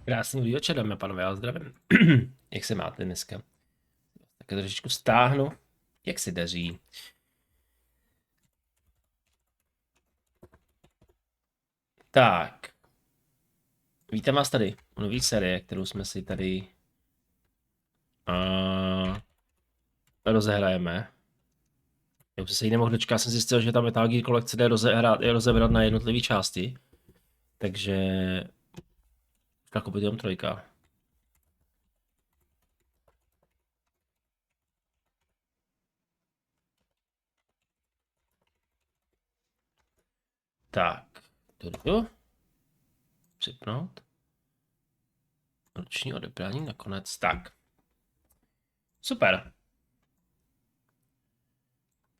Krásný dobrý večer, dámy a pánové, já zdravím. Jak se máte dneska? Tak trošičku stáhnu. Jak se daří? Tak. Vítám vás tady u nové série, kterou jsme si tady rozehrajeme. Já už se jí nemohl dočkat, jsem zjistil, že ta Metal Gear kolekce jde rozebrat na jednotlivé části. Takže... Tak opět jenom trojka. Tak. Tudu. Připnout. Roční odebrání nakonec. Tak. Super.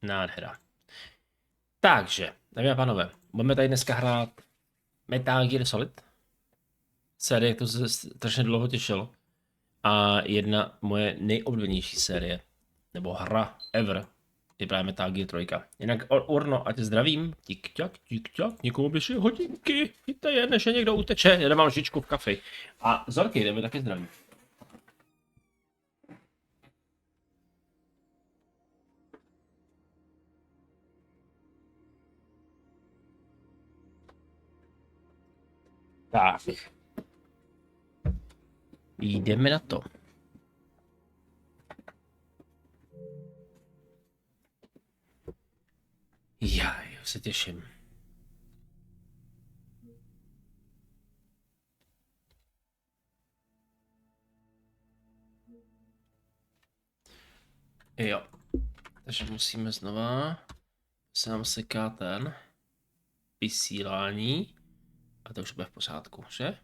Nádhera. Takže, dámy a pánové, budeme tady dneska hrát Metal Gear Solid. Série, to se strašně dlouho těšilo. A jedna moje nejoblíbenější série, nebo hra ever, je právě Metal Gear 3. Jinak Urno, ať zdravím. Tik-tak, někomu běží hodinky. Chyťte je, než je někdo uteče. Já nemám žičku v kafi. A Zorky, jdeme taky zdravím. Tak. Jdeme na to. Já se těším. Jo. Takže musíme znova. Se nám seká ten vysílání. A to už bude v pořádku, že?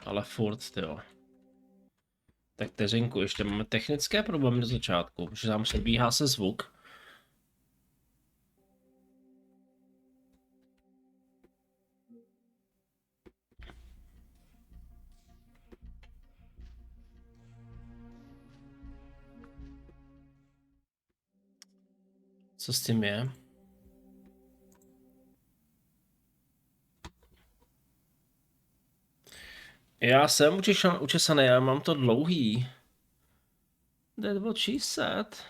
Ale furt, jo. Tak vteřinku, ještě máme technické problémy do začátku, že tam předbíhá se zvuk. Co s tím je? Já jsem učesaný, já mám to dlouhý. That's what she said.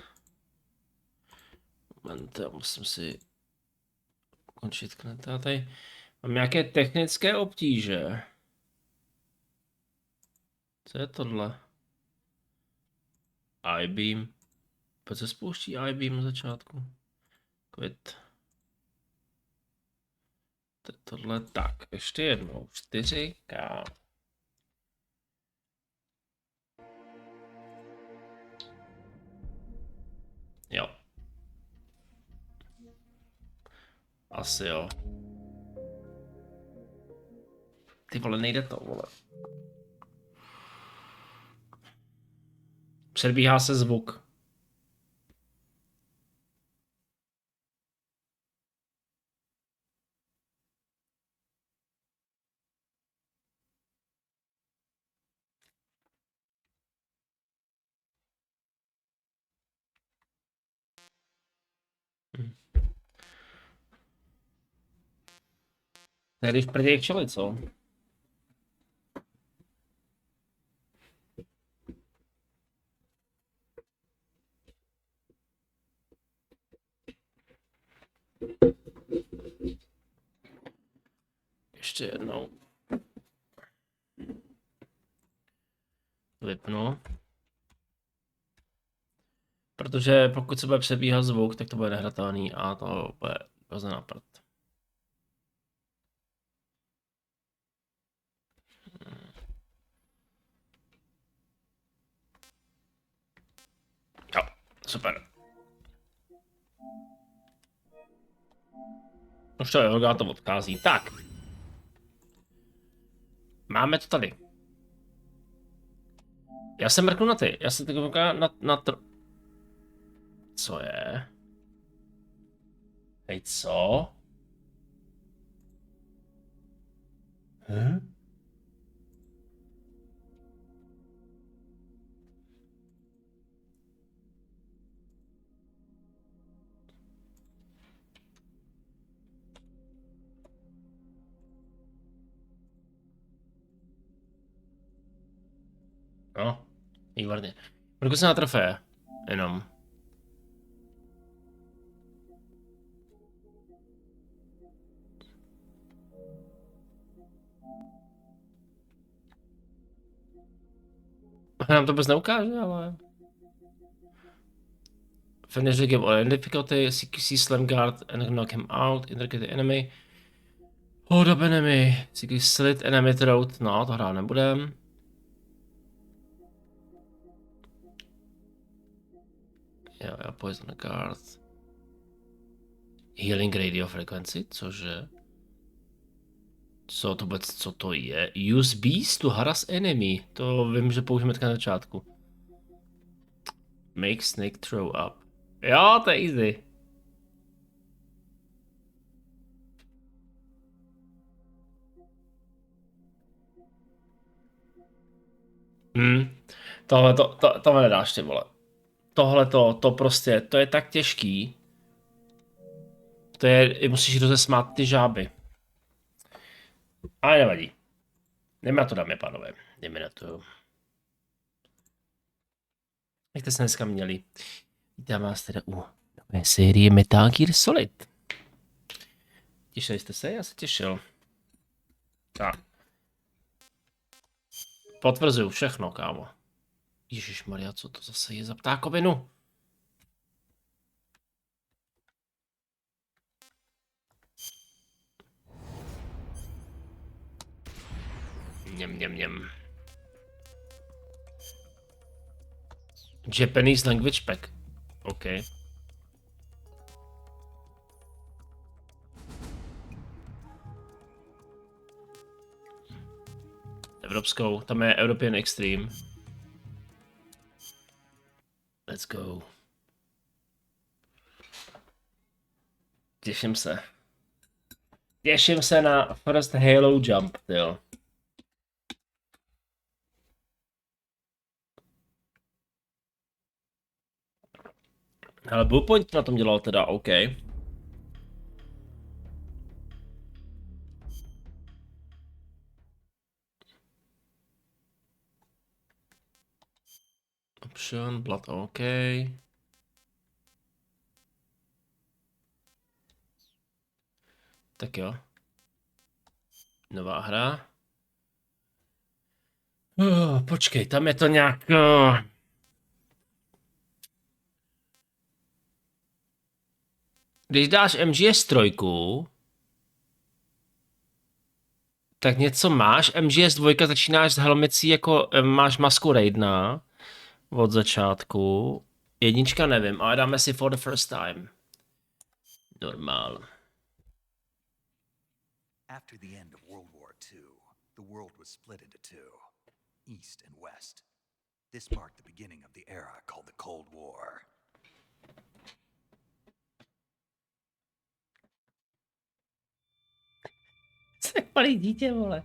Moment, já musím si končit kneta. Tady mám nějaké technické obtíže. Co je tohle? I-beam. Proč se spouští I-beam na začátku? Quit. Tohle tak, ještě jednou. 4K. Jo. Asi jo. Ty vole, nejde to, vole. Předbíhá se zvuk. Tady v prdě čeli, co? Ještě jednou. Vypnu. Protože pokud se bude přebíhat zvuk, tak to bude nehratelný a to bude hrozně na prd. Jo, super. Už to je, to odchází. Tak. Máme to tady. Já jsem mrknu na ty. Já jsem teď na Co je? Hej, co? No, výborně. Kolik se na trofé? Jenom. Nám to vůbec neukáže, ale... Finish the game on difficulty, CQC slam guard and knock him out, interrupt the enemy. Hold up enemy, CQC slit enemy throat, no to hrát nebudem. Jo, poison guard. Healing radio frequency, cože? Co to je? Use beast to harass enemy. To vím, že použijeme na začátku. Make snake throw up. Jo, to je easy. Tohle nedáš, ty vole. To prostě, to je tak těžký. To je, musíš rozesmát ty žáby. Ale nevadí. Jdeme na to, dámy a pánové. Jdeme na to. Jak jste se dneska měli? Vítám vás teda u nové série Metal Gear Solid. Těšili jste se? Já se těšil. Tak. Potvrzuju všechno, kámo. Ježišmarja, co to zase je za ptákovinu? Něm. Japanese language pack. OK. Evropskou, tam je European Extreme. Let's go. Těším se. Těším se na first Halo jump, jo. Ale Bluepoint na tom dělal teda OK. Option, Blood OK. Tak jo. Nová hra. Počkej, tam je to nějak... Když dáš MGS 3, tak něco máš. MGS 2 začínáš s helmicí jako máš masku Raidena od začátku. Jednička nevím, ale dáme si for the first time. Normál. After the end of World War II, the world was split into two, East and West. This marked the beginning of the era called the Cold War. Co je malý dítě, vole.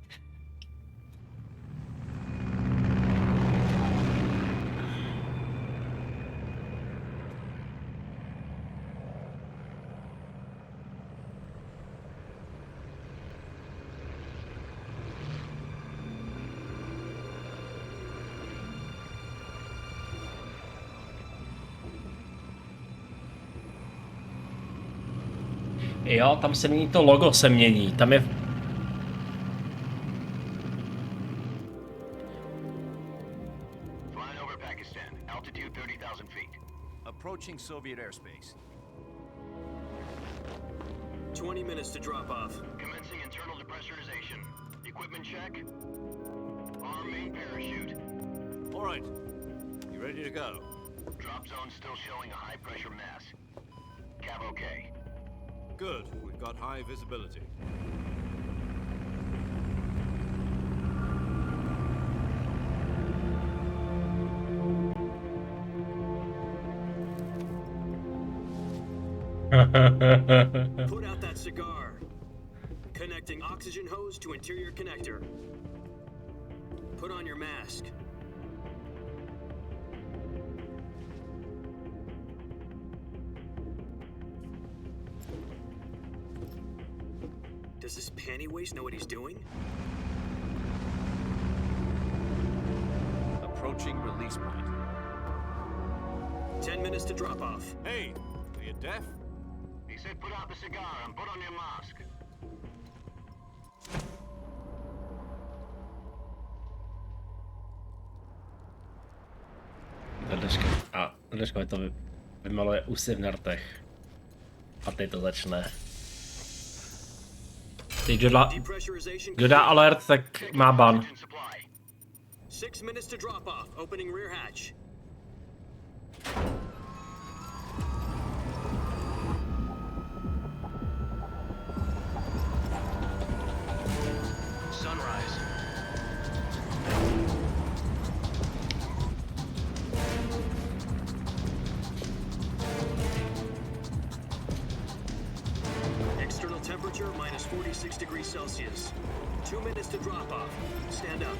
Jo, tam se mění to logo, se mění. Tam je... Flying over Pakistan, altitude 30,000 feet. Approaching Soviet airspace. 20 minutes to drop off. Commencing internal depressurization. Equipment check. Arm main parachute. All right. You ready to go? Drop zone still showing a high pressure mass. Cav okay. Good. We've got high visibility. Put out that cigar. Connecting oxygen hose to interior connector. Put on your mask. Does this panty waste know what he's doing? Approaching release point. 10 minutes to drop off. Hey, are you deaf? He said put out the cigar and put on your mask. Dneška mi to vymaluje úsy v nartech. A teď to začne. Teď kdo dá alert, tak má ban. Oxygen supply. 6 minutes to drop off. Opening rear hatch. Sunrise. External temperature minus 46 degrees Celsius. 2 minutes to drop off. Stand up.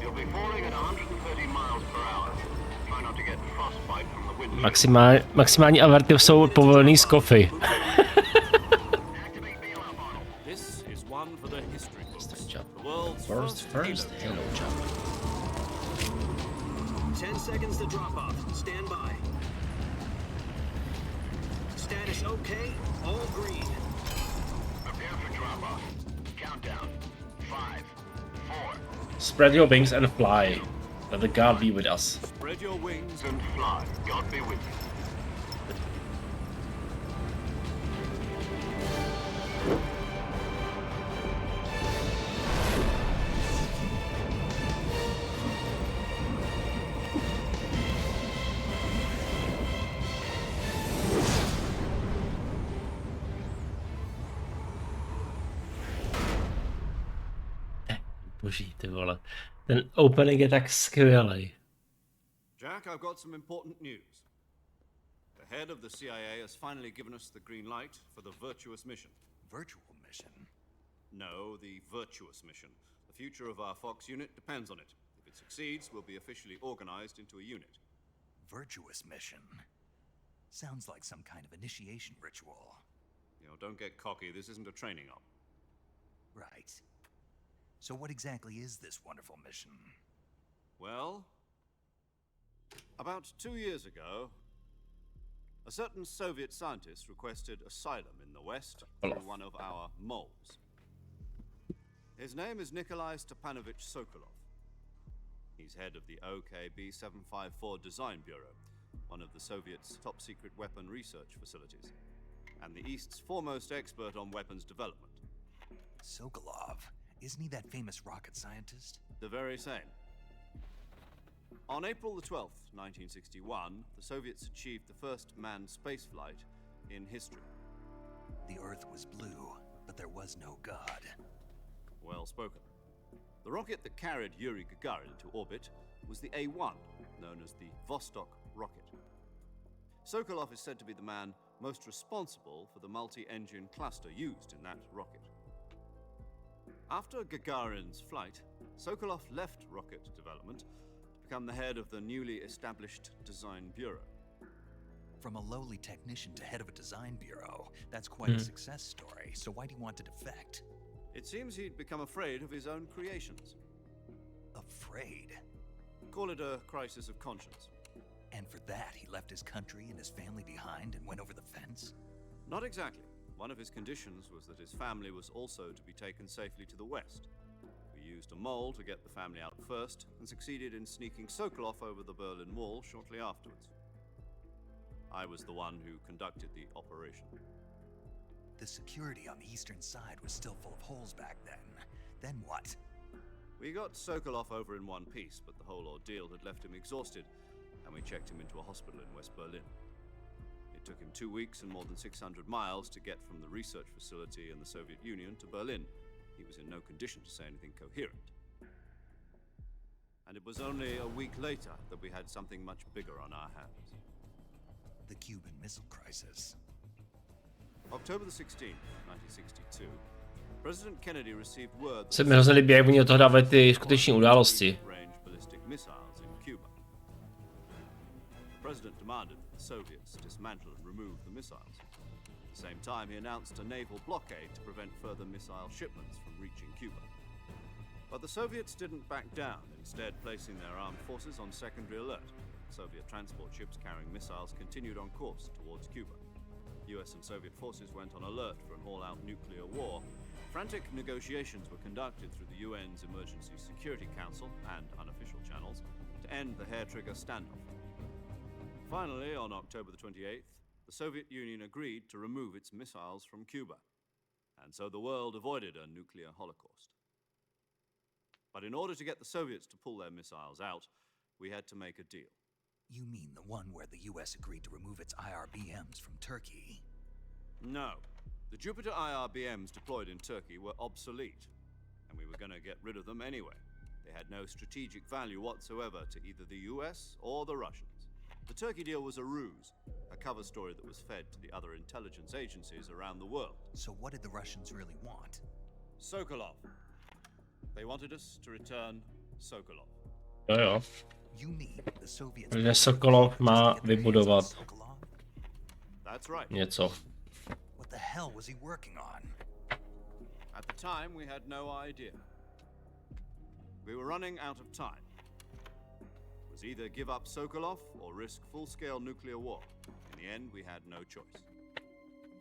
You'll be falling at 130 miles per hour. Try not to get frostbite from the wind. Maximální averty jsou povolený z kofy. Activate bailout model. This is one for the history books. jump. The world's First Halo Halo jump. 10 seconds to drop off. Stand by. Status okay. All green. Prepare for drop off. Countdown. 5, 4, Spread your wings and fly. Let the God be with us. Spread your wings and fly. God be with you. Boží, ty vole. Ten opening je tak skvělý. Jack, I've got some important news. The head of the CIA has finally given us the green light for the virtuous mission. Virtual mission? No, the virtuous mission. The future of our Fox unit depends on it. If it succeeds, we'll be officially organized into a unit. Virtuous mission? Sounds like some kind of initiation ritual. You know, don't get cocky. This isn't a training op. Right. So what exactly is this wonderful mission? Well, about 2 years ago, a certain Soviet scientist requested asylum in the West through one of our moles. His name is Nikolai Stepanovich Sokolov. He's head of the OKB 754 Design Bureau, one of the Soviets' top-secret weapon research facilities, and the East's foremost expert on weapons development. Sokolov? Isn't he that famous rocket scientist? The very same. On April the 12th, 1961, the Soviets achieved the first manned spaceflight in history. The Earth was blue, but there was no God. Well spoken. The rocket that carried Yuri Gagarin to orbit was the A-1, known as the Vostok rocket. Sokolov is said to be the man most responsible for the multi-engine cluster used in that rocket. After Gagarin's flight, Sokolov left rocket development to become the head of the newly established Design Bureau. From a lowly technician to head of a design bureau, that's quite a success story. So why'd he want to defect? It seems he'd become afraid of his own creations. Afraid? Call it a crisis of conscience. And for that, he left his country and his family behind and went over the fence? Not exactly. One of his conditions was that his family was also to be taken safely to the west. We used a mole to get the family out first, and succeeded in sneaking Sokolov over the Berlin Wall shortly afterwards. I was the one who conducted the operation. The security on the eastern side was still full of holes back then. Then what? We got Sokolov over in one piece, but the whole ordeal had left him exhausted, and we checked him into a hospital in West Berlin. It took him 2 weeks and more than 600 miles to get from the research facility in the Soviet Union to Berlin. He was in no condition to say anything coherent. And it was only a week later that we had something much bigger on our hands. The Cuban Missile Crisis. October the 16th, 1962, President Kennedy received word that Se mi hrozně líbí, jak oni od toho dávají ty skuteční události. range ballistic missiles in Cuba. The president demanded that the Soviets dismantle and remove the missiles. At the same time, he announced a naval blockade to prevent further missile shipments from reaching Cuba. But the Soviets didn't back down, instead placing their armed forces on secondary alert. Soviet transport ships carrying missiles continued on course towards Cuba. US and Soviet forces went on alert for an all-out nuclear war. Frantic negotiations were conducted through the UN's Emergency Security Council and unofficial channels to end the hair-trigger standoff. Finally, on October the 28th, the Soviet Union agreed to remove its missiles from Cuba, and so the world avoided a nuclear holocaust. But in order to get the Soviets to pull their missiles out, we had to make a deal. You mean the one where the US agreed to remove its IRBMs from Turkey? No. The Jupiter IRBMs deployed in Turkey were obsolete, and we were going to get rid of them anyway. They had no strategic value whatsoever to either the US or the Russians. The Turkey deal was a ruse, a cover story that was fed to the other intelligence agencies around the world. So what did the Russians really want? Sokolov. They wanted us to return Sokolov. Jo. You mean the Soviets... Protože Sokolov má vybudovat Sokolov? That's right. něco. What the hell was he working on? At the time, we had no idea. We were running out of time. It was either give up Sokolov or risk full-scale nuclear war. In the end, we had no choice.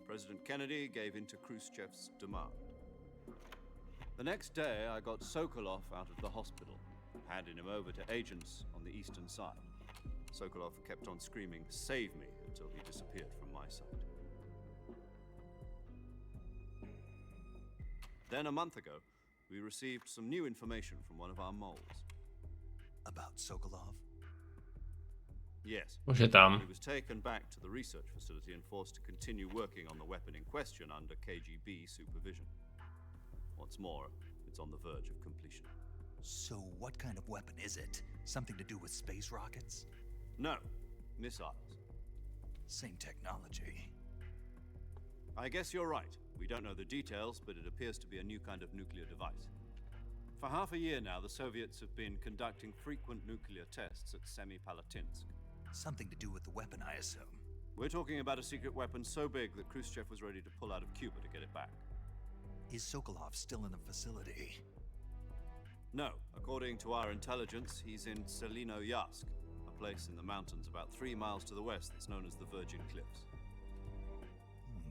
President Kennedy gave in to Khrushchev's demand. The next day, I got Sokolov out of the hospital, handing him over to agents on the eastern side. Sokolov kept on screaming, "Save me," until he disappeared from my sight. Then a month ago, we received some new information from one of our moles. About Sokolov? Yes. Už je tam. He was taken back to the research facility and forced to continue working on the weapon in question under KGB supervision. What's more, it's on the verge of completion. So what kind of weapon is it? Something to do with space rockets? No, missiles. Same technology. I guess you're right. We don't know the details, but it appears to be a new kind of nuclear device. For half a year now, the Soviets have been conducting frequent nuclear tests at Semipalatinsk. Something to do with the weapon, I assume. We're talking about a secret weapon so big that Khrushchev was ready to pull out of Cuba to get it back. Is Sokolov still in the facility? No, according to our intelligence, he's in Selino-Yarsk, a place in the mountains about 3 miles to the west that's known as the Virgin Cliffs.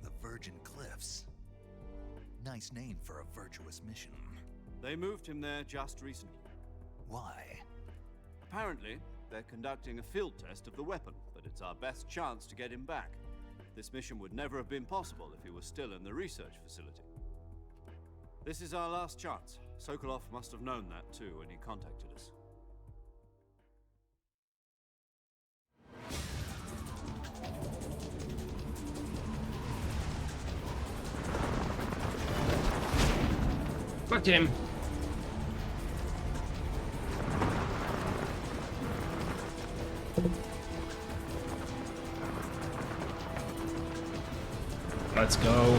The Virgin Cliffs. Nice name for a virtuous mission. They moved him there just recently. Why? Apparently, they're conducting a field test of the weapon, but it's our best chance to get him back. This mission would never have been possible if he was still in the research facility. This is our last chance. Sokolov must have known that too when he contacted us. Zatím. Let's go.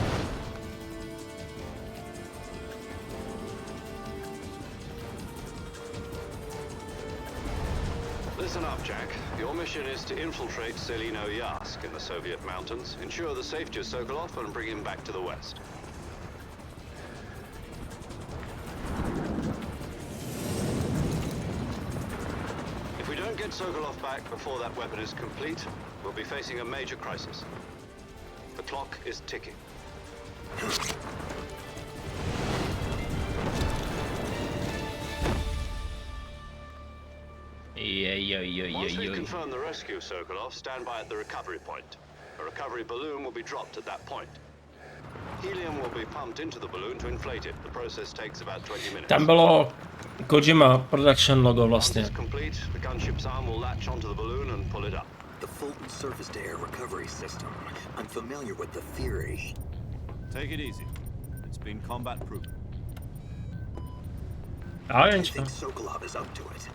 Listen up, Jack. Your mission is to infiltrate Selino-Yarsk in the Soviet mountains, ensure the safety of Sokolov, and bring him back to the west. If we don't get Sokolov back before that weapon is complete, we'll be facing a major crisis. The clock is ticking. Once we've confirmed the rescue of Sokolov, stand by at the recovery point. A recovery balloon will be dropped at that point. Helium will be pumped into the balloon to inflate it. The process takes about 20 minutes. Tam bylo Kojima Production logo Once vlastně. it's complete, the gunship's arm will latch onto the balloon and pull it up. The Fulton surface-to-air recovery system. I'm familiar with the theory. Take it easy. It's been combat proven. Já I jen think Sokolov is up to it.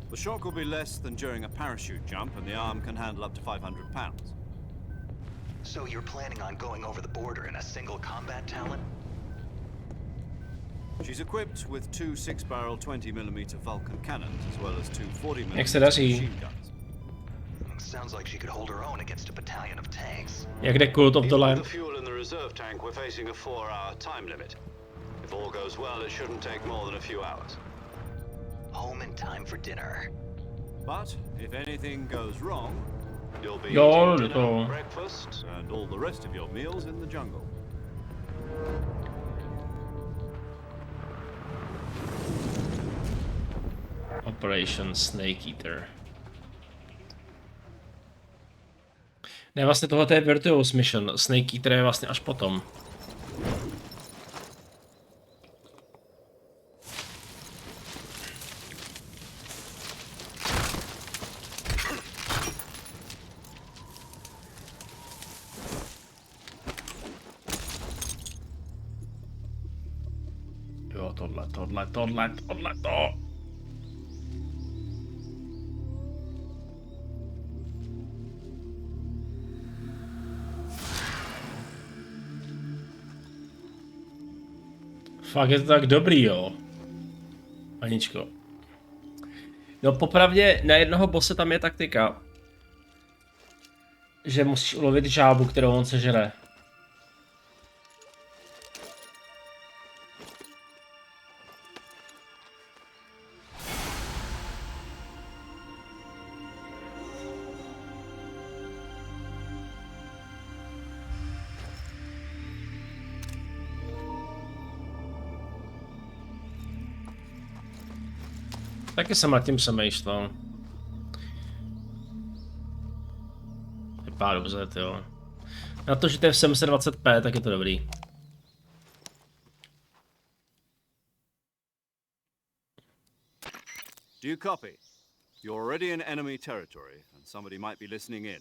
The shock will be less than during a parachute jump, and the arm can handle up to 500 pounds. So you're planning on going over the border in a single combat talent? She's equipped with 2 6-barrel 20mm Vulcan cannons, as well as 2 40mm Jak se daří? machine guns. Sounds like she could hold her own against a battalion of tanks. Jak jde Cult of the Even with Lamb? the fuel in the reserve tank, we're facing a 4-hour time limit. If all goes well, it shouldn't take more than a few hours. Home in time for dinner. But if anything goes wrong, You'll be Jo, eating dinner, to. breakfast, and all the rest of your meals in the jungle. Operation Snake Eater. Ne, vlastně tohle je Virtuous Mission. Snake Eater je vlastně až potom. Jo, tohle to. Fakt je to tak dobrý, jo. Aničko. No popravdě na jednoho bose tam je taktika. Že musíš ulovit žábu, kterou on sežere. Taky jsem nad tím přemýšlel. Vypadá dobře, jo. Na to, že to je v 720p, tak je to dobrý. Do you copy? You're already in enemy territory, and somebody might be listening in.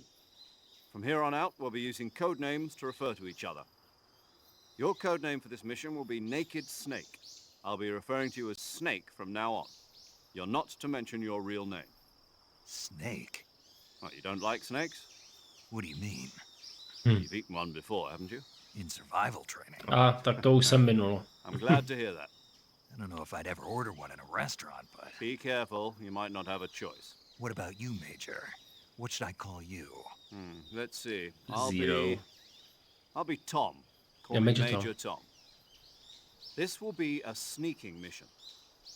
From here on out, we'll be using code names to refer to each other. Your code name for this mission will be Naked Snake. I'll be referring to you as Snake from now on. You're not to mention your real name. Snake? What, you don't like snakes? What do you mean? You've eaten one before, haven't you? In survival training? A tak to už jsem minul. I'm glad to hear that. I don't know if I'd ever order one in a restaurant, but... Be careful, you might not have a choice. What about you, Major? What should I call you? Let's see. Zero. I'll be Tom. Call Yeah, me Major Tom. Major Tom. This will be a sneaking mission.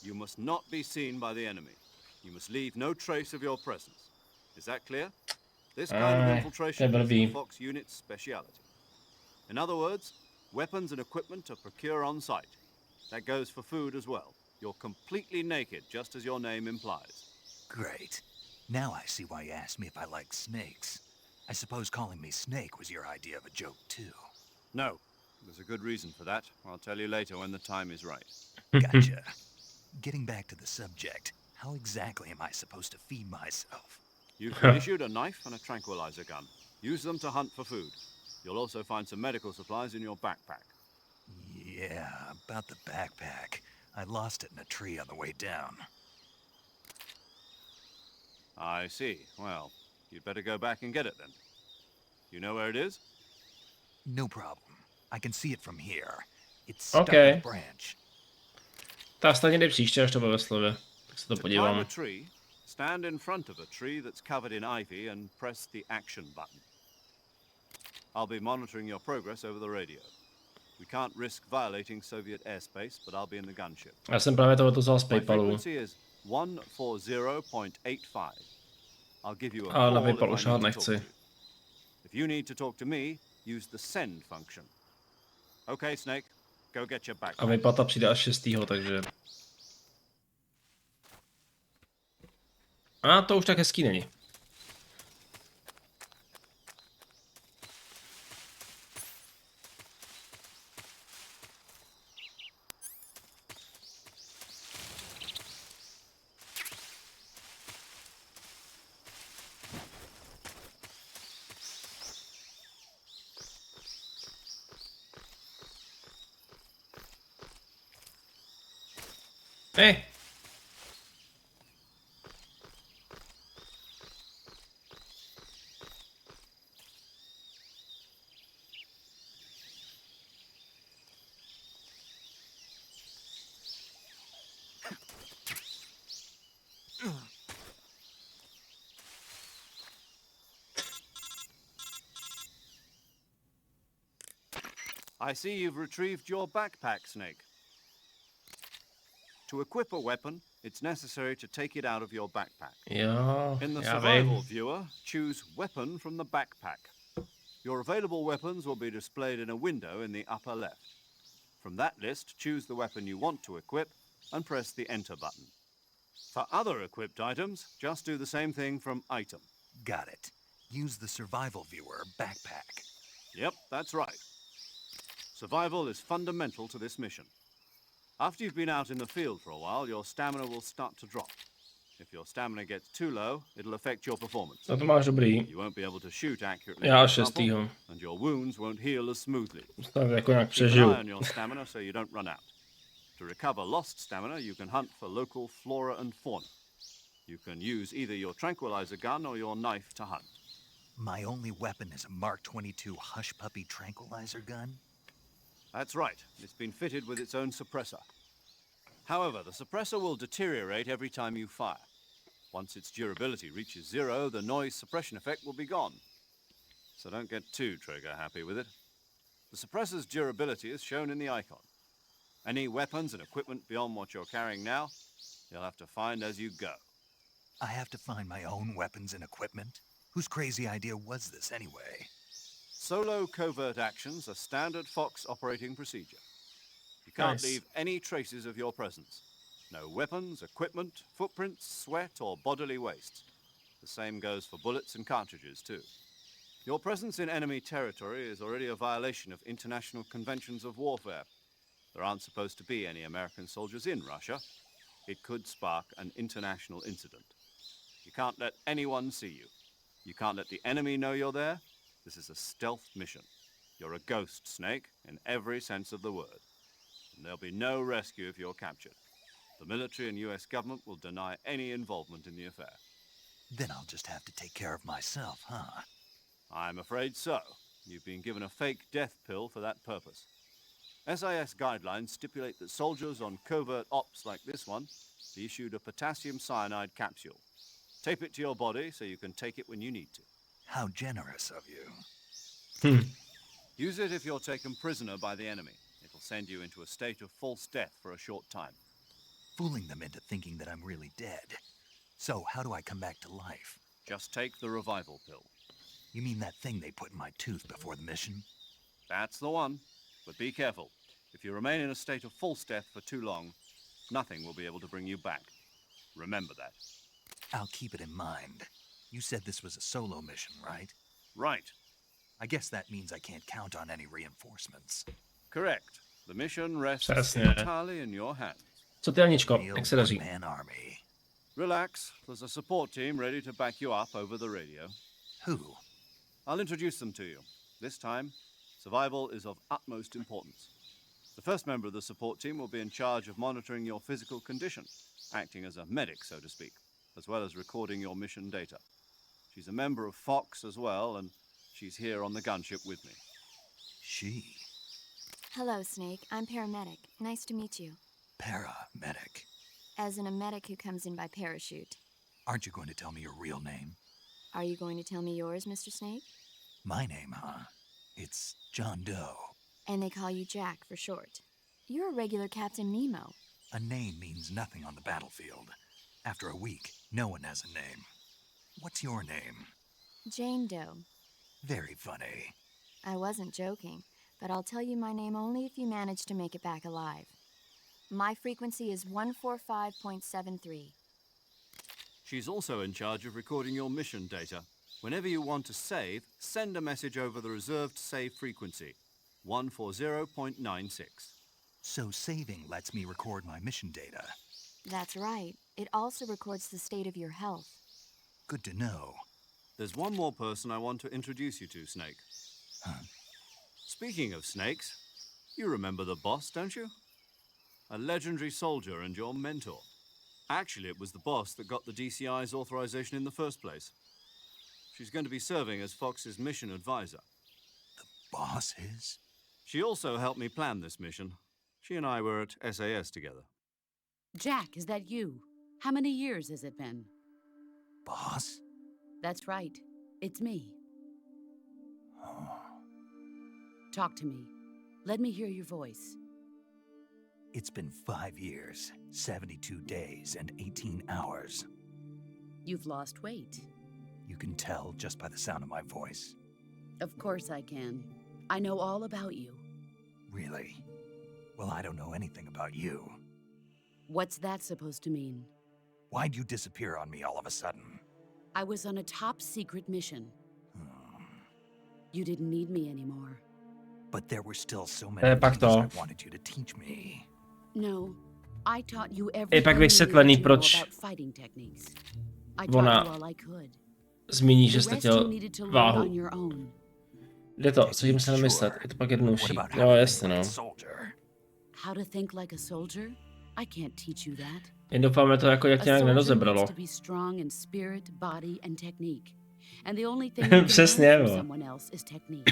You must not be seen by the enemy. You must leave no trace of your presence. Is that clear? This kind of infiltration is the Fox unit's speciality. In other words, weapons and equipment are procured on site. That goes for food as well. You're completely naked, just as your name implies. Great. Now I see why you asked me if I like snakes. I suppose calling me Snake was your idea of a joke, too. No, there's a good reason for that. I'll tell you later when the time is right. Gotcha. Getting back to the subject, how exactly am I supposed to feed myself? You've been issued a knife and a tranquilizer gun. Use them to hunt for food. You'll also find some medical supplies in your backpack. Yeah, about the backpack. I lost it in a tree on the way down. I see. Well, you'd better go back and get it then. You know where it is? No problem. I can see it from here. It's stuck Okay. in a branch. Ta stejně jde příště, až to bude ve slově. Tak se to To climb podívám. a tree, stand in front of a tree that's covered in ivy and press the action button. I'll be monitoring your progress over the radio. We can't risk violating Soviet airspace, but I'll be in the gunship. Já jsem právě tohoto vzal z My PayPalu. frequency is 140.85. I'll give you a Ale na call if PayPal I už need hrát to talk nechci. to you. If you need to talk to me, use the send function. Okay, Snake, go get your A backpack. vyplata přijde až 6. takže... A to už tak hezký není. I see you've retrieved your backpack, Snake. To equip a weapon, it's necessary to take it out of your backpack. Jo, In the já survival vím. viewer, choose Weapon from the backpack. Your available weapons will be displayed in a window in the upper left. From that list, choose the weapon you want to equip and press the Enter button. For other equipped items, just do the same thing from Item. Got it. Use the survival viewer backpack. Yep, that's right. Survival is fundamental to this mission. After you've been out in the field for a while, your stamina will start to drop. If your stamina gets too low, it'll affect your performance. No to máš dobrý. You won't be able to shoot accurately, Já for example, 6. and your wounds won't heal as smoothly. To jako nějak Keep an přežiju. eye on your stamina so you don't run out. To recover lost stamina, you can hunt for local flora and fauna. You can use either your tranquilizer gun or your knife to hunt. My only weapon is a Mark 22 Hush Puppy tranquilizer gun? That's right. It's been fitted with its own suppressor. However, the suppressor will deteriorate every time you fire. Once its durability reaches 0, the noise suppression effect will be gone. So don't get too trigger-happy with it. The suppressor's durability is shown in the icon. Any weapons and equipment beyond what you're carrying now, you'll have to find as you go. I have to find my own weapons and equipment? Whose crazy idea was this anyway? Solo covert actions are standard Fox operating procedure. You can't Nice. leave any traces of your presence. No weapons, equipment, footprints, sweat, or bodily waste. The same goes for bullets and cartridges, too. Your presence in enemy territory is already a violation of international conventions of warfare. There aren't supposed to be any American soldiers in Russia. It could spark an international incident. You can't let anyone see you. You can't let the enemy know you're there. This is a stealth mission. You're a ghost, Snake, in every sense of the word. And there'll be no rescue if you're captured. The military and US government will deny any involvement in the affair. Then I'll just have to take care of myself, huh? I'm afraid so. You've been given a fake death pill for that purpose. SIS guidelines stipulate that soldiers on covert ops like this one be issued a potassium cyanide capsule. Tape it to your body so you can take it when you need to. How generous of you. Use it if you're taken prisoner by the enemy. It'll send you into a state of false death for a short time. Fooling them into thinking that I'm really dead. So, how do I come back to life? Just take the revival pill. You mean that thing they put in my tooth before the mission? That's the one. But be careful. If you remain in a state of false death for too long, nothing will be able to bring you back. Remember that. I'll keep it in mind. You said this was a solo mission, right? Right. I guess that means I can't count on any reinforcements. Correct. The mission rests Přesně. entirely in your hands. Co ty, Aničko, Real jak se daří? one-man army. Relax. There's a support team ready to back you up over the radio. Who? I'll introduce them to you. This time, survival is of utmost importance. The first member of the support team will be in charge of monitoring your physical condition, acting as a medic, so to speak, as well as recording your mission data. She's a member of Fox as well, and she's here on the gunship with me. She. Hello, Snake. I'm paramedic. Nice to meet you. Paramedic. As in a medic who comes in by parachute. Aren't you going to tell me your real name? Are you going to tell me yours, Mr. Snake? My name, huh? It's John Doe. And they call you Jack for short. You're a regular Captain Nemo. A name means nothing on the battlefield. After a week, no one has a name. What's your name? Jane Doe. Very funny. I wasn't joking, but I'll tell you my name only if you manage to make it back alive. My frequency is 145.73. She's also in charge of recording your mission data. Whenever you want to save, send a message over the reserved save frequency, 140.96. So saving lets me record my mission data. That's right. It also records the state of your health. Good to know. There's one more person I want to introduce you to, Snake. Huh? Speaking of snakes, you remember the boss, don't you? A legendary soldier and your mentor. Actually, it was the boss that got the DCI's authorization in the first place. She's going to be serving as Fox's mission advisor. Boss is? She also helped me plan this mission. She and I were at SAS together. Jack, is that you? How many years has it been? Boss? That's right. It's me. Oh. Talk to me. Let me hear your voice. It's been 5 years, 72 days, and 18 hours. You've lost weight. You can tell just by the sound of my voice. Of course I can. I know all about you. Really? Well, I don't know anything about you. What's that supposed to mean? Why'd you disappear on me all of a sudden? I was on a top secret mission. You didn't need me anymore. But there were still so many pak things to. I wanted you to teach me. No, I taught you everything pak you needed vysvětlený, to know proč about fighting techniques. I ona taught you all I could. zmíní, že The rest you ztratil needed to learn váhu. on your own. Jde to, co tím se nemyslet, je to pak jednodušší. What about Jo, how to jasně, think like no. a soldier? How to think like a soldier? I can't teach you that. Jen doufáme to jako jak A nějak soldier nerozebralo. needs to be strong in spirit, body, and technique. And the only thing you can Přesně, learn from jo. someone else is technique.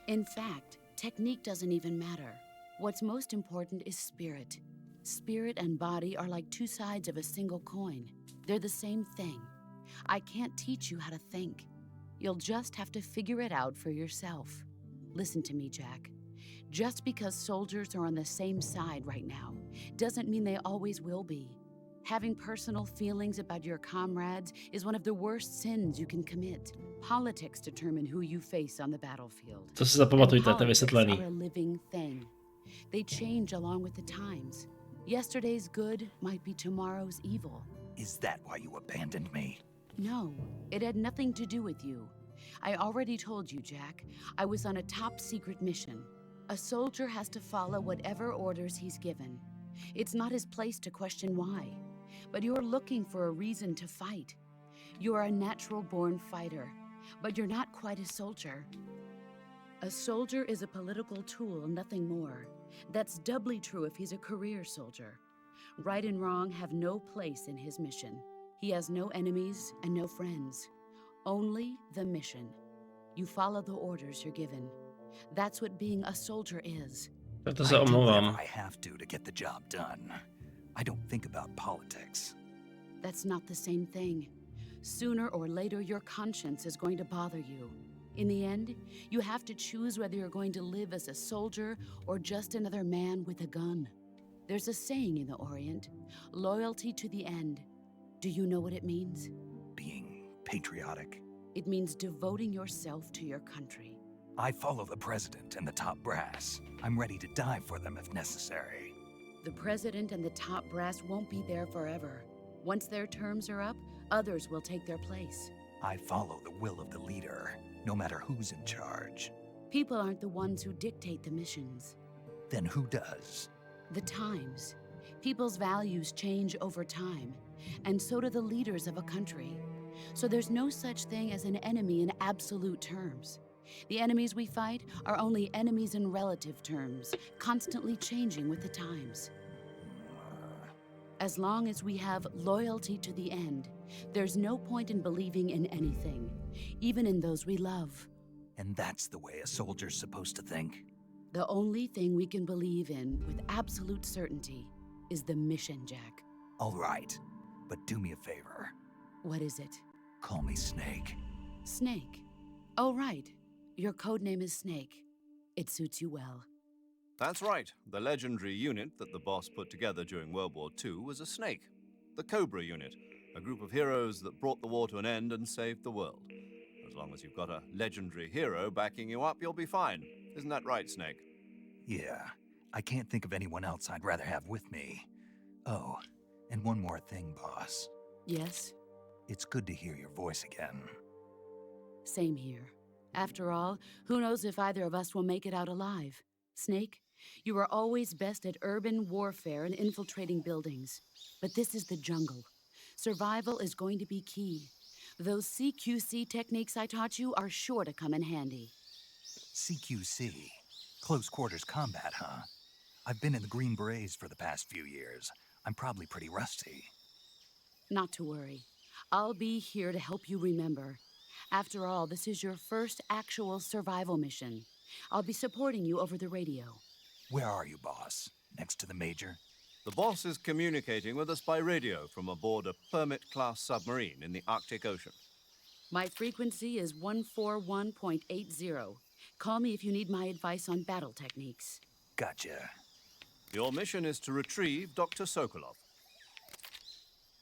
In fact, technique doesn't even matter. What's most important is spirit. Spirit and body are like two sides of a single coin. They're the same thing. I can't teach you how to think. You'll just have to figure it out for yourself. Listen to me, Jack. Just because soldiers are on the same side right now doesn't mean they always will be. Having personal feelings about your comrades is one of the worst sins you can commit. Politics determine who you face on the battlefield. To si zapamatujte, to je Politics vysvětlený. are a living thing. They change along with the times. Yesterday's good might be tomorrow's evil. Is that why you abandoned me? No, it had nothing to do with you. I already told you, Jack. I was on a top secret mission. A soldier has to follow whatever orders he's given. It's not his place to question why. But you're looking for a reason to fight. You are a natural-born fighter, but you're not quite a soldier. A soldier is a political tool, nothing more. That's doubly true if he's a career soldier. Right and wrong have no place in his mission. He has no enemies and no friends. Only the mission. You follow the orders you're given. That's what being a soldier is. Proto I se do omlouvám. whatever I have to get the job done. I don't think about politics. That's not the same thing. Sooner or later, your conscience is going to bother you. In the end, you have to choose whether you're going to live as a soldier or just another man with a gun. There's a saying in the Orient, loyalty to the end. Do you know what it means? Being patriotic. It means devoting yourself to your country. I follow the president and the top brass. I'm ready to die for them if necessary. The president and the top brass won't be there forever. Once their terms are up, others will take their place. I follow the will of the leader, no matter who's in charge. People aren't the ones who dictate the missions. Then who does? The times. People's values change over time, and so do the leaders of a country. So there's no such thing as an enemy in absolute terms. The enemies we fight are only enemies in relative terms, constantly changing with the times. As long as we have loyalty to the end, there's no point in believing in anything, even in those we love. And that's the way a soldier's supposed to think? The only thing we can believe in with absolute certainty is the mission, Jack. All right, but do me a favor. What is it? Call me Snake. Snake. Oh, right. Your code name is Snake. It suits you well. That's right. The legendary unit that the boss put together during World War II was a snake. The Cobra unit, a group of heroes that brought the war to an end and saved the world. As long as you've got a legendary hero backing you up, you'll be fine. Isn't that right, Snake? Yeah, I can't think of anyone else I'd rather have with me. Oh, and one more thing, boss. Yes? It's good to hear your voice again. Same here. After all, who knows if either of us will make it out alive? Snake, you are always best at urban warfare and infiltrating buildings. But this is the jungle. Survival is going to be key. Those CQC techniques I taught you are sure to come in handy. CQC? Close quarters combat, huh? I've been in the Green Berets for the past few years. I'm probably pretty rusty. Not to worry. I'll be here to help you remember. After all, this is your first actual survival mission. I'll be supporting you over the radio. Where are you, boss? Next to the Major? The boss is communicating with us by radio from aboard a Permit-class submarine in the Arctic Ocean. My frequency is 141.80. Call me if you need my advice on battle techniques. Gotcha. Your mission is to retrieve Dr. Sokolov.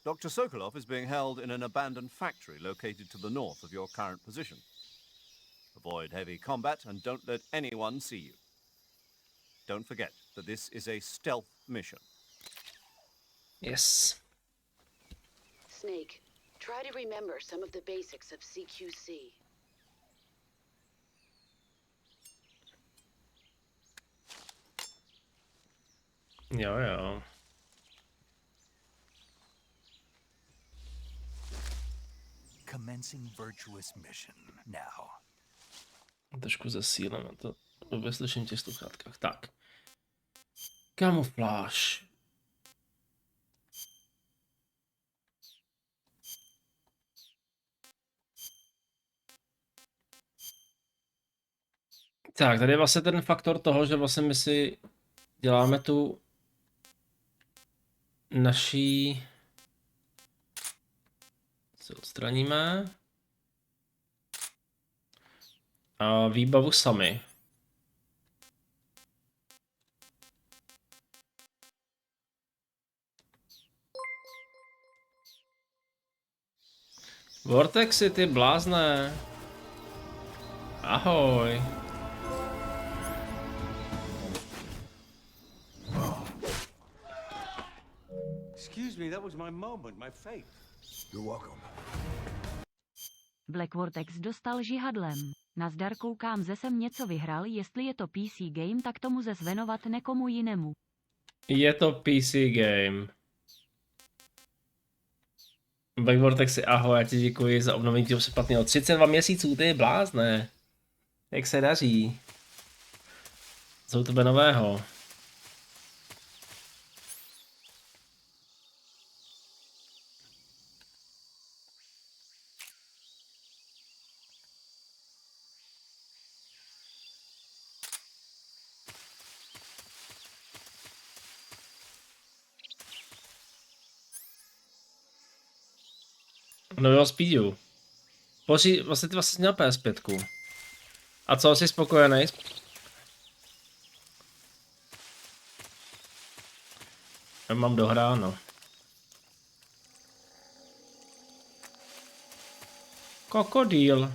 Dr. Sokolov is being held in an abandoned factory located to the north of your current position. Avoid heavy combat and don't let anyone see you. Don't forget that this is a stealth mission. Yes. Snake, try to remember some of the basics of CQC. Jo. Commencing virtuous mission now. Trošku zesílím na to. Vůbec slyším těch sluchátkách. Tak. Kamufláž. Tak, tady je vlastně ten faktor toho, že vlastně my si děláme tu naší, si odstraníme, a výbavu sami. Vortexy, ty blázne. Ahoj. Excuse me, that was my moment, my fate. You're welcome. Black Vortex dostal žihadlem. Nazdar, koukám, ze jsem něco vyhrál, jestli je to PC game, tak tomu zes venovat nekomu jinému. Je to PC game. Black Vortexy, ahoj, já ti děkuji za obnovení těho přeplatného 32 měsíců, ty blázne. Jak se daří? Co u tebe nového? Nového speedu. Vlastně ty vlastně měl PS5. A co, jsi spokojený? Já mám dohráno. Krokodýl.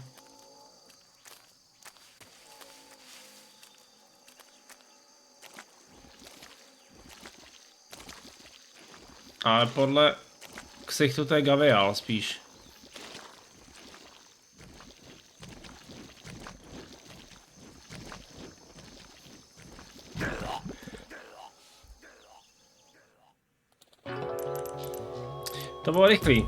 Ale podle ksichtu to je gavial spíš. To bylo rychlý.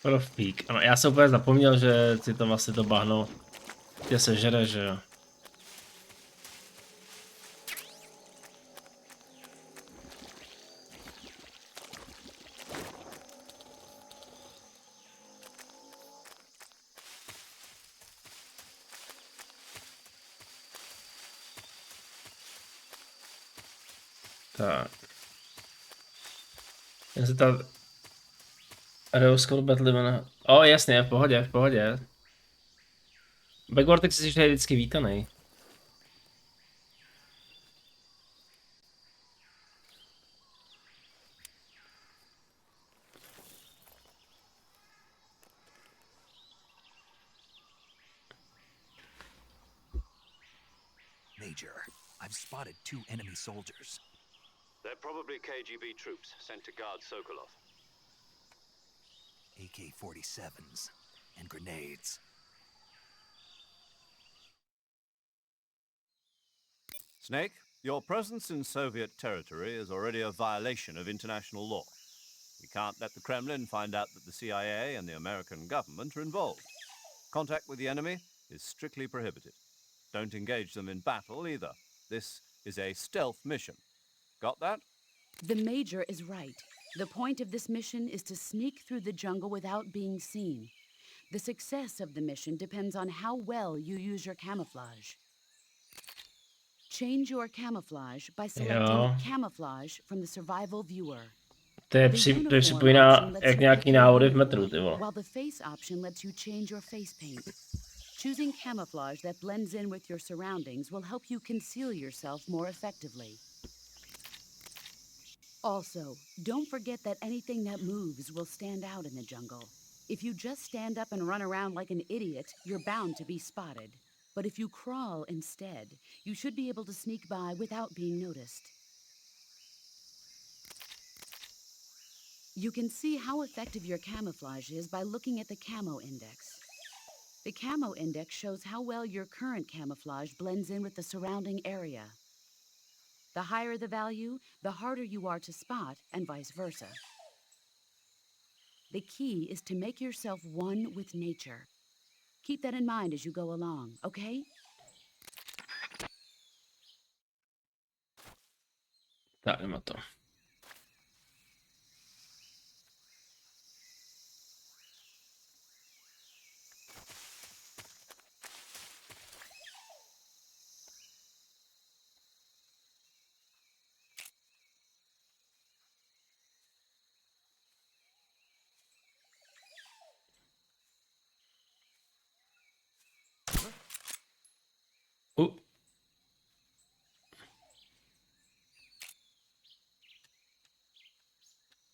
Profík. Ano, já jsem úplně zapomněl, že si to vlastně to bahno tě sežere, že jo. Tak. Já se ta Reuscal Battlemana. O, jasně, v pohodě, v pohodě. Black Vortex je vždycky vítaný. Major, I've spotted 2 enemy soldiers. They're probably KGB troops sent to guard Sokolov. AK-47s and grenades. Snake, your presence in Soviet territory is already a violation of international law. We can't let the Kremlin find out that the CIA and the American government are involved. Contact with the enemy is strictly prohibited. Don't engage them in battle either. This is a stealth mission. Got that? The Major is right. The point of this mission is to sneak through the jungle without being seen. The success of the mission depends on how well you use your camouflage. Change your camouflage by selecting Jo. camouflage from the survival viewer. To je to připomíná jak nějaký návody v metru, ty vole. While the face option lets you change your face paint. Choosing camouflage that blends in with your surroundings will help you conceal yourself more effectively. Also, don't forget that anything that moves will stand out in the jungle. If you just stand up and run around like an idiot, you're bound to be spotted. But if you crawl instead, you should be able to sneak by without being noticed. You can see how effective your camouflage is by looking at the camo index. The camo index shows how well your current camouflage blends in with the surrounding area. The higher the value, the harder you are to spot, and vice versa. The key is to make yourself one with nature. Keep that in mind as you go along, okay? Tak, jdeme to.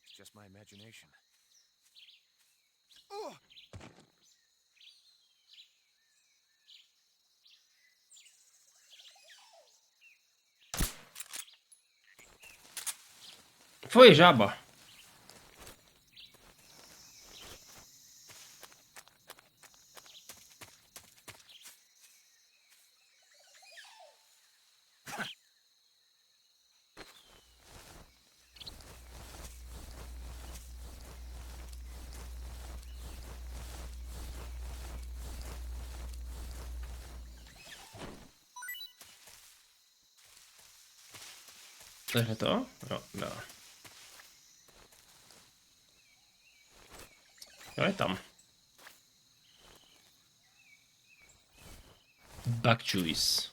It's just my imagination. Tvoje žába. Takže to? Jo, no. Jo, je tam. Bug choice.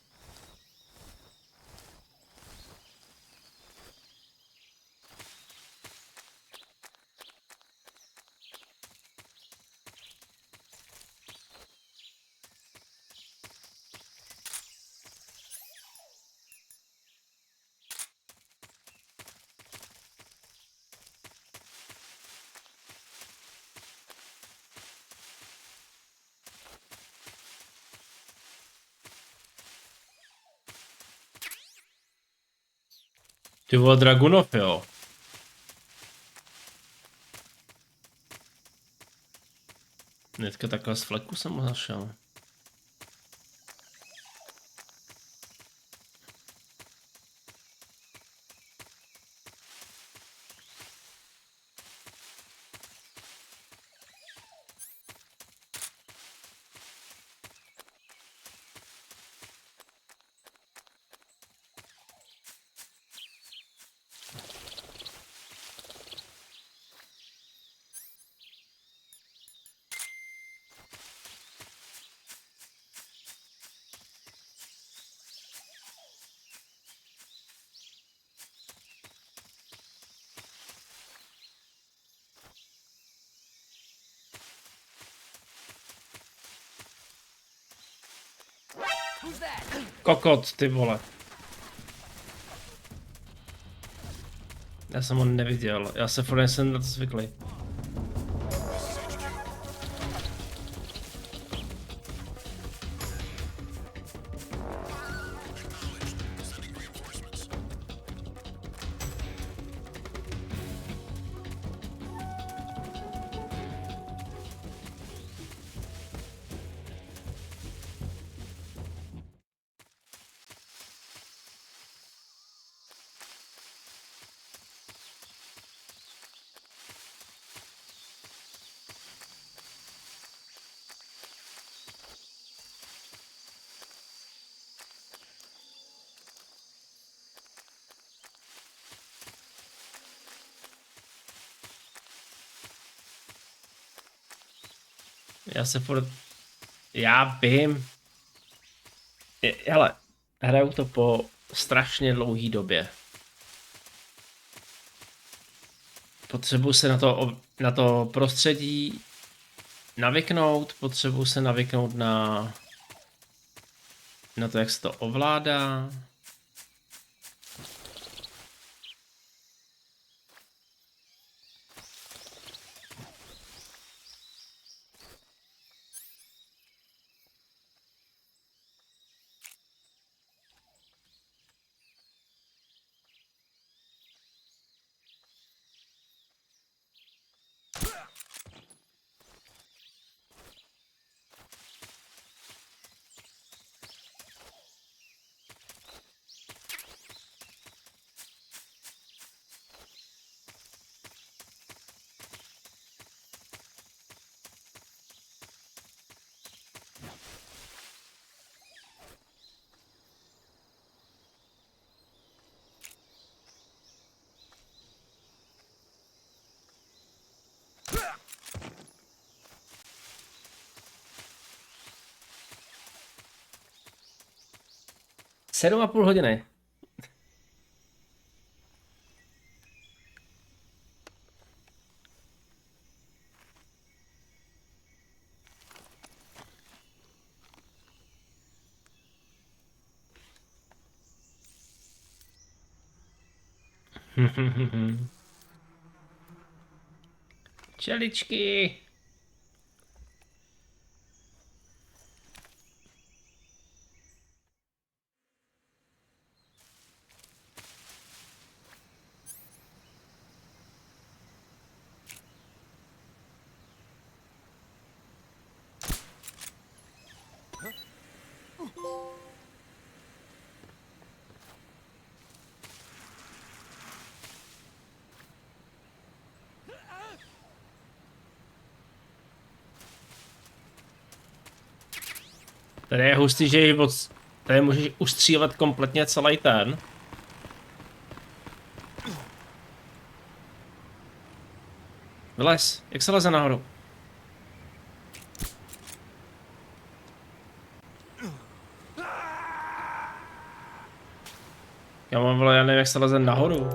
Ty vole, Dragunov, jo. Hnedka takhle z fleku jsem ho našel. Kokot, ty vole. Já jsem ho neviděl, já se furt nejsem na to zvyklý. Já vím. Hele, hraju to po strašně dlouhý době. Potřebuji se na to prostředí navyknout, potřebuji se navyknout na to, jak se to ovládá. Sedm a půl hodiny. Čeličky. Tady je hustý, že tady můžeš ustřílet kompletně celý ten. Vylez, jak se leze nahoru? Já nevím, jak se leze nahoru.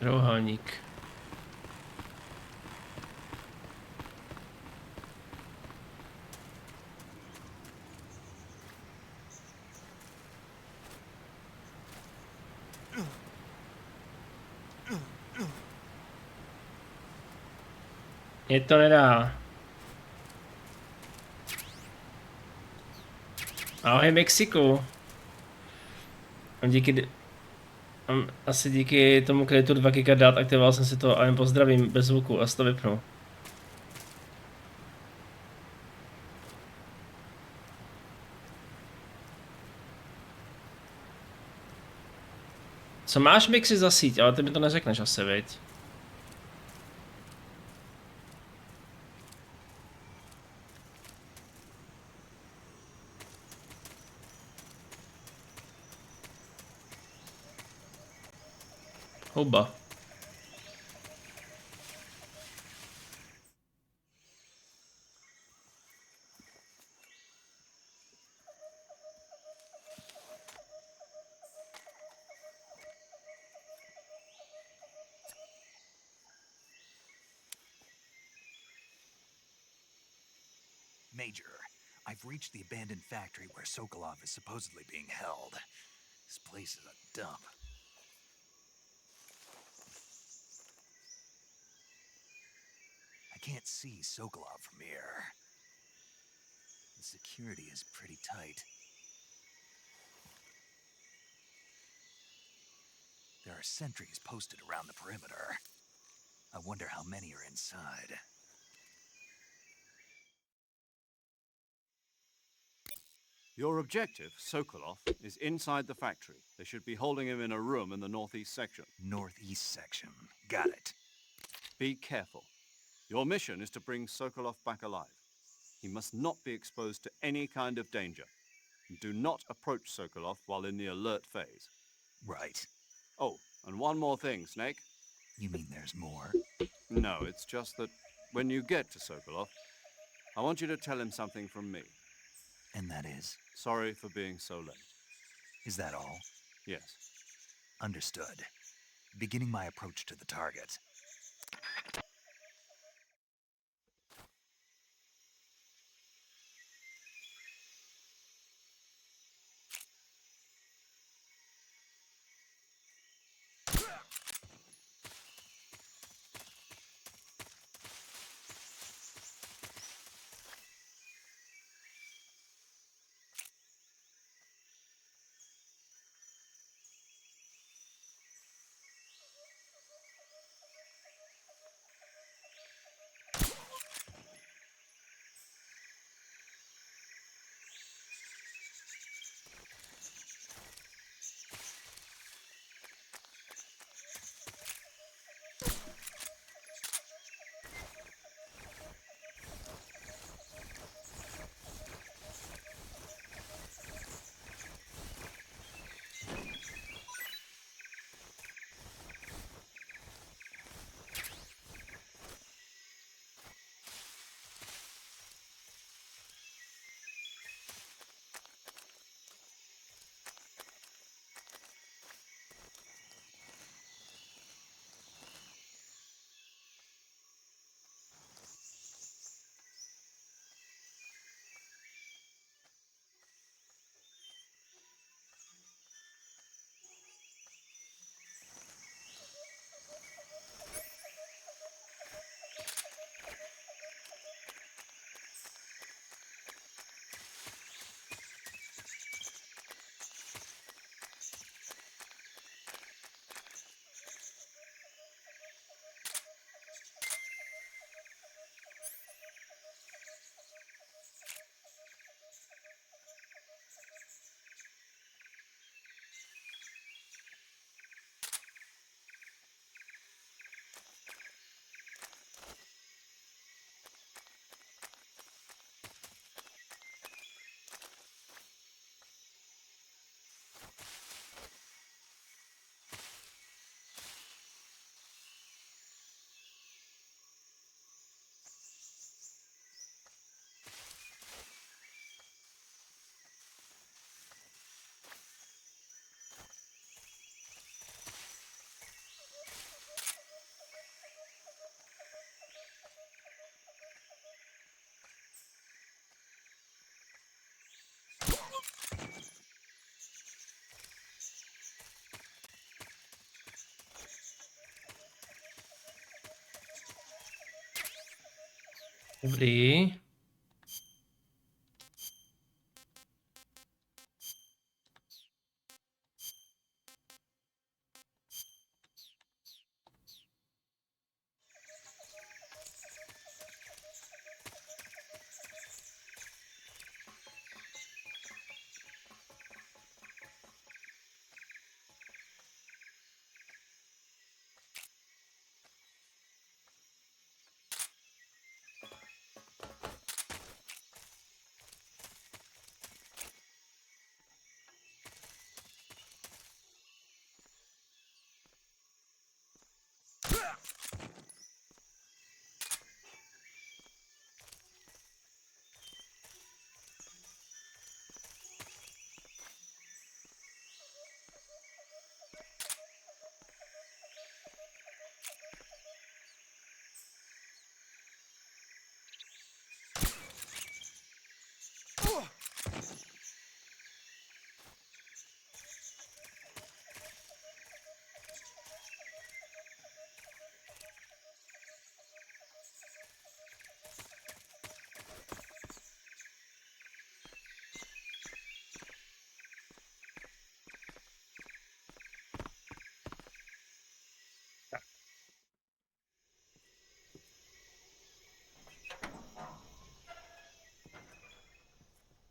Roháník. Mně to nedá. Ahoj Mexiku. Asi díky tomu kreditu 2 GB dát aktivoval jsem si to a jen pozdravím bez zvuku a si to vypnu. Co máš Mixi za síť? Ale ty mi to neřekneš asi, viď? Houba. Major, I've reached the abandoned factory where Sokolov is supposedly being held. This place is a dump. I can't see Sokolov from here. The security is pretty tight. There are sentries posted around the perimeter. I wonder how many are inside. Your objective, Sokolov, is inside the factory. They should be holding him in a room in the northeast section. Northeast section. Got it. Be careful. Your mission is to bring Sokolov back alive. He must not be exposed to any kind of danger. Do not approach Sokolov while in the alert phase. Right. Oh, and one more thing, Snake. You mean there's more? No, it's just that when you get to Sokolov, I want you to tell him something from me. And that is? Sorry for being so late. Is that all? Yes. Understood. Beginning my approach to the target. Dobrý.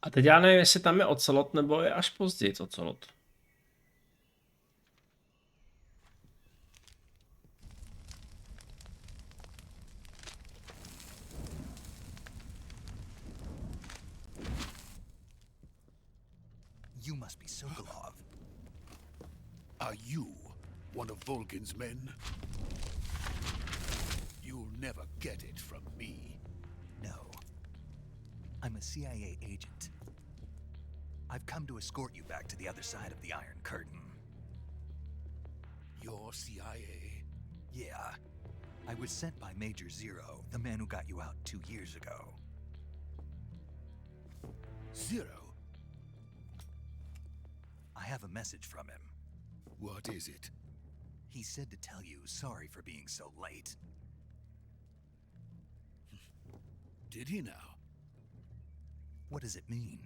A teď já nevím, jestli tam je ocelot, nebo je až později ocelot. You must be Sokolov. Are you one of Volgin's men? You'll never get it from me. No. I'm a CIA agent. I've come to escort you back to the other side of the Iron Curtain. You're CIA? Yeah. I was sent by Major Zero, the man who got you out 2 years ago. Zero? I have a message from him. What is it? He said to tell you sorry for being so late. Did he now? What does it mean?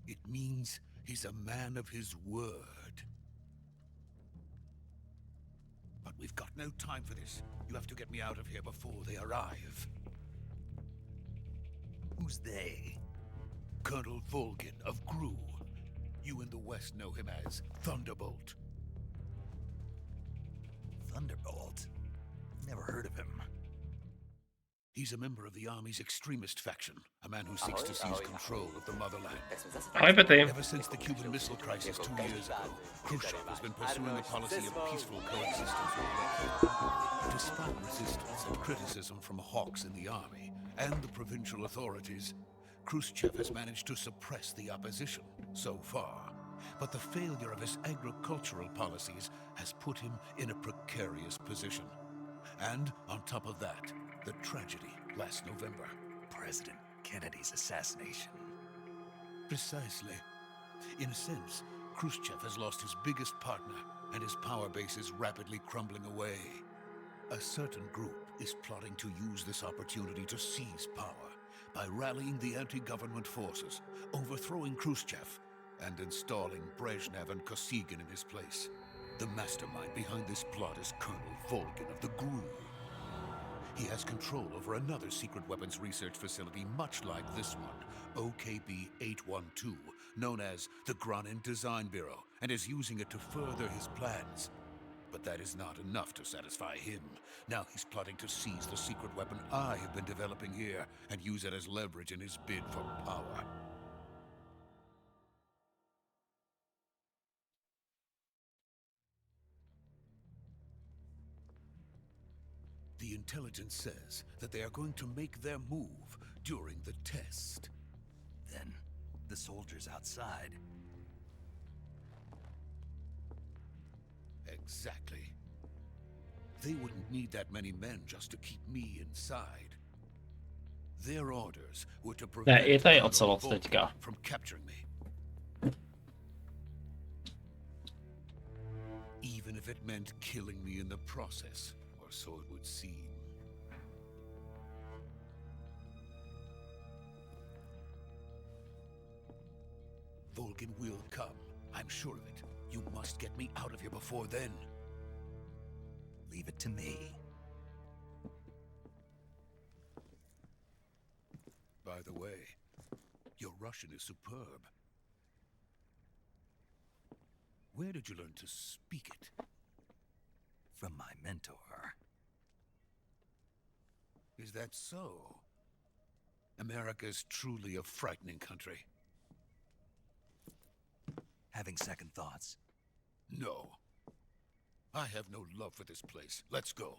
It means he's a man of his word. But we've got no time for this. You have to get me out of here before they arrive. Who's they? Colonel Volgin of Gru. You in the West know him as Thunderbolt. Thunderbolt? Never heard of him. He's a member of the Army's extremist faction, a man who seeks to seize control of the motherland. Ahoj, Petty. Ever since the Cuban Missile Crisis 2 years ago, Khrushchev has been pursuing a policy of peaceful coexistence with the West. Despite resistance and criticism from hawks in the army and the provincial authorities, Khrushchev has managed to suppress the opposition so far. But the failure of his agricultural policies has put him in a precarious position. And on top of that, the tragedy last November. President Kennedy's assassination. Precisely. In a sense, Khrushchev has lost his biggest partner, and his power base is rapidly crumbling away. A certain group is plotting to use this opportunity to seize power by rallying the anti-government forces, overthrowing Khrushchev, and installing Brezhnev and Kosygin in his place. The mastermind behind this plot is Colonel Volgin of the Gru. He has control over another secret weapons research facility much like this one, OKB-812, known as the Granin Design Bureau, and is using it to further his plans. But that is not enough to satisfy him. Now he's plotting to seize the secret weapon I have been developing here and use it as leverage in his bid for power. The intelligence says that they are going to make their move during the test. Then, the soldiers outside. Exactly. They wouldn't need that many men just to keep me inside. Their orders were to prevent je tady Colonel ocelot Volgin teďka. from capturing me. Even if it meant killing me in the process, or so it would seem. Volgin will come, I'm sure of it. You must get me out of here before then. Leave it to me. By the way, your Russian is superb. Where did you learn to speak it? From my mentor. Is that so? America is truly a frightening country. Having second thoughts? No. I have no love for this place. Let's go.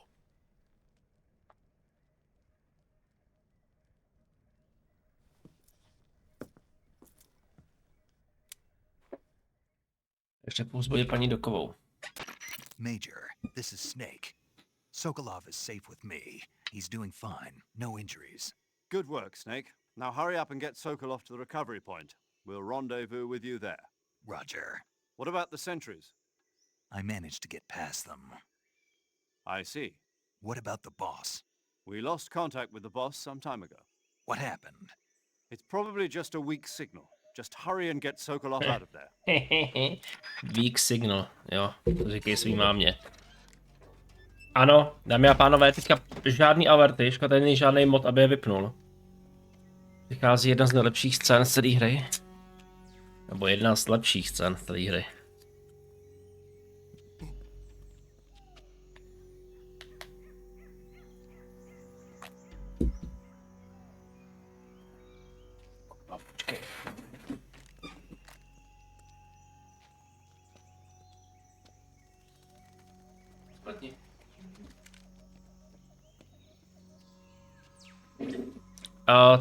Ještě povzbudit paní Dokovou. Major, this is Snake. Sokolov is safe with me. He's doing fine. No injuries. Good work, Snake. Now hurry up and get Sokolov to the recovery point. We'll rendezvous with you there. Roger. What about the sentries? I managed to get past them. I see. What about the boss? We lost contact with the boss some time ago. What happened? It's probably just a weak signal. Just hurry and get Sokolov out of there. Weak signal, jo, to říkej svý mámě. Ano, dámy a pánové, teďka žádný alerty, škoda tady není žádný mod, aby je vypnul. Vychází jedna z nejlepších scén z celé hry. Nebo jedna z lepších scén z celé hry. Počkej.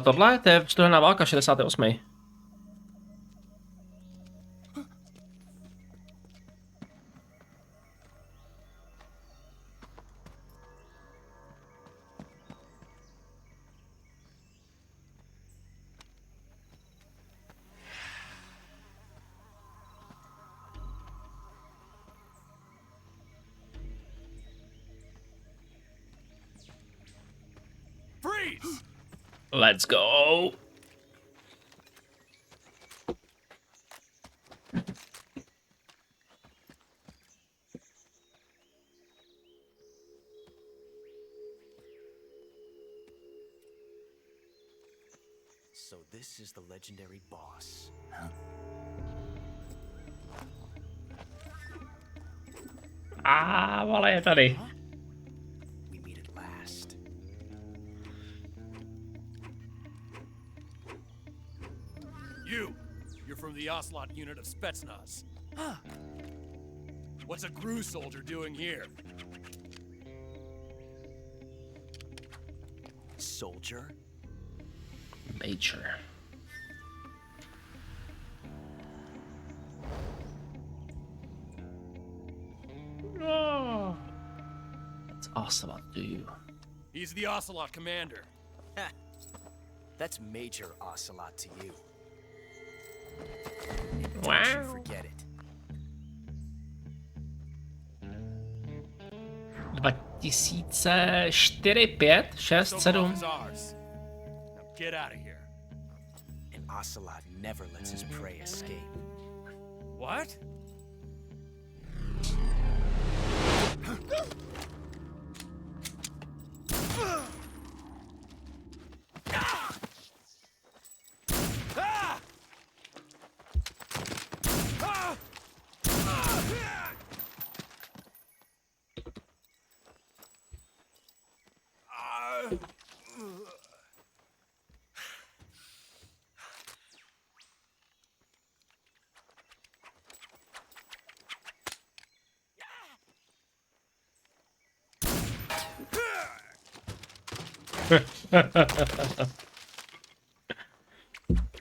Tohle to je studená válka 68. Freeze! Let's go. So this is the legendary boss. Vole, je tady. We meet at last. You're from the Ocelot unit of Spetsnaz. What's a Gru soldier doing here? Soldier? Major. Oh. What's Ocelot do? He's the Ocelot commander. That's Major Ocelot to you. Wow. Don't you forget it. 2004, 5, 6, 7. Is ours. Now get out of here. And Ocelot never lets his prey escape. What?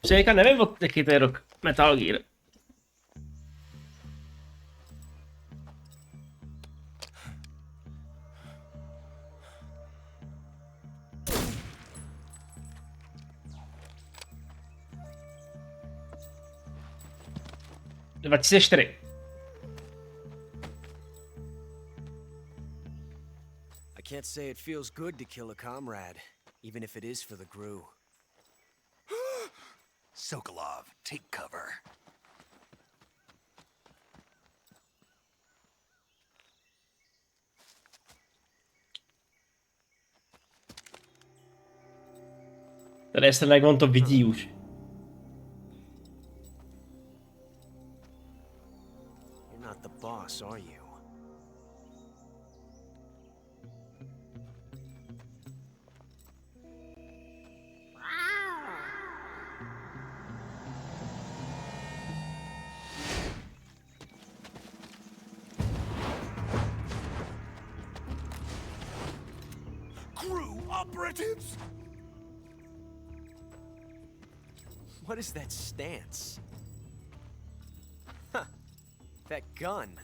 Přijďka nevím, od jaký to je rok Metal Gear. I can't say it feels good to kill a comrade, even if it is for the Gru. Sokolov, take cover. Tady je jak on to vidí už. You're not the boss, are you? Gru operatives? What is that stance? Huh. That gun.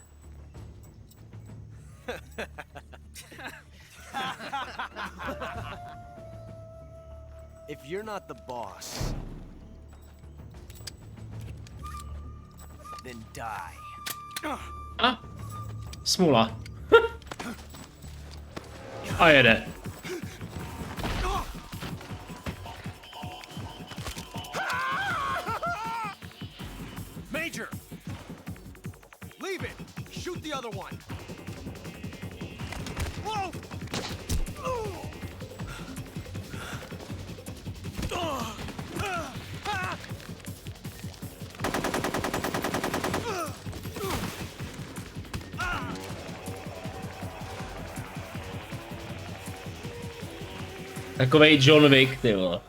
If you're not the boss, then die. A? Smůla. A jede. Major! Leave it! Shoot the other one! Whoa! Takovej John Wick, ty vole.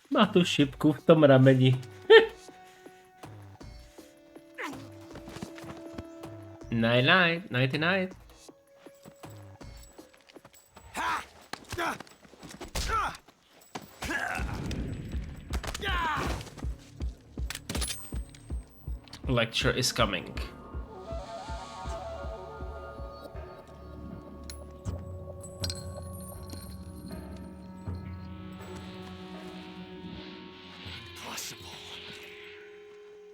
Má tu šipku v tom rameni. Nighty night. Lecture is coming. Impossible.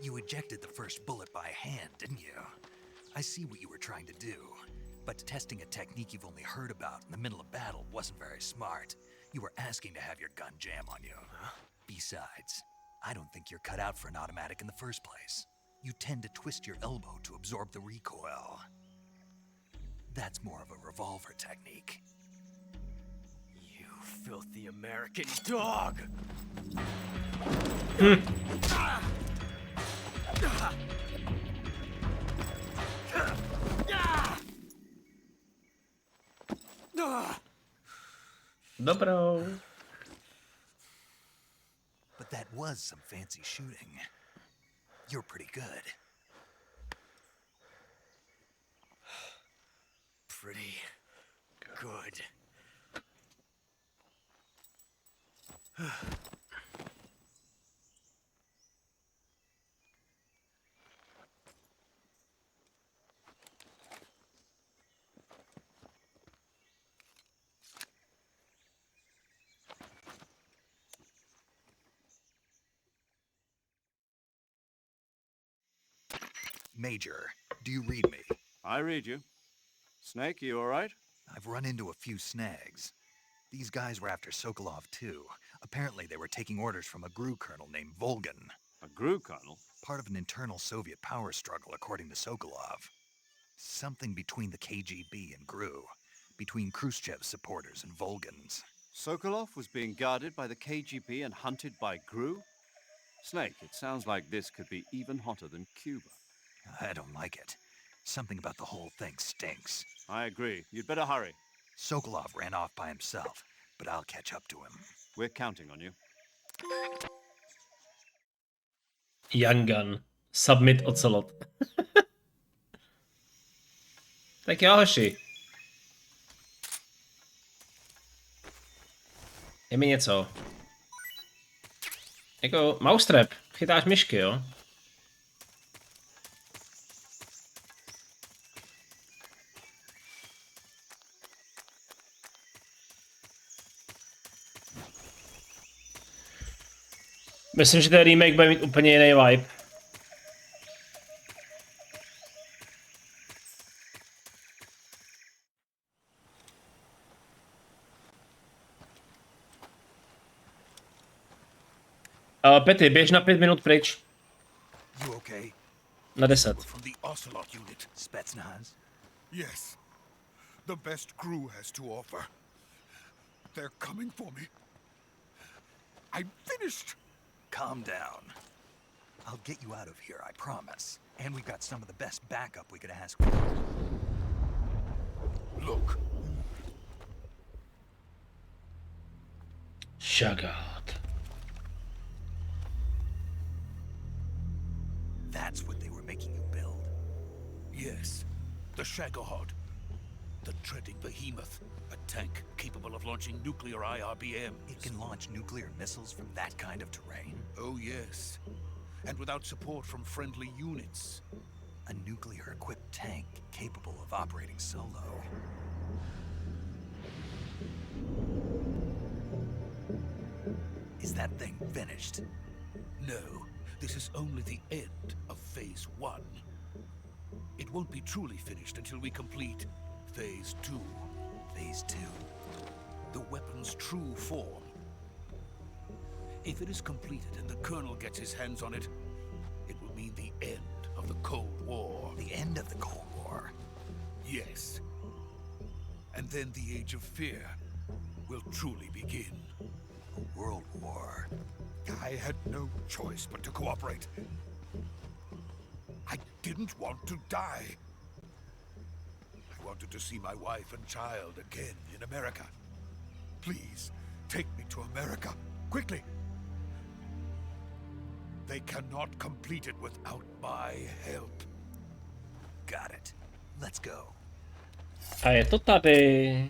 You ejected the first bullet by hand, didn't you? I see what you were trying to do, but testing a technique you've only heard about in the middle of battle wasn't very smart. You were asking to have your gun jam on you. Besides, I don't think you're cut out for an automatic in the first place. You tend to twist your elbow to absorb the recoil. That's more of a revolver technique. You filthy American dog! Dobro. But that was some fancy shooting. You're pretty good. Pretty good. Major, do you read me? I read you. Snake, you all right? I've run into a few snags. These guys were after Sokolov too. Apparently they were taking orders from a GRU colonel named Volgan. A GRU colonel? Part of an internal Soviet power struggle, according to Sokolov. Something between the KGB and GRU. Between Khrushchev's supporters and Volgan's. Sokolov was being guarded by the KGB and hunted by GRU? Snake, it sounds like this could be even hotter than Cuba. I don't like it. Something about the whole thing stinks. I agree. You'd better hurry. Sokolov ran off by himself, but I'll catch up to him. We're counting on you. Young gun. Submit ocelot. Tak jo, hoši. Je mi něco. Jako mousetrap. Chytáš myšky, jo? Myslím, že ten remake bude mít úplně jiný vibe. Petty, běž na 5 minut pryč. You okay? Na 10. From the Ocelot unit. Spetsnaz? Yes. The best GRU has to offer. They're coming for me. I'm finished. Calm down. I'll get you out of here, I promise. And we've got some of the best backup we could ask for. Look. Shagat. That's what they were making you build? Yes. The Shagohod. The treading behemoth. A tank capable of launching nuclear IRBMs. It can launch nuclear missiles from that kind of terrain? Oh, yes. And without support from friendly units. A nuclear-equipped tank capable of operating solo. Is that thing finished? No. This is only the end of Phase 1. It won't be truly finished until we complete Phase 2. Phase 2? The weapon's true form. If it is completed and the Colonel gets his hands on it, it will mean the end of the Cold War. The end of the Cold War? Yes. And then the Age of Fear will truly begin. A world war? I I had no choice but to cooperate. I didn't want to die. I wanted to see my wife and child again in America. Please, take me to America, quickly. They cannot complete it without my help. Got it. Let's go. A je to tady.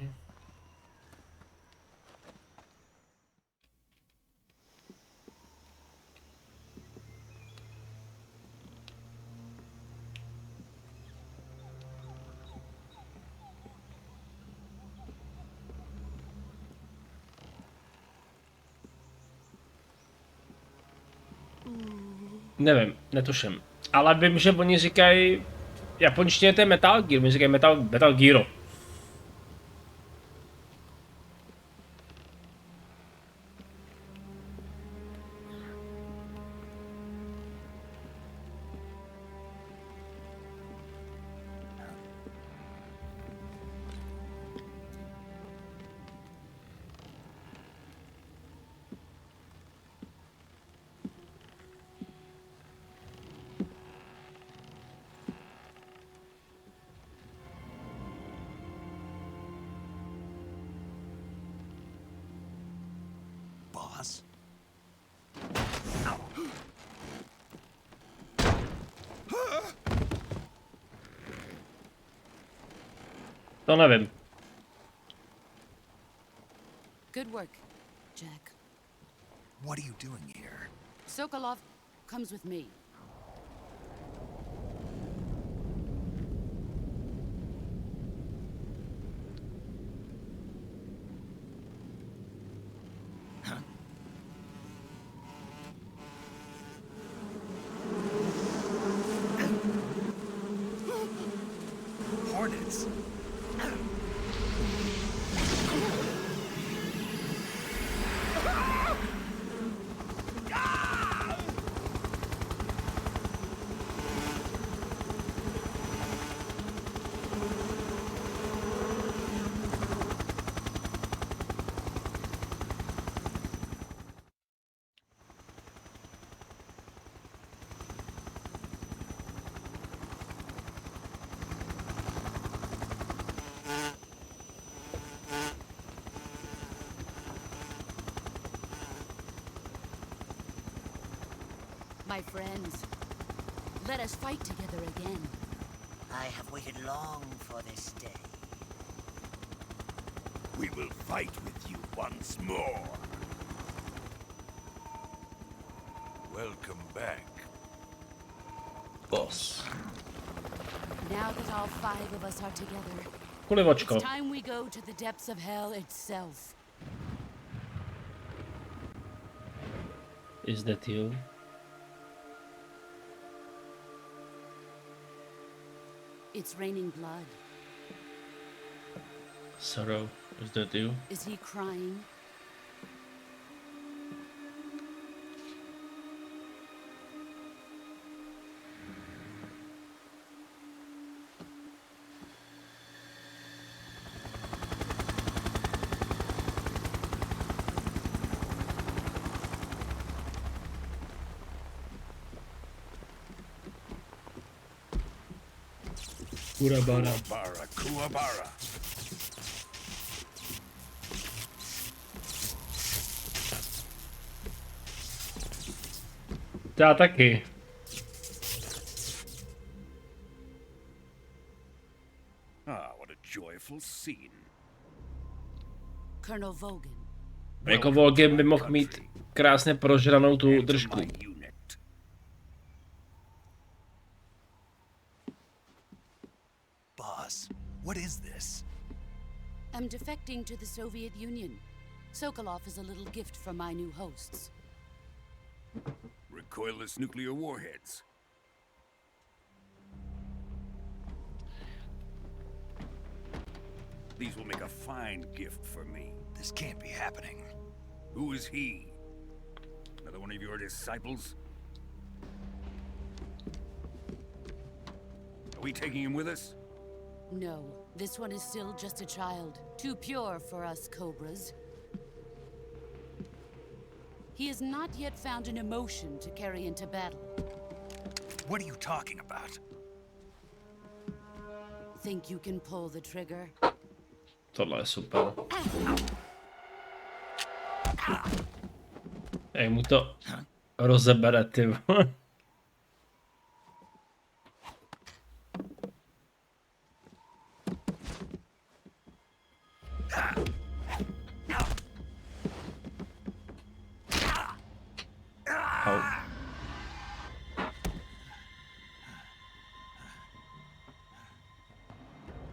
Nevím, netuším. Ale vím, že oni říkají, japonštině to je Metal Gear, oni říkají Metal Gear. Boss? To nevím. Good work, Jack. What are you doing here? Sokolov comes with me. Hornets. My friends, let us fight together again. I have waited long for this day. We will fight with you once more. Welcome back. Boss. Now that all 5 of us are together, Kulivočko. it's time we go to the depths of hell itself. Is that you? It's raining blood. Sorrow, is that you? Is he crying? Kurabara. Kuwabara, Kuwabara. Já taky. Ah, what a joyful scene. Colonel Vogan. Jako Volgem by mohl mít krásně prožranou tu držku. Boss, what is this? I'm defecting to the Soviet Union. Sokolov is a little gift from my new hosts. Recoilless nuclear warheads. These will make a fine gift for me. This can't be happening. Who is he? Another one of your disciples? Are we taking him with us? No, this one is still just a child. Too pure for us Cobras. He has not yet found an emotion to carry into battle. What are you talking about? Think you can pull the trigger? Tohle je super. Jak mu to rozebere, ty vole. Au.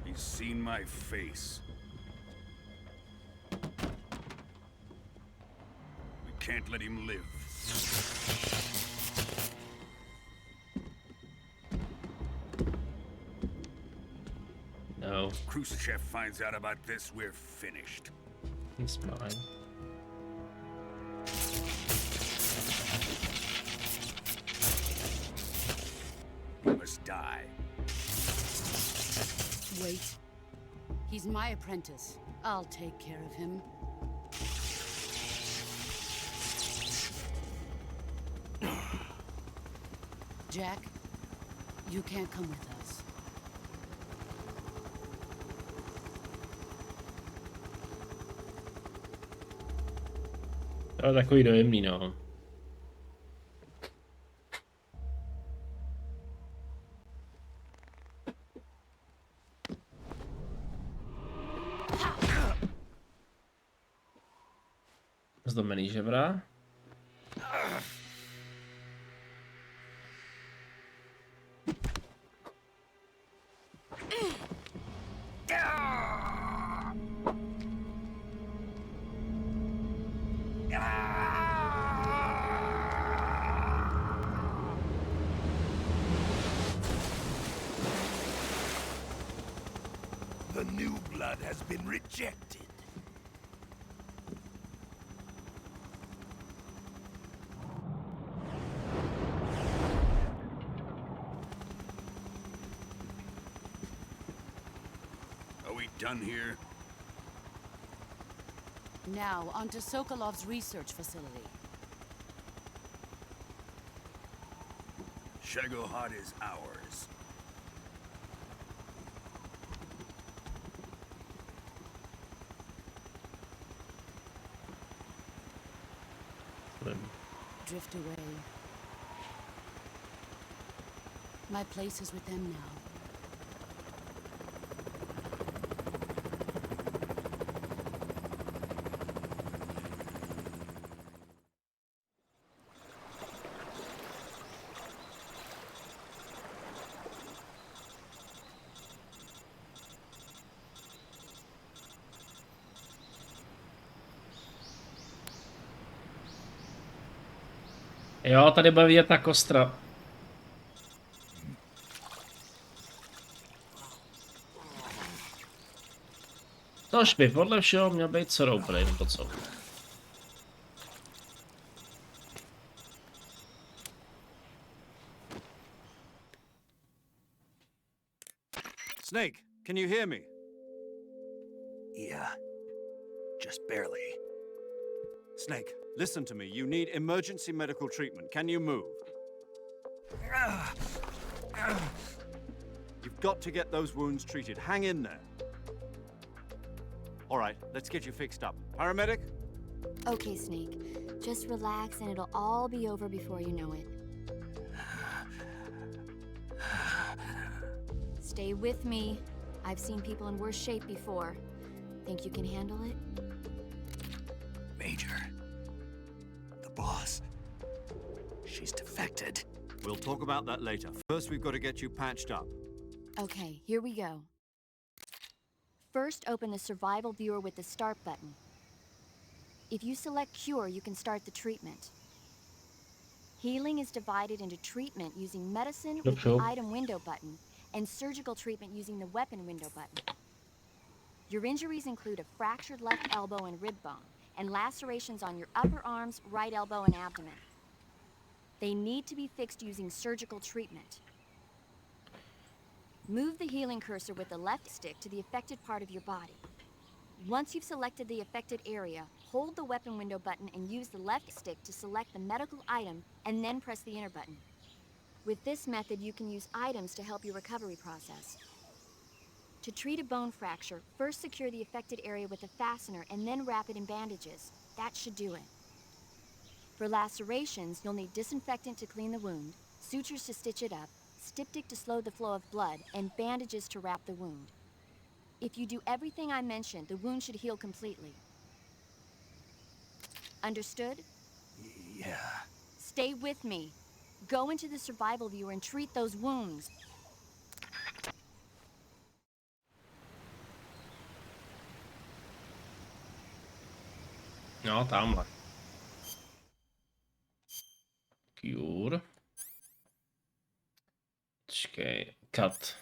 He's seen my face. We can't let him live. No, If Khrushchev finds out about this, we're finished. he's mine. He must die. Wait. He's my apprentice. I'll take care of him. Jack, you can't come with us. To je takový dojemný, no. Zlomený žebra. The new blood has been rejected. Are we done here? Now, onto Sokolov's research facility. Shagohod is ours. Drift away. My place is with them now. Jo, tady bude vidět ta kostra. Tož by podle všeho měl být sorouplný, nebo co? Snake, can you hear me? Yeah. Just barely. Snake, listen to me. You need emergency medical treatment. Can you move? You've got to get those wounds treated. Hang in there. All right, let's get you fixed up. Paramedic? Okay, Snake. Just relax and it'll all be over before you know it. Stay with me. I've seen people in worse shape before. Think you can handle it? Major. The boss. She's defected. We'll talk about that later. First, we've got to get you patched up. Okay, here we go. First, open the survival viewer with the start button. If you select cure, you can start the treatment. Healing is divided into treatment using medicine with the item window button and surgical treatment using the weapon window button. Your injuries include a fractured left elbow and rib bone, and lacerations on your upper arms, right elbow, and abdomen. They need to be fixed using surgical treatment. Move the healing cursor with the left stick to the affected part of your body. Once you've selected the affected area, hold the weapon window button and use the left stick to select the medical item and then press the enter button. With this method, you can use items to help your recovery process. To treat a bone fracture, first secure the affected area with a fastener and then wrap it in bandages. That should do it. For lacerations, you'll need disinfectant to clean the wound, sutures to stitch it up, styptic to slow the flow of blood, and bandages to wrap the wound. If you do everything I mentioned, the wound should heal completely. Understood? Yeah. Stay with me. Go into the survival viewer and treat those wounds. No, tamhle. Cure. Počkej, cut.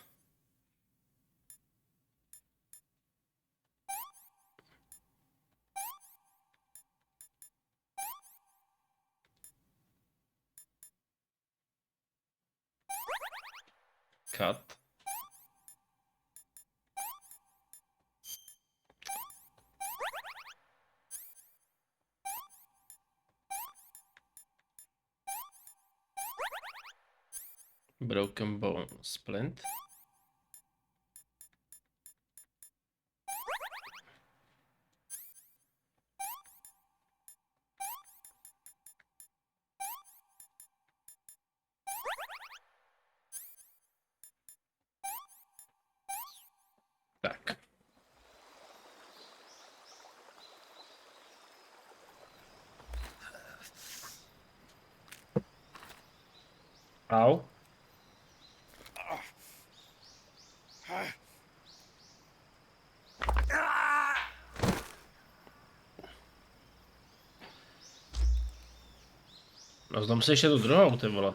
Cut. Broken bone splint. Tak. Au. No znam si ještě tu druhou, ty vole.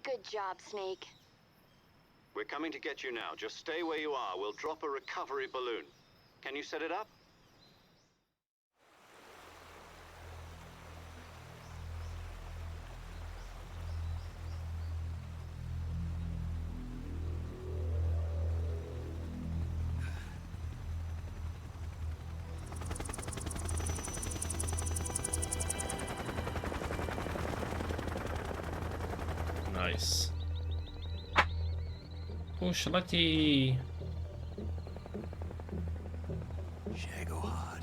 Good job, Snake. We're coming to get you now. Just stay where you are. We'll drop a recovery balloon. Can you set it up? Nice. Už letí. Shagohod.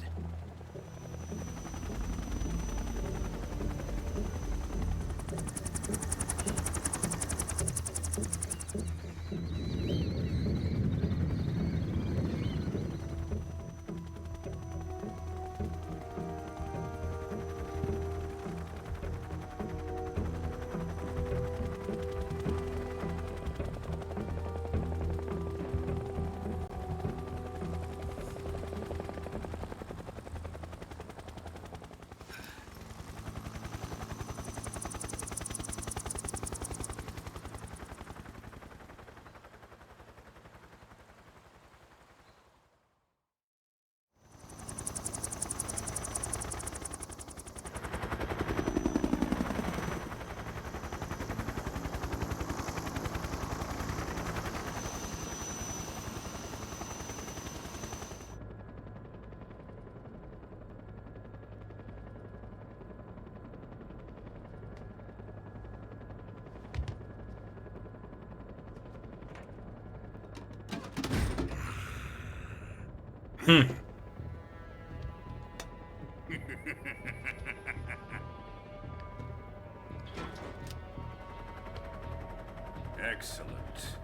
Excellent.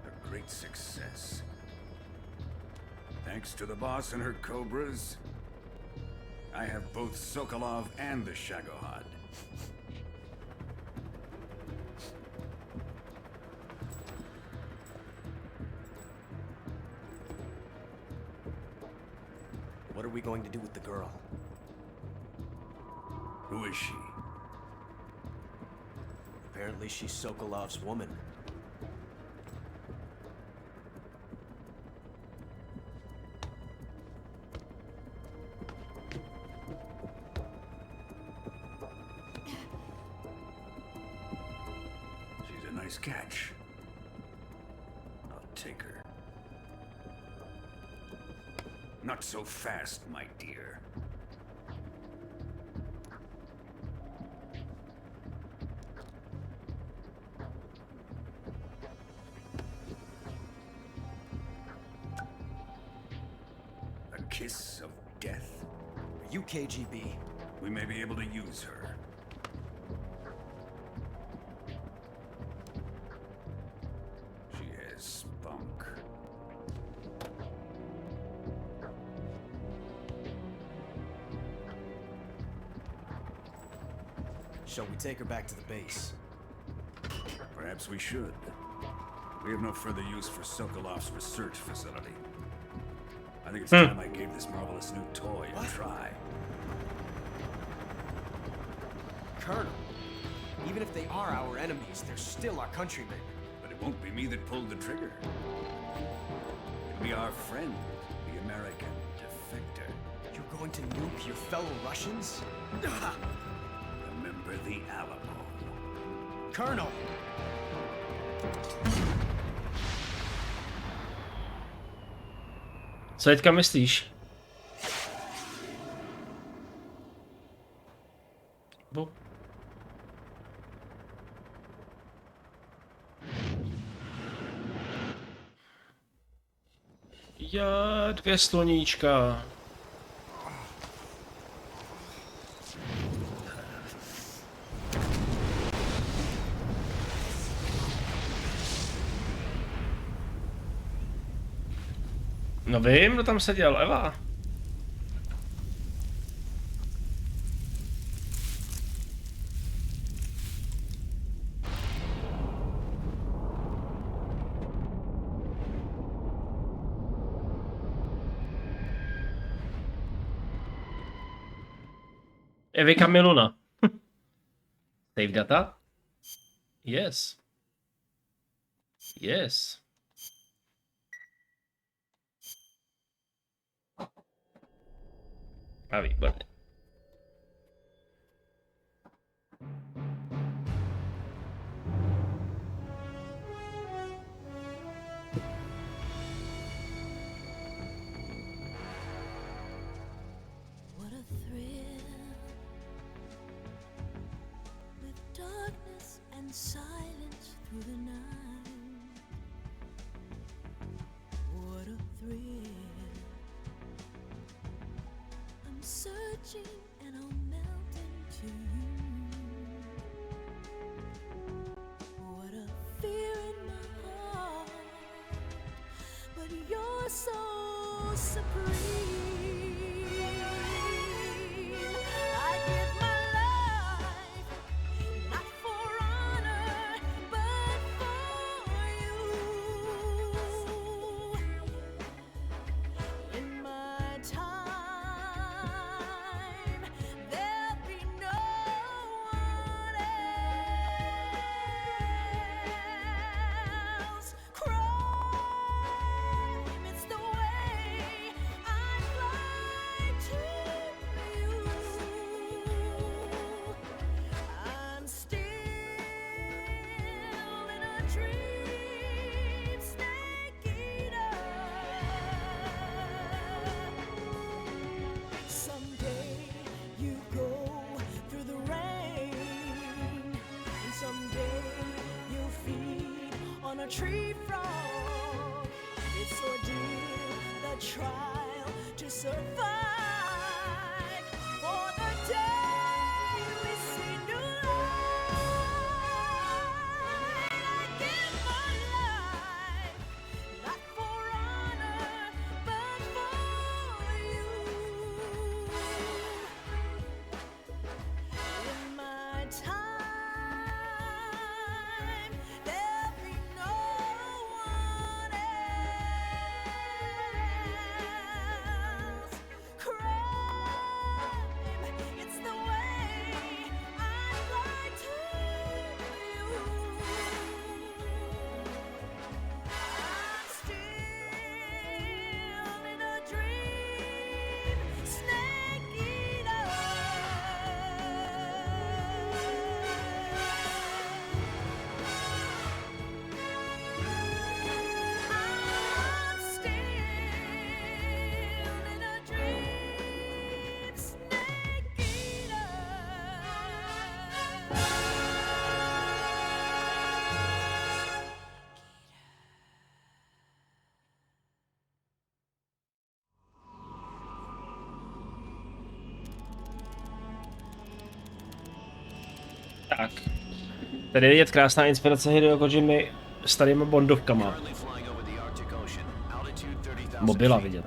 A great success. Thanks to the boss and her cobras, I have both Sokolov and the Shagohod. What are we going to do with the girl? Who is she? Apparently she's Sokolov's woman. She's a nice catch. I'll take her. Not so fast, my dear. A kiss of death? Are you KGB? We may be able to use her. She has spunk. Shall we take her back to the base? Perhaps we should. We have no further use for Sokolov's research facility. I think it's time I gave this marvelous new toy a try. Colonel, even if they are our enemies, they're still our countrymen. But it won't be me that pulled the trigger. It'll be our friend, the American defector. You're going to nuke your fellow Russians? Remember the Alamo. Colonel! Co teďka myslíš? Bo. Já 2 sloníčka. No vím, kdo tam seděl, Eva. Evika Miluna. Save data? Yes. Yes. A výborně. What a thrill with darkness and silence through the night. What a thrill. I'm searching and I'll melt into you. What a fear in my heart, but you're so supreme. I give my life, not for honor, but for you. In my time, there'll be no one else. Crime, it's the way I fly to you. I'm still in a dream, snake eater. Someday you go through the rain, and someday you'll feed on a tree frog. It's ordeal, the trial to survive. For the day we see new light, I give my life, not for honor, but for you. In my time, there'll be no one else. Crime, Tak. Tady je vidět krásná inspirace Hideo Kojimy starýma bondovkama. Byla vidět.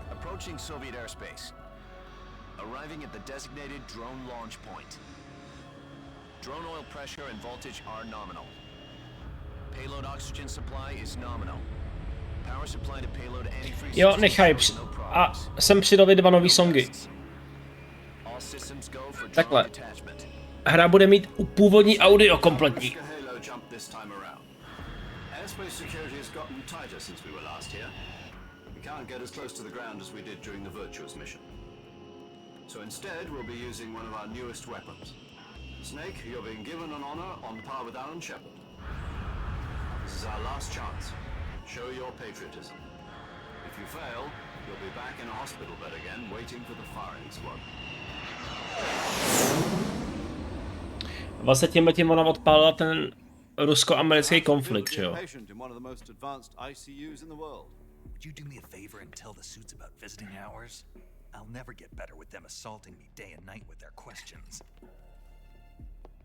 Arriving at the designated drone launch point. Drone oil pressure and voltage are nominal. Payload oxygen supply is nominal. Power supply to payload antifreeze. Jo, nechaj. A jsem přidal 2 nový songy. Takhle. Hra bude mít původní audio kompletní. Airspace security has gotten tighter since we were last here. We can't get as close to the ground as we did during the Virtuous mission. So instead, we'll be using one of our newest weapons. Snake, you're being given an honor on par with Alan Shepard. This is our last chance. Show your patriotism. If you fail, you'll be back in a hospital bed again, waiting for the firing squad. Vlastně tím ona odpálila ten rusko-americký konflikt, že jo? Would you do me a favor and tell the suits about visiting hours? I'll never get better with them assaulting me day and night with their questions.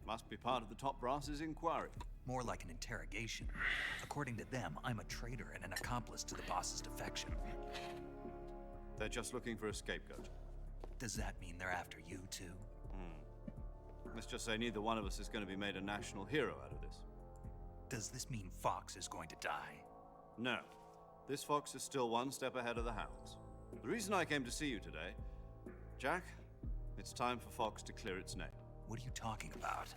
Must be part of the top brass's inquiry. More like an interrogation. According to them, I'm a traitor and an accomplice to the boss's defection. They're just looking for a scapegoat. Does that mean they're after you too? Let's just say neither one of us is going to be made a national hero out of this. Does this mean Fox is going to die? No. This Fox is still one step ahead of the Hounds. The reason I came to see you today, Jack, it's time for Fox to clear its name. What are you talking about?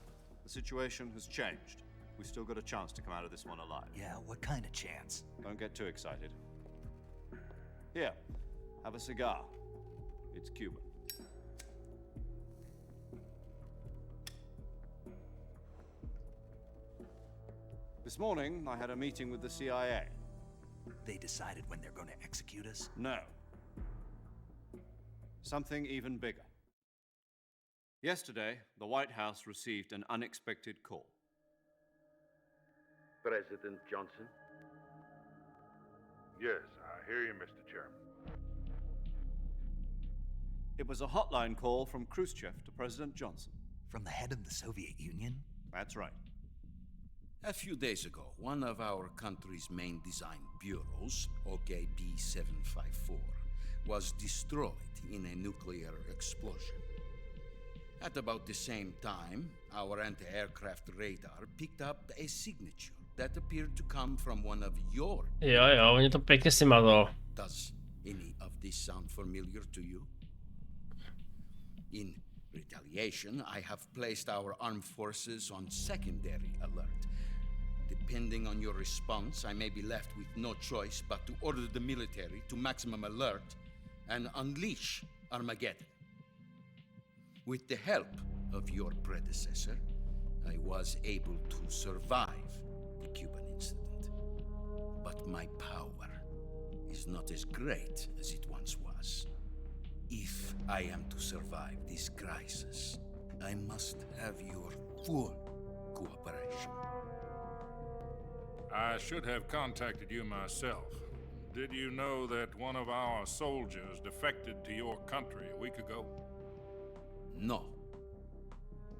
The situation has changed. We've still got a chance to come out of this one alive. Yeah, what kind of chance? Don't get too excited. Here, have a cigar. It's Cuban. This morning, I had a meeting with the CIA. They decided when they're going to execute us? No. Something even bigger. Yesterday, the White House received an unexpected call. President Johnson? Yes, I hear you, Mr. Chairman. It was a hotline call from Khrushchev to President Johnson. From the head of the Soviet Union? That's right. A few days ago, one of our country's main design bureaus, OKB 754, was destroyed in a nuclear explosion. At about the same time, our anti-aircraft radar picked up a signature that appeared to come from one of your... Jo, oni to pěkně si mazalo. Does any of this sound familiar to you? In retaliation, I have placed our armed forces on secondary alert. Depending on your response, I may be left with no choice but to order the military to maximum alert and unleash Armageddon. With the help of your predecessor, I was able to survive the Cuban incident. But my power is not as great as it once was. If I am to survive this crisis, I must have your full cooperation. I should have contacted you myself. Did you know that one of our soldiers defected to your country a week ago? No.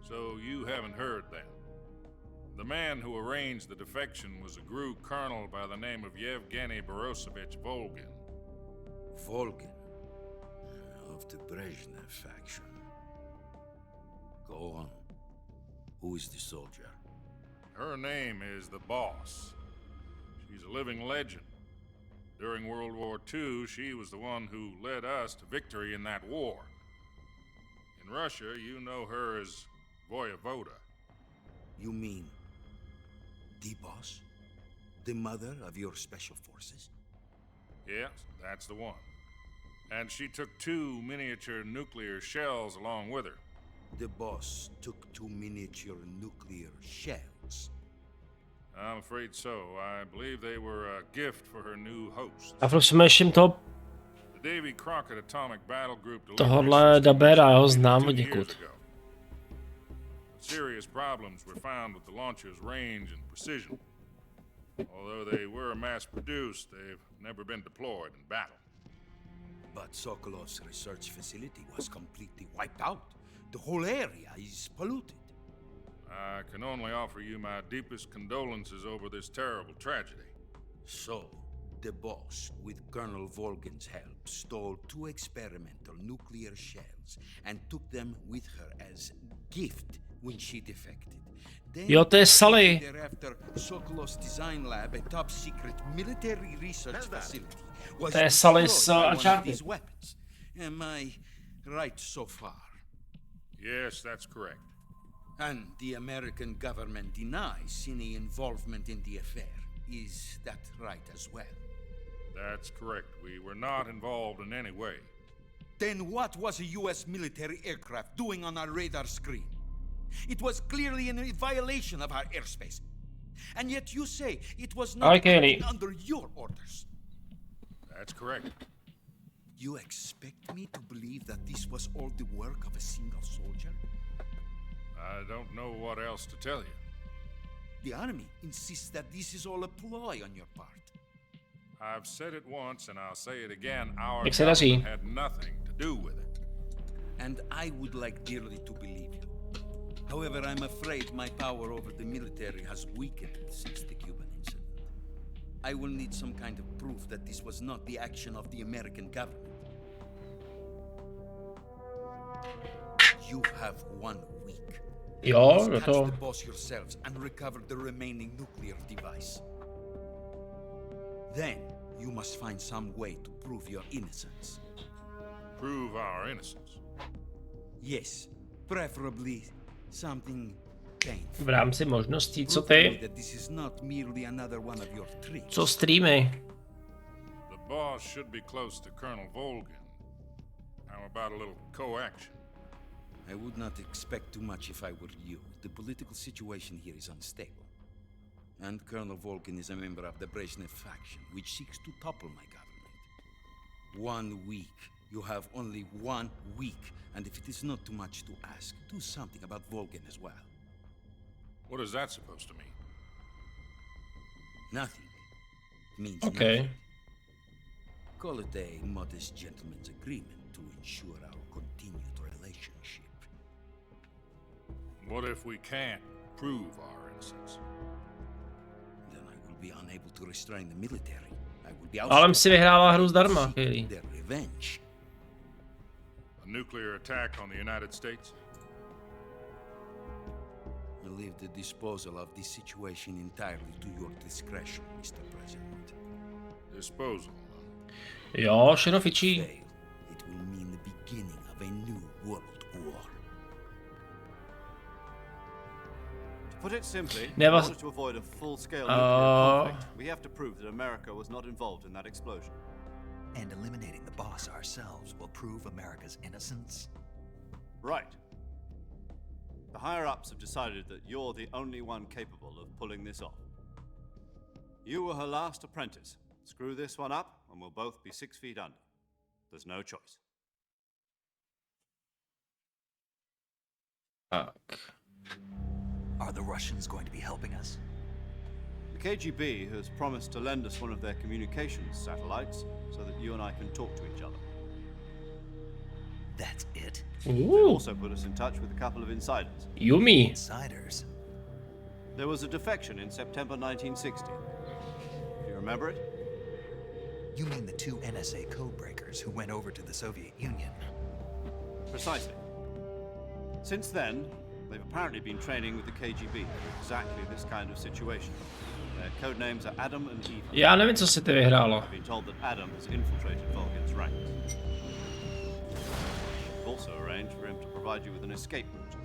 So you haven't heard then. The man who arranged the defection was a GRU colonel by the name of Yevgeny Borosovich Volgin. Volgin? Of the Brezhnev faction. Go on. Who is the soldier? Her name is the Boss. She's a living legend. During World War II, she was the one who led us to victory in that war. In Russia, you know her as Voyevoda. You mean the Boss? The mother of your special forces? Yes, that's the one. And she took 2 miniature nuclear shells along with her. The Boss took 2 miniature nuclear shells? I'm afraid so. I believe they were a gift for her new host. A prosím toho The Davy Crockett Atomic Battle Group tohohle Dabera, já ho znám odněkud. Serious problems were found with the launcher's range and precision. Although they were mass-produced, they've never been deployed in battle. But Sokolov's research facility was completely wiped out. The whole area is polluted. I can only offer you my deepest condolences over this terrible tragedy. So, the boss, with Colonel Volgin's help, stole 2 experimental nuclear shells and took them with her as gift when she defected. Then, Jo, to je Sully. thereafter, Sokolov's design lab, a top-secret military research facility, was To je Sully z destroyed by one of Uncharted. these weapons. Am I right so far? Yes, that's correct. And the American government denies any involvement in the affair. Is that right as well? That's correct. We were not involved in any way. Then what was a US military aircraft doing on our radar screen? It was clearly in violation of our airspace. And yet you say it was not acting under your orders. That's correct. You expect me to believe that this was all the work of a single soldier? I don't know what else to tell you. The army insists that this is all a ploy on your part. I've said it once and I'll say it again. Our Jak se daří? government had nothing to do with it. And I would like dearly to believe you. However, I'm afraid my power over the military has weakened since the Cuban incident. I will need some kind of proof that this was not the action of the American government. You have 1 week. Jo, You must do catch toho. the boss yourselves and recover the remaining nuclear device. Then you must find some way to prove your innocence. Prove our innocence. Yes, preferably something painful. V rámci možností, co Prove to me ty? that this is not merely another one of your tricks. Co streamy? The boss should be close to Colonel Volgin. How about a little co-action? I would not expect too much if I were you. The political situation here is unstable. And Colonel Volgin is a member of the Brezhnev faction, which seeks to topple my government. 1 week. You have only 1 week. And if it is not too much to ask, do something about Volgin as well. What is that supposed to mean? Nothing. It means Okay. nothing. Call it a modest gentleman's agreement to ensure our continued relationship. What if we can't prove our innocence? Then I will be unable to restrain the military. I will be Ale si vyhrává hru zdarma, Kaylee. their revenge. A nuclear attack on the United States? I leave the disposal of this situation entirely to your discretion, Mr. President. Disposal. Jo, všechno fičí. Fail, it will mean the beginning of a new world war. To put it simply, Never- in order to avoid a full-scale nuclear conflict, we have to prove that America was not involved in that explosion. And eliminating the boss ourselves will prove America's innocence? Right. The higher-ups have decided that you're the only one capable of pulling this off. You were her last apprentice. Screw this one up, and we'll both be 6 feet under. There's no choice. Tak. Are the Russians going to be helping us? The KGB has promised to lend us one of their communications satellites so that you and I can talk to each other. That's it? They Ooh, also put us in touch with a couple of insiders. Yumi. Insiders? There was a defection in September 1960. Do you remember it? You mean the 2 NSA codebreakers who went over to the Soviet Union? Precisely. Since then, they've apparently been training with the KGB for exactly this kind of situation. Their code names are Adam and Eva. Já nevím, co si ty vyhrála. I've been told that Adam has infiltrated Volgin's ranks. We've also arranged for him to provide you with an escape route.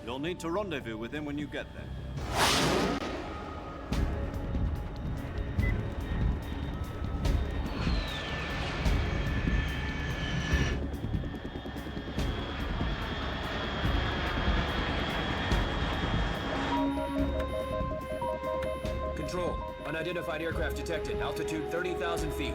You'll need to rendezvous with him when you get there. Control. Unidentified aircraft detected. Altitude 30,000 feet.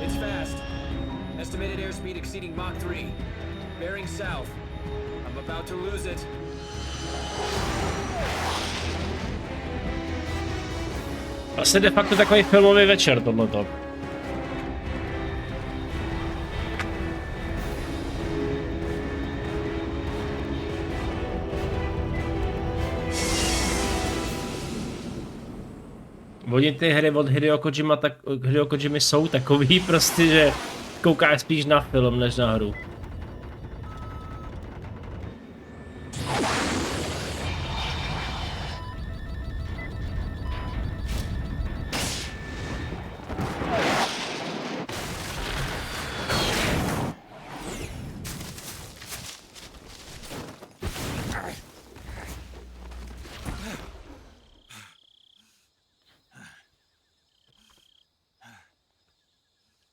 It's fast. Estimated airspeed exceeding Mach 3. Bearing south. I'm about to lose it. Asi de facto takový filmový večer tohleto. Oni ty hry od Hideo Kojimy jsou takový prostě, že koukáš spíš na film než na hru.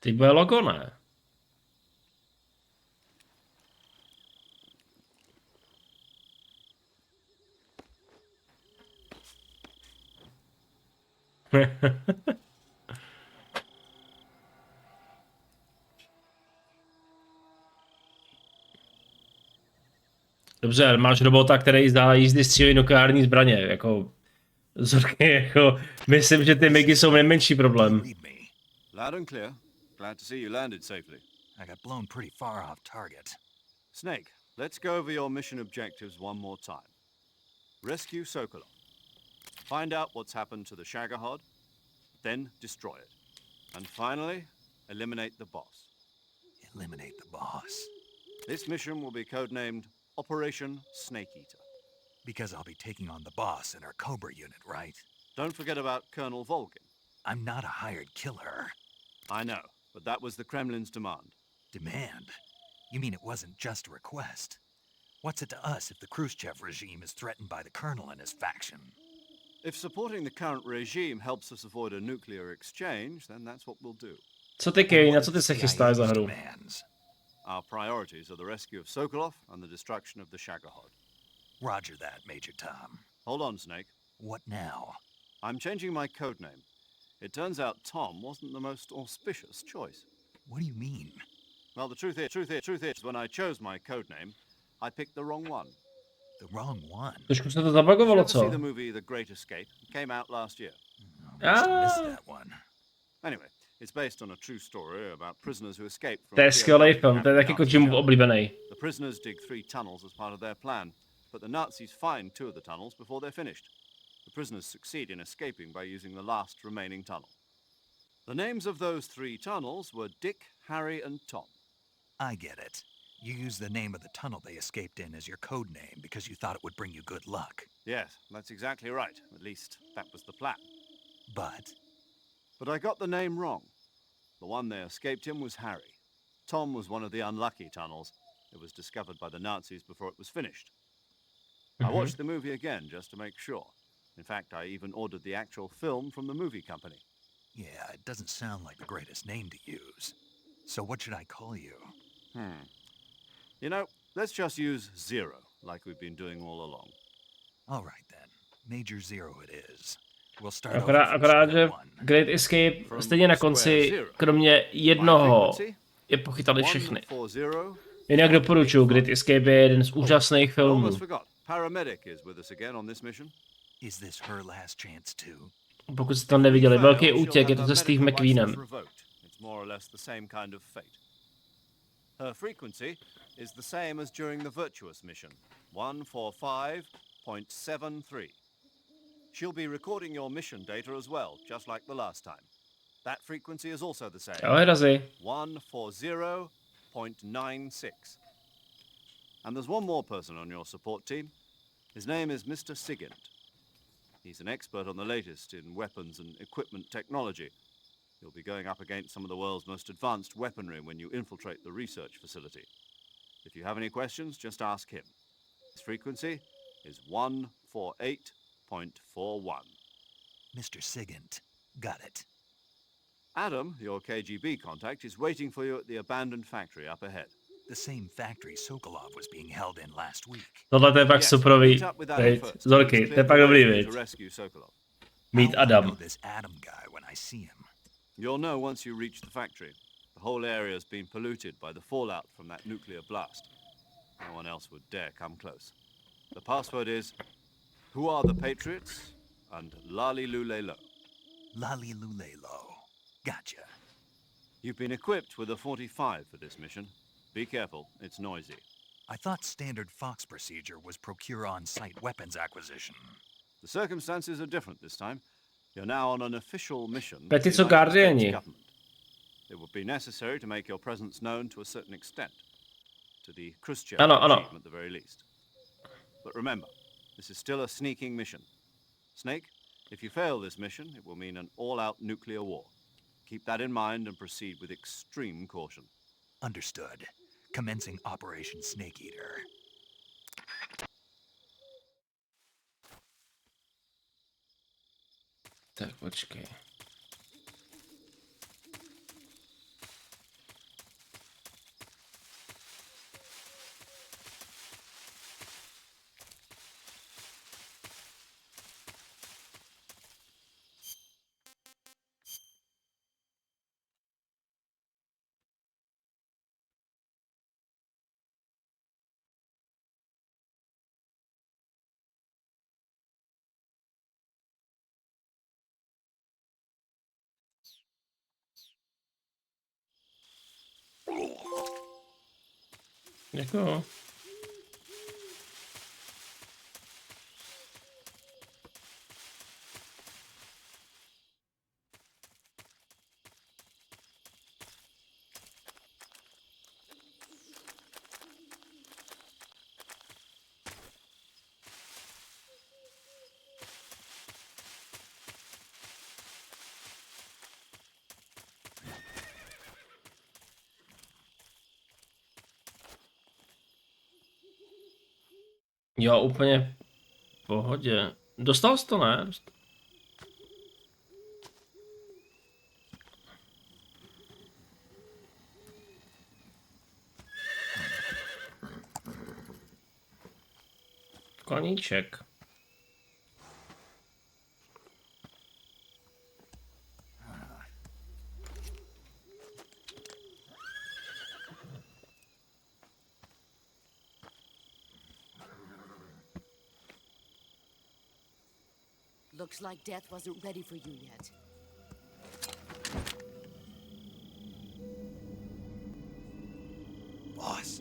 Teď bude logo, ne? Dobře, máš robota, který zdá jízdy střílí nukleární zbraně, jako... Zorky, jako... Myslím, že ty migy jsou nejmenší problém. Loud and clear. Glad to see you landed safely. I got blown pretty far off target. Snake, let's go over your mission objectives one more time. Rescue Sokolov. Find out what's happened to the Shagohod, then destroy it. And finally, eliminate the boss. Eliminate the boss. This mission will be codenamed Operation Snake Eater. Because I'll be taking on the boss in our Cobra unit, right? Don't forget about Colonel Volgin. I'm not a hired killer. I know, but that was the Kremlin's demand. Demand? You mean it wasn't just a request? What's it to us if the Khrushchev regime is threatened by the Colonel and his faction? If supporting the current regime helps us avoid a nuclear exchange, then that's what we'll do. Co ty, Kej, na co ty se chystáš za hru? Our priorities are the rescue of Sokolov and the destruction of the Shagohod. Roger that, Major Tom. Hold on, Snake. What now? I'm changing my codename. It turns out Tom wasn't the most auspicious choice. What do you mean? Well, the truth is, when I chose my codename, I picked the wrong one. The wrong one? Trošku se to zabagovalo, Did you ever see co? the movie The Great Escape? It came out last year. Must have missed that one. Anyway, it's based on a true story about prisoners who escaped from... To je skvělý film, to je taky Kojimův oblíbený. The prisoners dig 3 tunnels as part of their plan, but the Nazis find 2 of the tunnels before they're finished. The prisoners succeed in escaping by using the last remaining tunnel. The names of those 3 tunnels were Dick, Harry, and Tom. I get it. You used the name of the tunnel they escaped in as your code name because you thought it would bring you good luck. Yes, that's exactly right. At least, that was the plan. But I got the name wrong. The one they escaped in was Harry. Tom was one of the unlucky tunnels. It was discovered by the Nazis before it was finished. I watched the movie again just to make sure. In fact, I even ordered the actual film from the movie company. yeah, it doesn't sound like the greatest name to use. So what should I call you? You know, let's just use Zero, like we've been doing all along. All right then. Major Zero it is. We'll start over from Akorát, že square one. Great Escape stejně na konci, kromě jednoho, je pochytali všechny. 140. Jinak doporučuji, Great Escape je jeden z úžasných filmů. Almost forgot. Paramedic is with us again on this mission. Is this her last chance too? Pokud jste to neviděli, velký útěk, je to se Steve McQueenem. It's more or less the same kind of fate. Her frequency is the same as during the Virtuous mission, 145.73. She'll be recording your mission data as well, just like the last time. That frequency is also the same. Ahoj, Razi. 140.96. And there's one more person on your support team. His name is Mr. Sigint. He's an expert on the latest in weapons and equipment technology. You'll be going up against some of the world's most advanced weaponry when you infiltrate the research facility. If you have any questions, just ask him. His frequency is 148.41. Mr. Sigint. Got it. Adam, your KGB contact, is waiting for you at the abandoned factory up ahead. The same factory Sokolov was being held in last week. Tohle to je fakt suprový, viď? Zorky, to je pak dobrý, viď? Meet Adam. This Adam guy when I see him. You'll know once you reach the factory. The whole area has been polluted by the fallout from that nuclear blast. No one else would dare come close. The password is, "Who are the Patriots?" and "Lali Lule Lo." Lalilulelo. Gotcha. You've been equipped with a 45 for this mission. Be careful, it's noisy. I thought standard Fox procedure was procure on-site weapons acquisition. The circumstances are different this time. You're now on an official mission Pe with ty the co United States Guardiani. government. It would be necessary to make your presence known to a certain extent. To the Khrushchev regime at the very least. But remember, this is still a sneaking mission. Snake, if you fail this mission, it will mean an all-out nuclear war. Keep that in mind and proceed with extreme caution. Understood. Commencing Operation Snake Eater. Tak, počkej. Děkuju. Jo, úplně v pohodě. Dostal jsi to, ne? Koníček. Looks like death wasn't ready for you yet. Boss.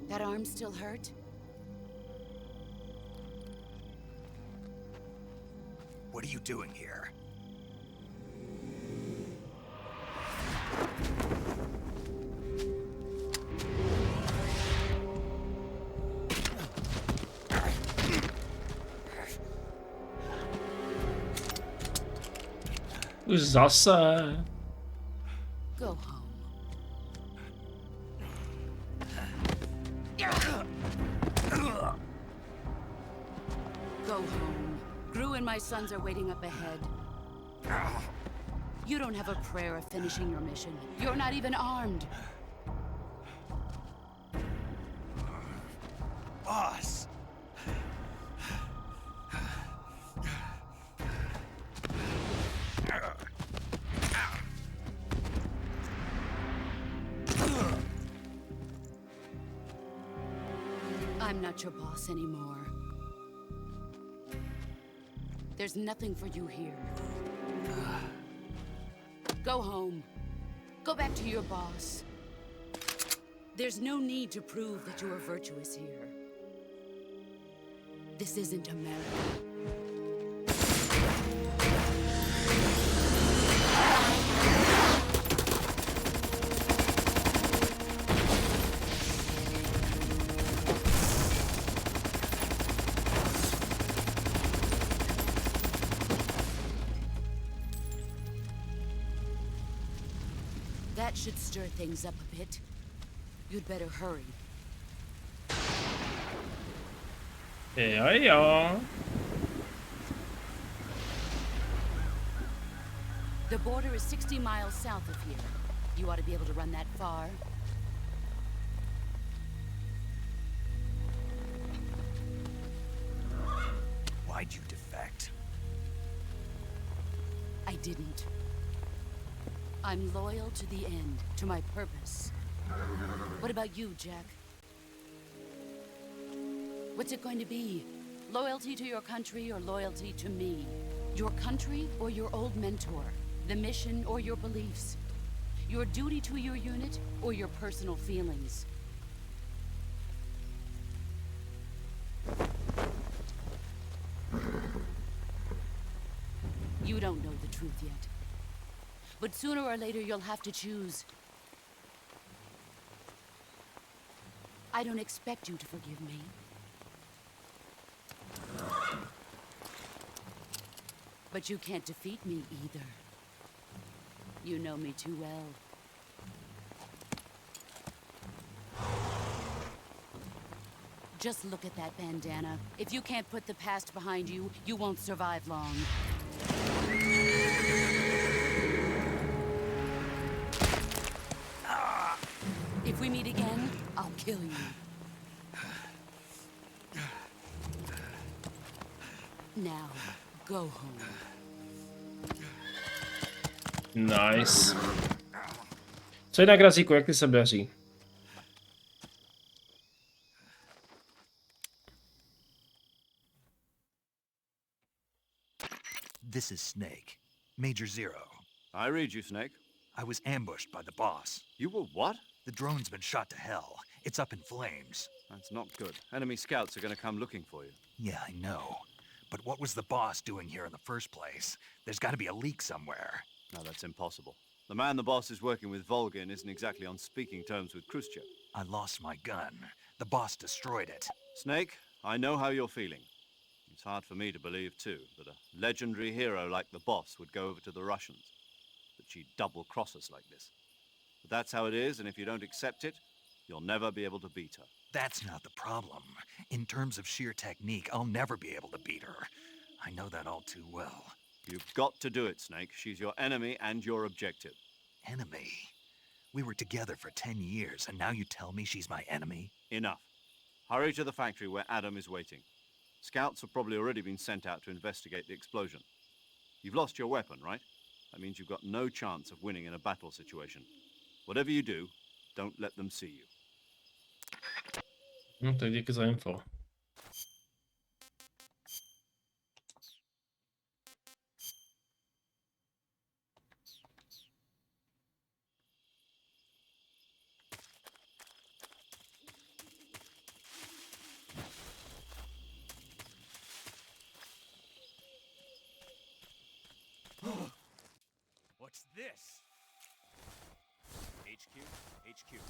That arm still hurt? What are you doing here? Už zase. Go home. Go home. Gru and my sons are waiting up ahead. You don't have a prayer of finishing your mission. You're not even armed. Boss. I'm not your boss anymore. There's nothing for you here. Go home. Go back to your boss. There's no need to prove that you are virtuous here. This isn't America. That should stir things up a bit. You'd better hurry. Jo. The border is 60 miles south of here. You ought to be able to run that far. Why'd you defect? I didn't. I'm loyal to the end, to my purpose. What about you, Jack? What's it going to be? Loyalty to your country or loyalty to me? Your country or your old mentor? The mission or your beliefs? Your duty to your unit or your personal feelings? You don't know the truth yet. But sooner or later you'll have to choose. I don't expect you to forgive me. But you can't defeat me either. You know me too well. Just look at that bandana. If you can't put the past behind you, you won't survive long. If we meet again, I'll kill you. Now, go home. Nice. Co jinak, Razíku, jak ty se daří? This is Snake. Major Zero. I read you, Snake. I was ambushed by the boss. You were what? The drone's been shot to hell. It's up in flames. That's not good. Enemy scouts are going to come looking for you. Yeah, I know. But what was the boss doing here in the first place? There's got to be a leak somewhere. No, that's impossible. The man the boss is working with, Volgin, isn't exactly on speaking terms with Khrushchev. I lost my gun. The boss destroyed it. Snake, I know how you're feeling. It's hard for me to believe, too, that a legendary hero like the boss would go over to the Russians. That she'd double-cross us like this. But that's how it is, and if you don't accept it, you'll never be able to beat her. That's not the problem. In terms of sheer technique, I'll never be able to beat her. I know that all too well. You've got to do it, Snake. She's your enemy and your objective. Enemy? We were together for 10 years, and now you tell me she's my enemy? Enough. Hurry to the factory where Adam is waiting. Scouts have probably already been sent out to investigate the explosion. You've lost your weapon, right? That means you've got no chance of winning in a battle situation. Whatever you do, don't let them see you. No, tak díky za info. What's this? HQ? HQ.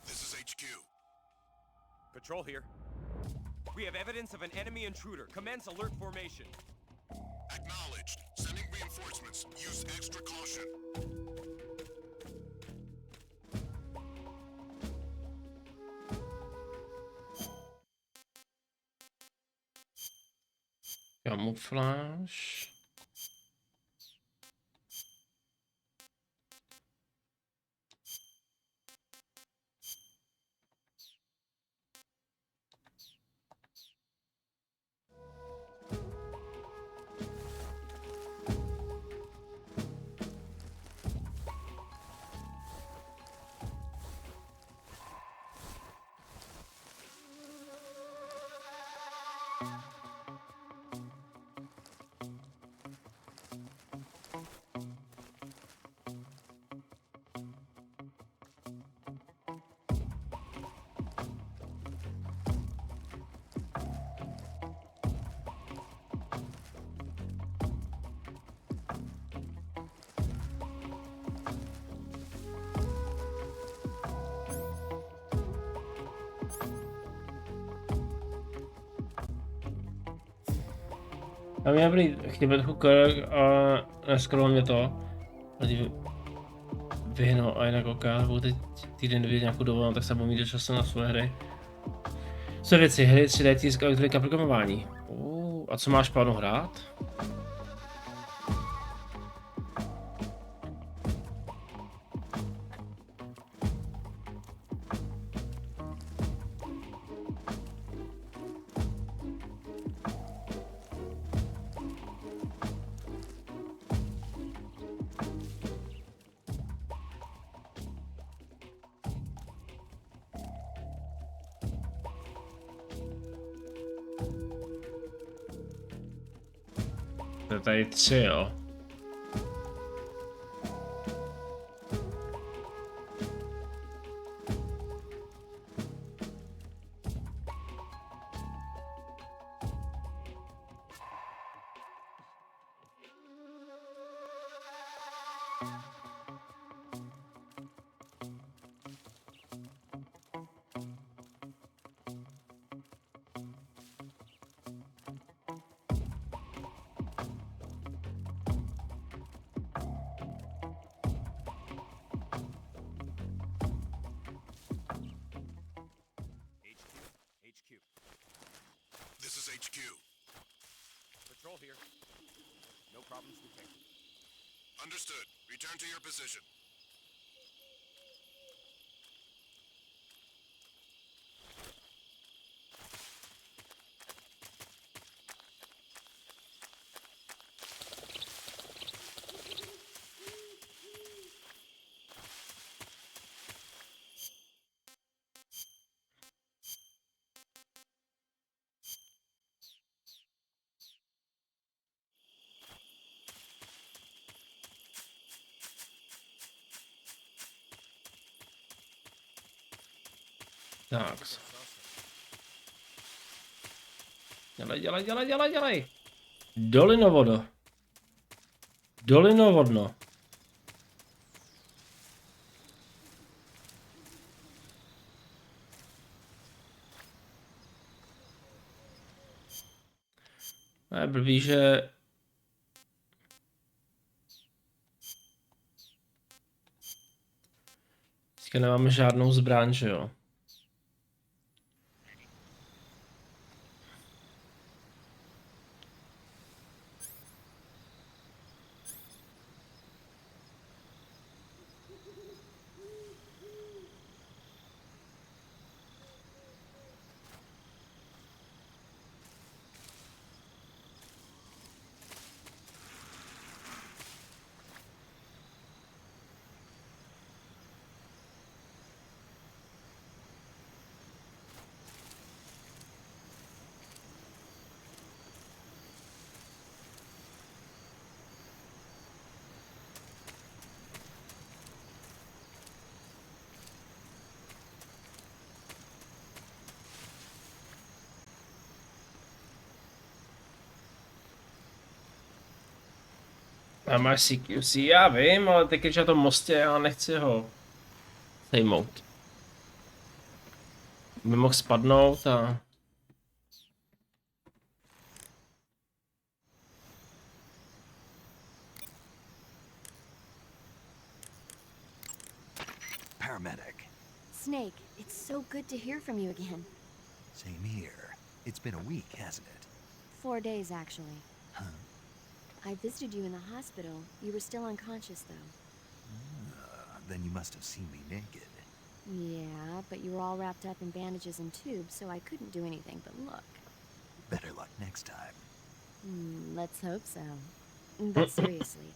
This is HQ. Patrol here. We have evidence of an enemy intruder. Commence alert formation. Acknowledged. Sending reinforcements. Use extra caution. Camouflage. A mě chybí trochu kolek a neskrolo mě to. Vyhnu a jinak oká, budu teď týden 2 nějakou dovolenou, tak se budu mít času na své hry. Co věci, hry 3D tisk, elektronika, programování. A co máš plánu hrát? Takže tady 3, jo. HQ. This is HQ. Patrol here. No problems detected. Understood. Return to your position. Tak. Dělej. Dolinovodo. Dolinovodno. A je blbý, že... Teďka nemáme žádnou zbraň, že jo? A máš CQC, já vím, ale teď když na tom mostě, já nechci ho sejmout. By mohl spadnout a... Paramedic. Snake, it's so good to hear from you again. Same here. It's been a week, hasn't it? 4 days, actually. Huh? I visited you in the hospital. You were still unconscious, though. Then you must have seen me naked. Yeah, but you were all wrapped up in bandages and tubes, so I couldn't do anything but look. Better luck next time. Let's hope so. But seriously,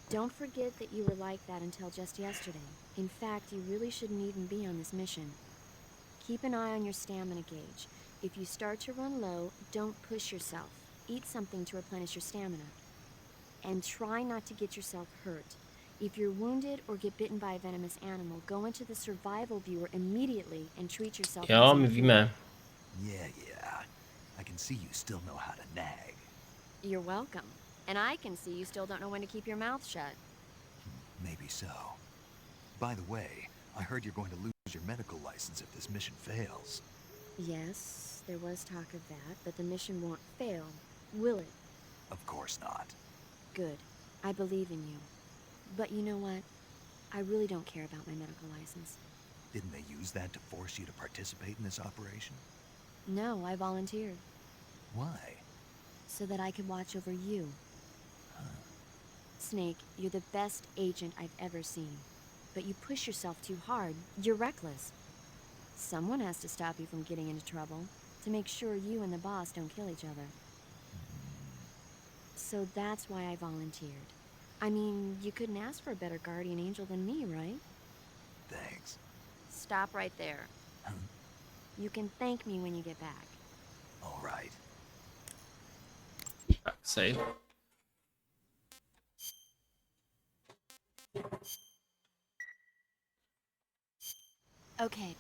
don't forget that you were like that until just yesterday. In fact, you really shouldn't even be on this mission. Keep an eye on your stamina gauge. If you start to run low, don't push yourself. Eat something to replenish your stamina. And try not to get yourself hurt. If you're wounded or get bitten by a venomous animal, go into the survival viewer immediately and treat yourself. Jo, my víme. Yeah. I can see you still know how to nag. You're welcome. And I can see you still don't know when to keep your mouth shut. Maybe so. By the way, I heard you're going to lose your medical license if this mission fails. Yes, there was talk of that, but the mission won't fail, will it? Of course not. Good. I believe in you. But you know what? I really don't care about my medical license. Didn't they use that to force you to participate in this operation? No, I volunteered. Why? So that I could watch over you. Snake, you're the best agent I've ever seen. But you push yourself too hard. You're reckless. Someone has to stop you from getting into trouble, to make sure you and the boss don't kill each other. So that's why I volunteered. I mean, you couldn't ask for a better guardian angel than me, right? Thanks. Stop right there. You can thank me when you get back. All right. Save. Okay.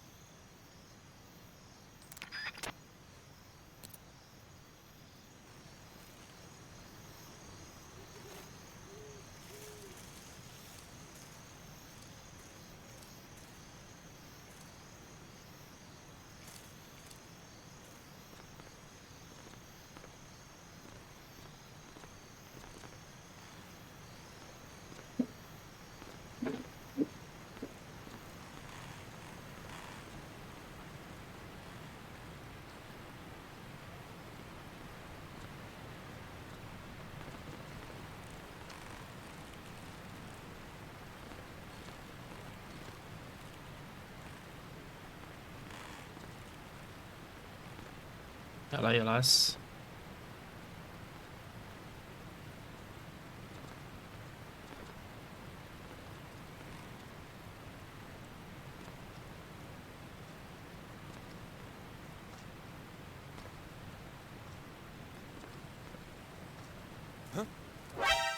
Ale je les.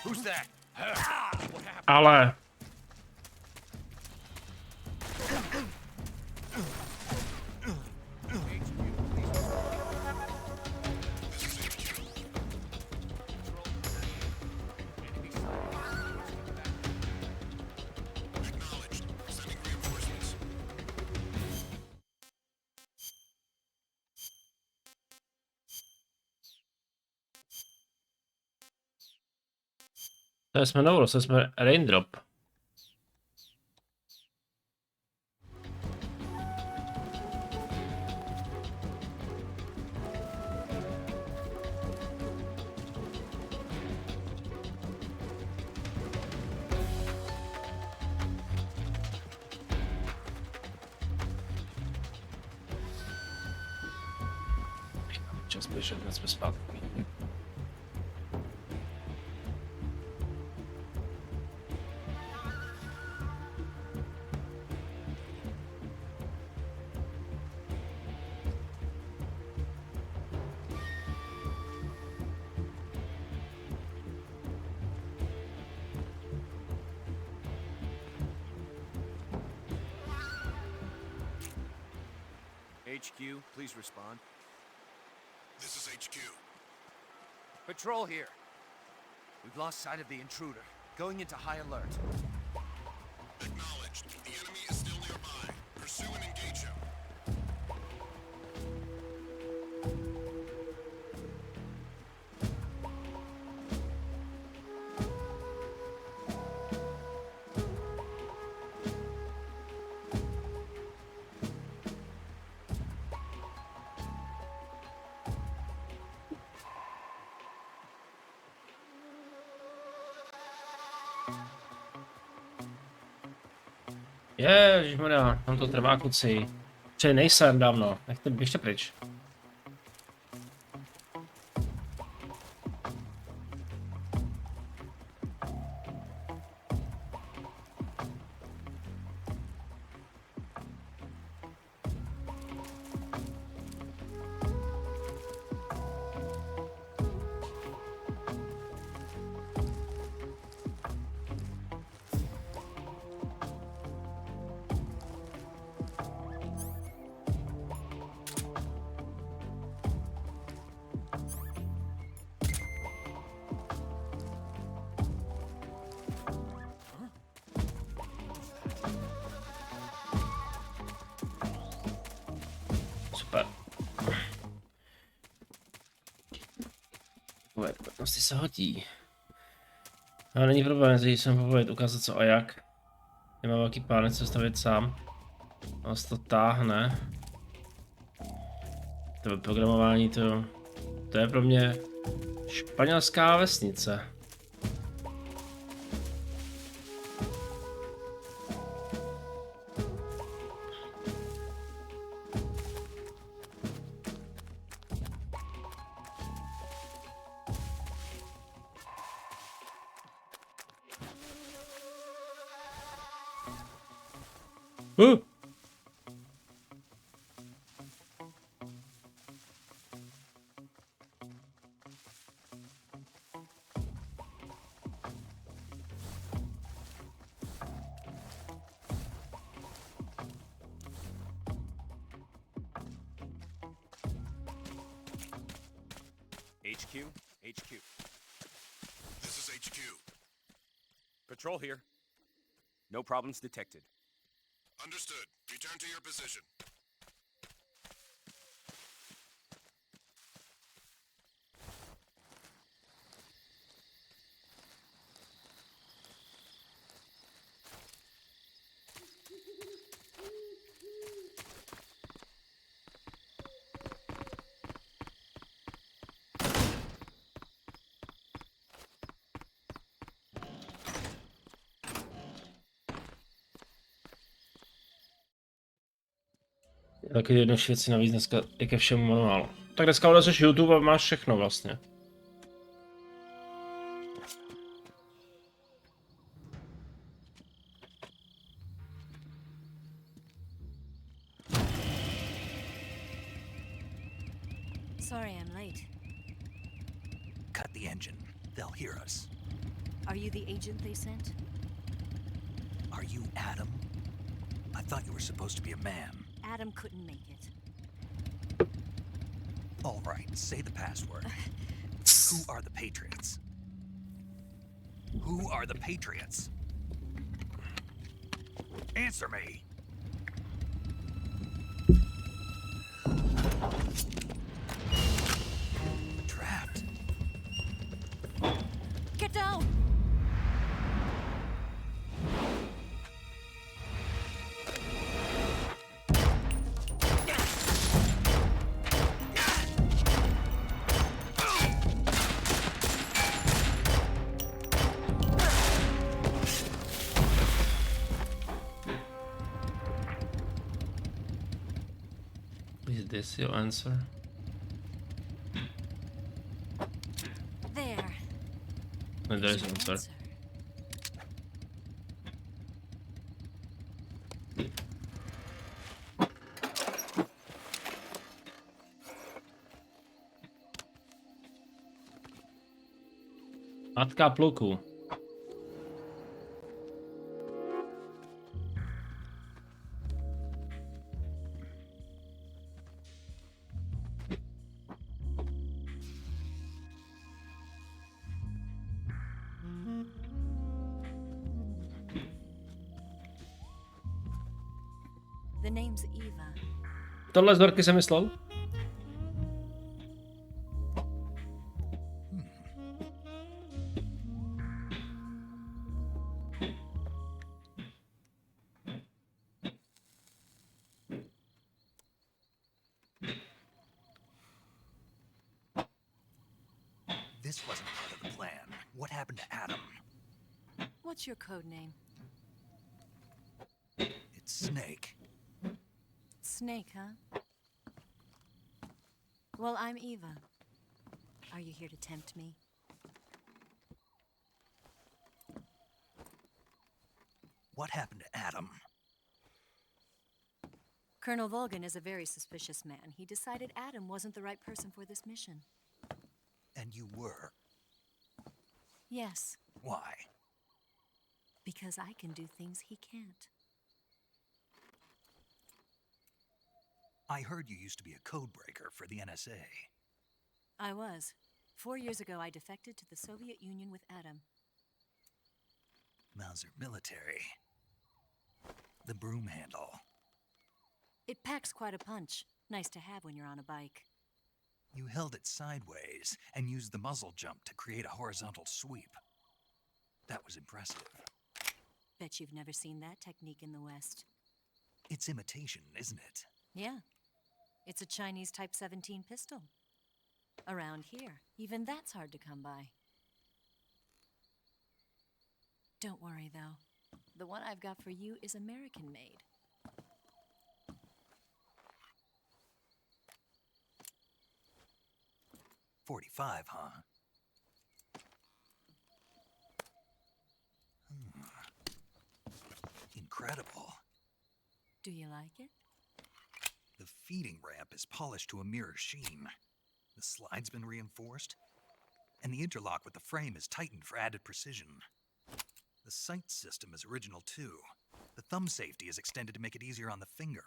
Who's that? Ale. To jsme novou, to jsme Raindrop. Čas běžet, dnes jsme zpátky. HQ, please respond. This is HQ. Patrol here. We've lost sight of the intruder. Going into high alert. Acknowledged. The enemy is still nearby. Pursue and engage him. Ježišmarja, tam to trvá kluci. Či nejsem dávno, běžte pryč. Super. Dovednosti se hodí. Ale není problém, že jsem povědět ukázat co a jak. Nemám velký plán, co stavit sám. Ale se to táhne. To programování, to je pro mě španělská vesnice. HQ, HQ. This is HQ. Patrol here. No problems detected. Understood. Return to your position. Taky jedno věci navíc dneska je ke všemu manuál. Tak dneska odezřeš YouTube a máš všechno vlastně. Sorry I'm late. Cut the engine. They'll hear us. Are you the agent they sent? Are you Adam? I thought you were supposed to be a man. Adam couldn't make it. All right, say the password. Who are the Patriots? Who are the Patriots? Answer me. Trapped. Get down! Is this your answer? There. No, there is an answer. Matka pluku. The name's Eva. Tohle z Dorky jsem myslel? This wasn't part of the plan. What happened to Adam? What's your code name? It's Snake. Snake, huh? Well, I'm Eva. Are you here to tempt me? What happened to Adam? Colonel Volgan is a very suspicious man. He decided Adam wasn't the right person for this mission. And you were. Yes, Why? because I can do things he can't. I heard you used to be a codebreaker for the NSA. I was. 4 years ago, I defected to the Soviet Union with Adam. Mauser military. The broom handle. It packs quite a punch. Nice to have when you're on a bike. You held it sideways and used the muzzle jump to create a horizontal sweep. That was impressive. Bet you've never seen that technique in the West. It's imitation, isn't it? Yeah. It's a Chinese Type 17 pistol. Around here, even that's hard to come by. Don't worry, though. The one I've got for you is American-made. .45, huh? Incredible. Do you like it? The feeding ramp is polished to a mirror sheen. The slide's been reinforced, and the interlock with the frame is tightened for added precision. The sight system is original too. The thumb safety is extended to make it easier on the finger.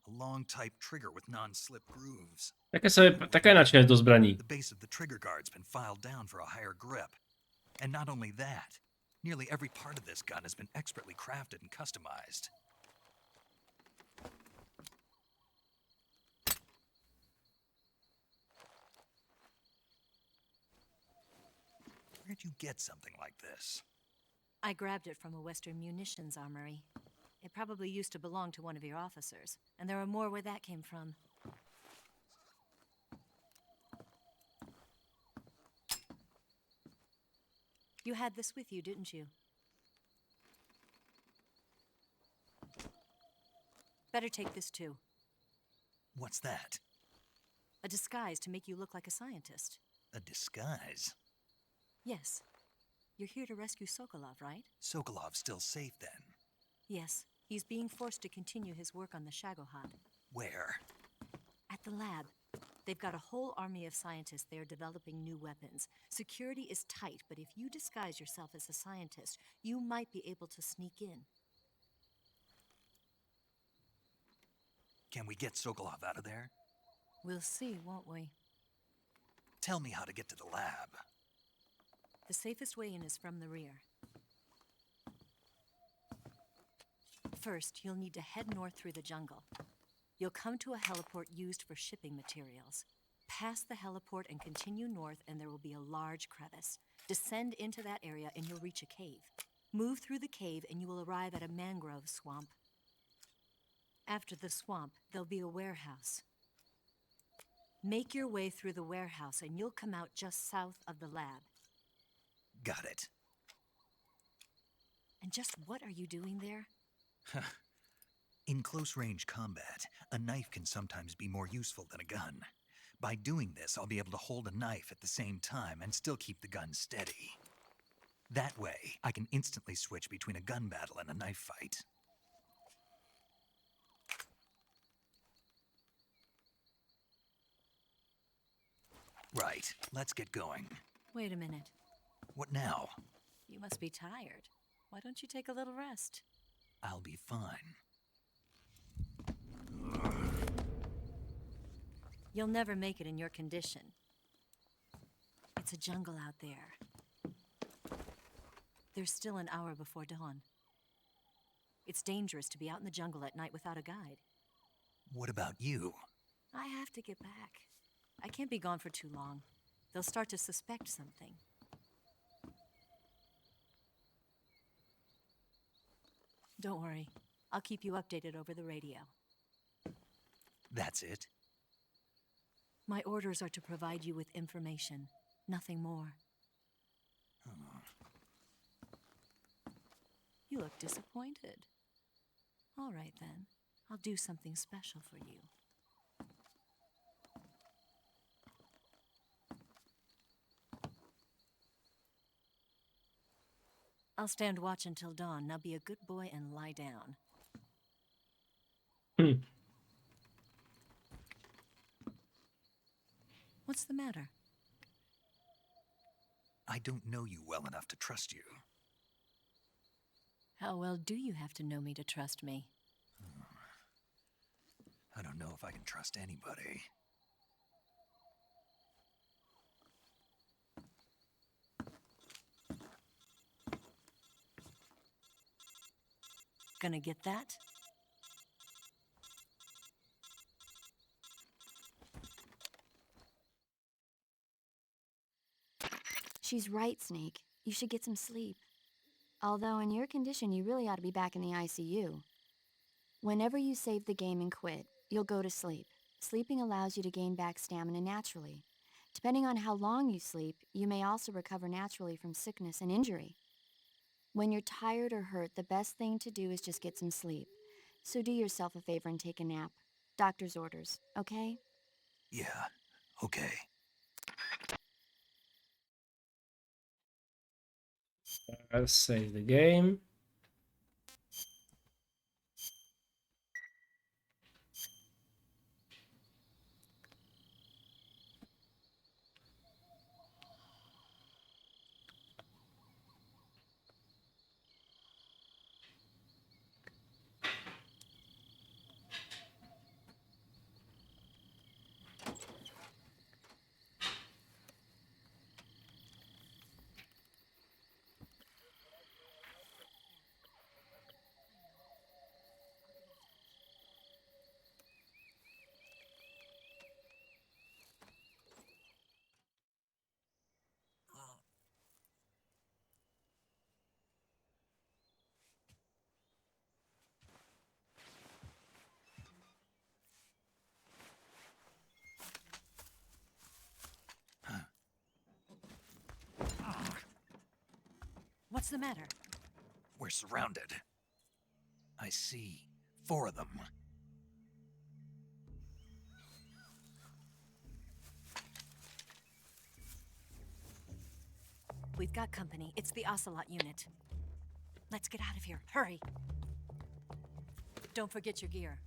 A long type trigger with non-slip grooves. Také načne do zbraní. The base of the trigger guard's been filed down for a higher grip. And not only that, nearly every part of this gun has been expertly crafted and customized. Where'd you get something like this? I grabbed it from a Western munitions armory. It probably used to belong to one of your officers, and there are more where that came from. You had this with you, didn't you? Better take this too. What's that? A disguise to make you look like a scientist. A disguise? Yes. You're here to rescue Sokolov, right? Sokolov's still safe then? Yes. He's being forced to continue his work on the Shagohod. Where? At the lab. They've got a whole army of scientists there developing new weapons. Security is tight, but if you disguise yourself as a scientist, you might be able to sneak in. Can we get Sokolov out of there? We'll see, won't we? Tell me how to get to the lab. The safest way in is from the rear. First, you'll need to head north through the jungle. You'll come to a heliport used for shipping materials. Pass the heliport and continue north, and there will be a large crevice. Descend into that area, and you'll reach a cave. Move through the cave, and you will arrive at a mangrove swamp. After the swamp, there'll be a warehouse. Make your way through the warehouse, and you'll come out just south of the lab. Got it. And just what are you doing there? In close-range combat, a knife can sometimes be more useful than a gun. By doing this, I'll be able to hold a knife at the same time and still keep the gun steady. That way, I can instantly switch between a gun battle and a knife fight. Right, let's get going. Wait a minute. What now? You must be tired. Why don't you take a little rest? I'll be fine. You'll never make it in your condition. It's a jungle out there. There's still an hour before dawn. It's dangerous to be out in the jungle at night without a guide. What about you? I have to get back. I can't be gone for too long. They'll start to suspect something. Don't worry. I'll keep you updated over the radio. That's it? My orders are to provide you with information, nothing more. Oh. You look disappointed. All right then. I'll do something special for you. I'll stand watch until dawn. Now be a good boy and lie down. What's the matter? I don't know you well enough to trust you. How well do you have to know me to trust me? I don't know if I can trust anybody. Gonna get that? She's right, Snake. You should get some sleep. Although in your condition, you really ought to be back in the ICU. Whenever you save the game and quit, you'll go to sleep. Sleeping allows you to gain back stamina naturally. Depending on how long you sleep, you may also recover naturally from sickness and injury. When you're tired or hurt, the best thing to do is just get some sleep. So do yourself a favor and take a nap. Doctor's orders, okay? Yeah, okay. Let's save the game. the matter? We're surrounded. I see 4 of them. We've got company. It's the Ocelot unit. Let's get out of here. Hurry. Don't forget your gear.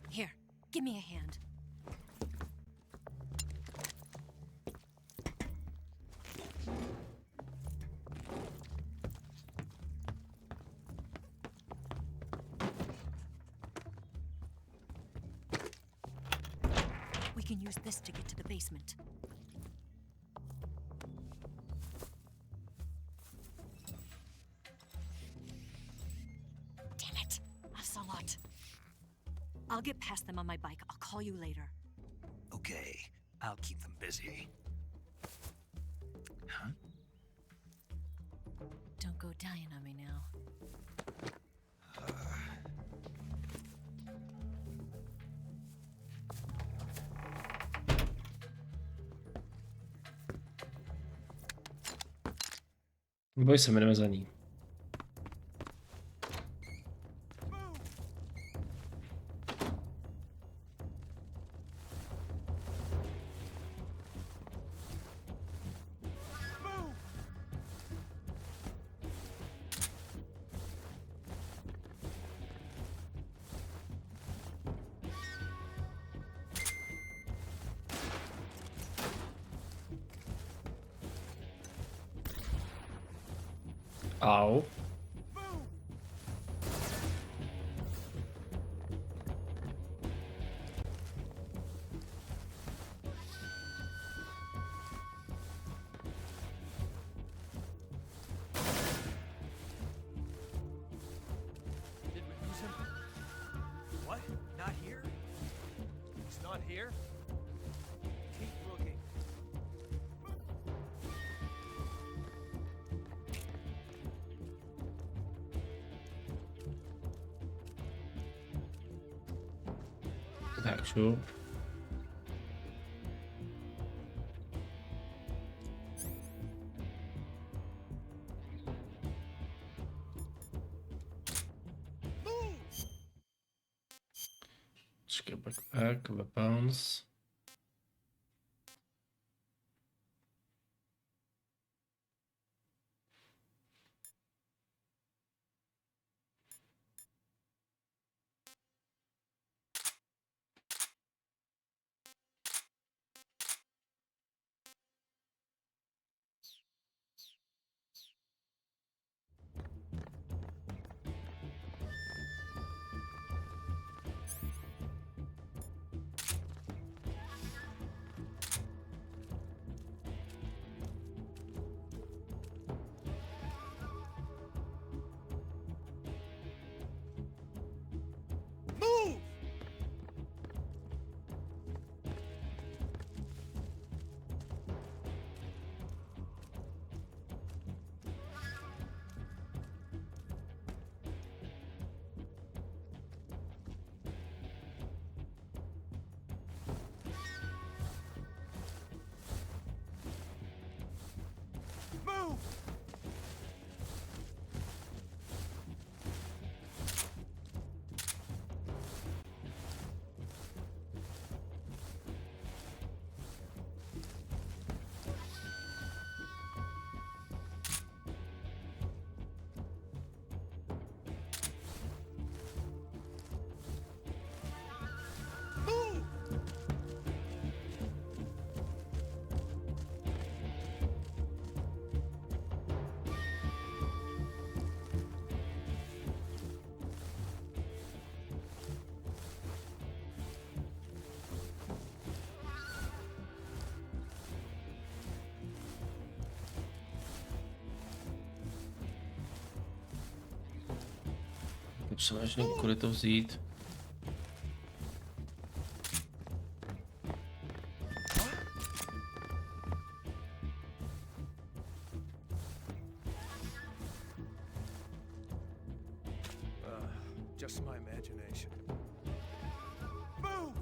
Here, give me a hand. We can use this to get to the basement. Damn it, Ocelot. I'll get past them on my bike. I'll call you later. Okay, I'll keep them busy. Huh? Don't go dying on me now. Boj se, jdeme za ní. Au. Did we lose him? What? Not here? He's not here? Keep looking. Tak, šup. Počkej, backpack, weapons. Move! Move! Move! Převážně kudy to vzít. Just my imagination. Move!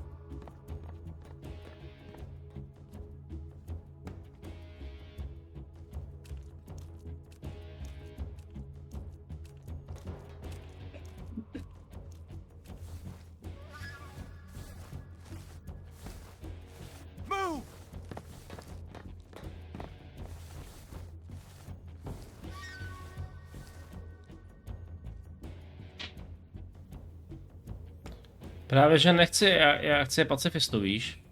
Právě, že nechci, já chci pacifistu, víš?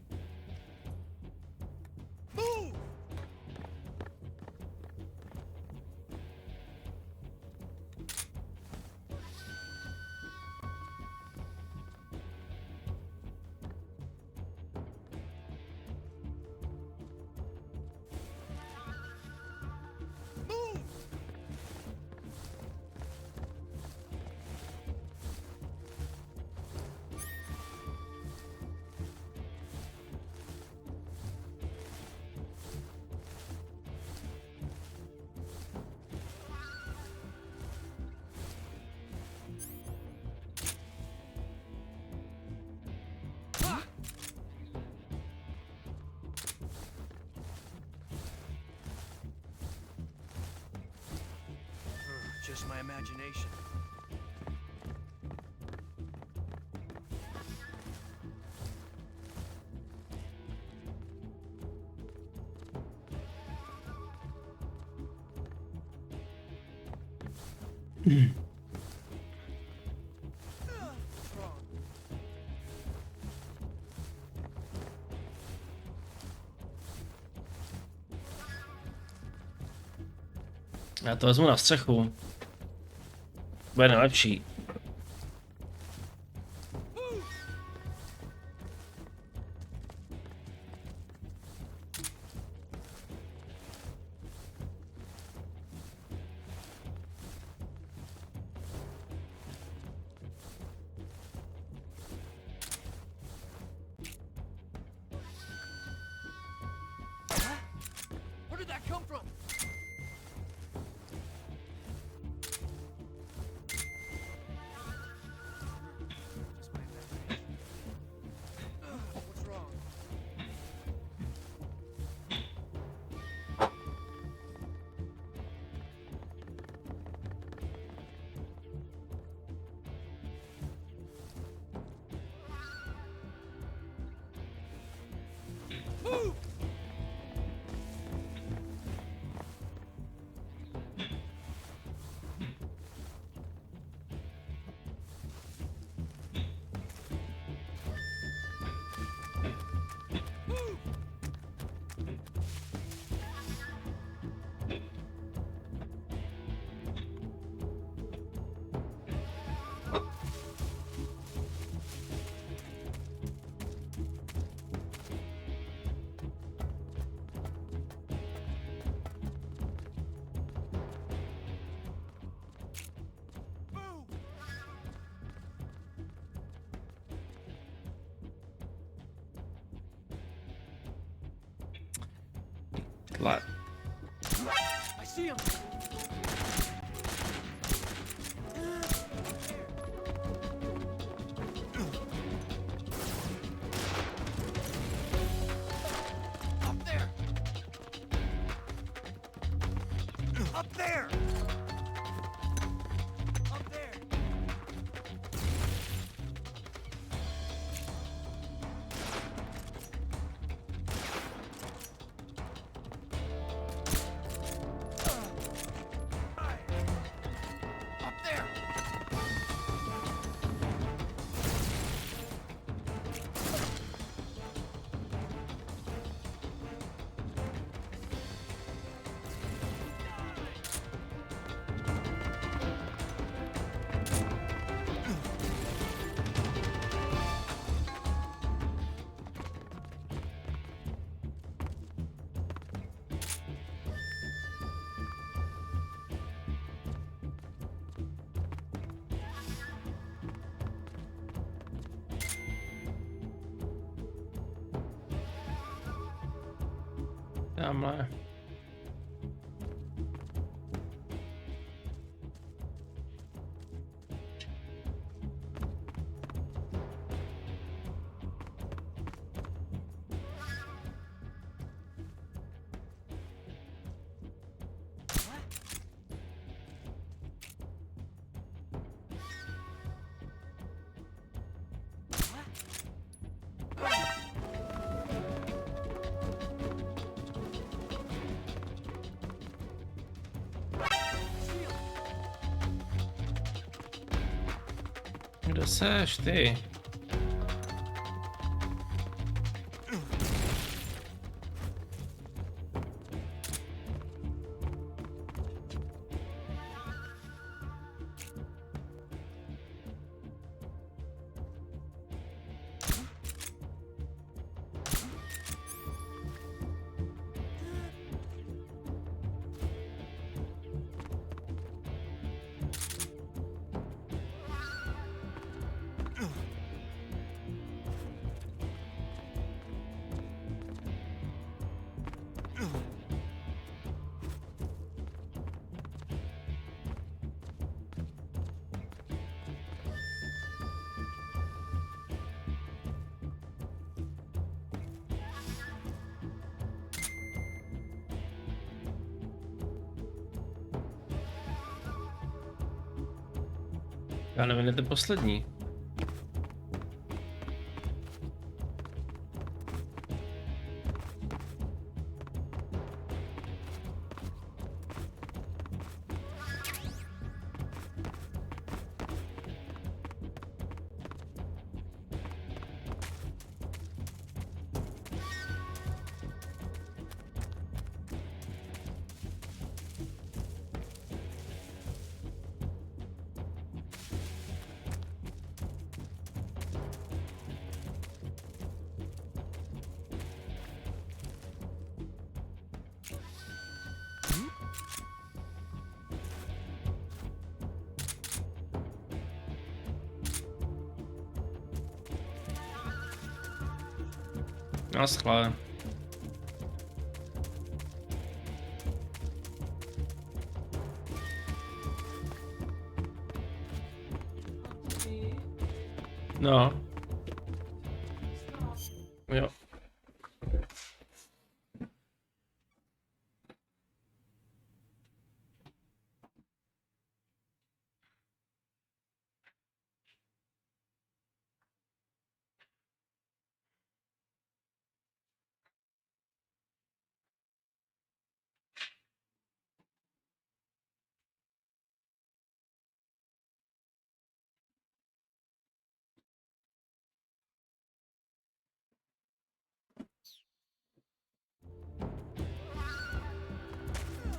Just my imagination. Já to vezmu na střechu. Bude nejlepší. Where did that come from? What's wrong? Move! Tle. I see him. Up there. Up there. Up there. Up there. Tamhle. Kde seš ty? Já nevím, je ten poslední. Naschle. No. Jo.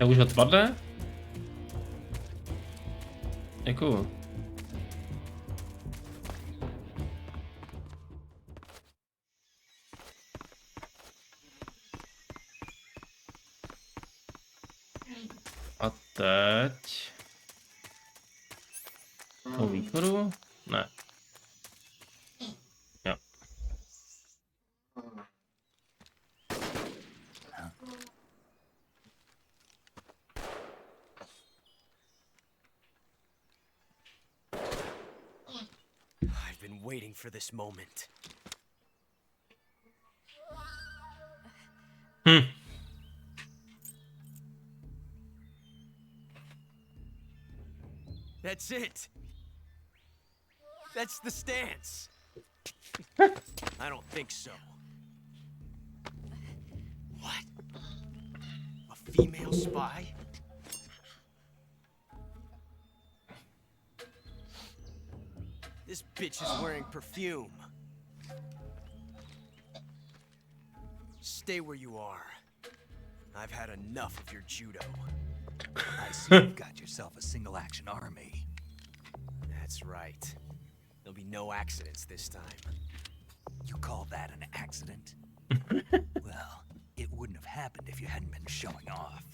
Jak už odpadne? Děkuju. A teď... Po východu? Ne. Jo. I've been waiting for this moment. That's it. That's the stance. I don't think so. What? A female spy? This bitch is wearing perfume. Stay where you are. I've had enough of your judo. I see you've got yourself a single-action army. That's right. There'll be no accidents this time. You call that an accident? Well, it wouldn't have happened if you hadn't been showing off.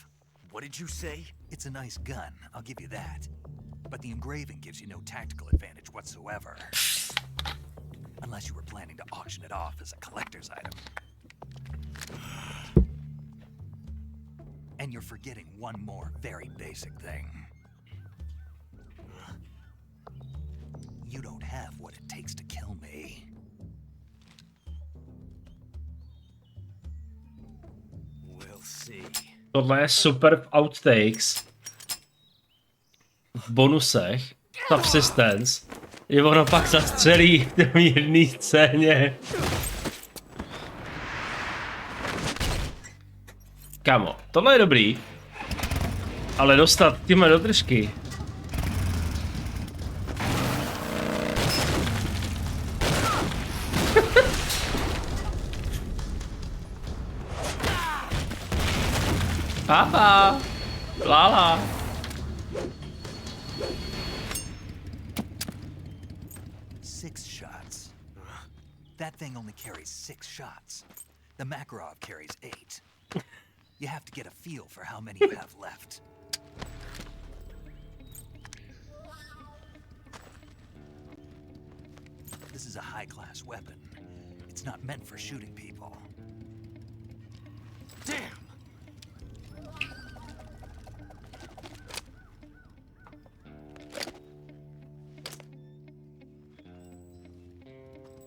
What did you say? It's a nice gun, I'll give you that. But the engraving gives you no tactical advantage whatsoever. Unless you were planning to auction it off as a collector's item. And you're forgetting one more very basic thing. You don't have what it takes to kill me. We'll see. Tohle je super v outtakes. V bonusech. Subsistence. Je ono pak zastřelí v jedné scéně. Kamo, tohle je dobrý. Ale dostat tyhle dodržky. Papa! Lala! Six shots. That thing only carries 6 shots. The Makarov carries 8. You have to get a feel for how many you have left. This is a high-class weapon. It's not meant for shooting people. Damn!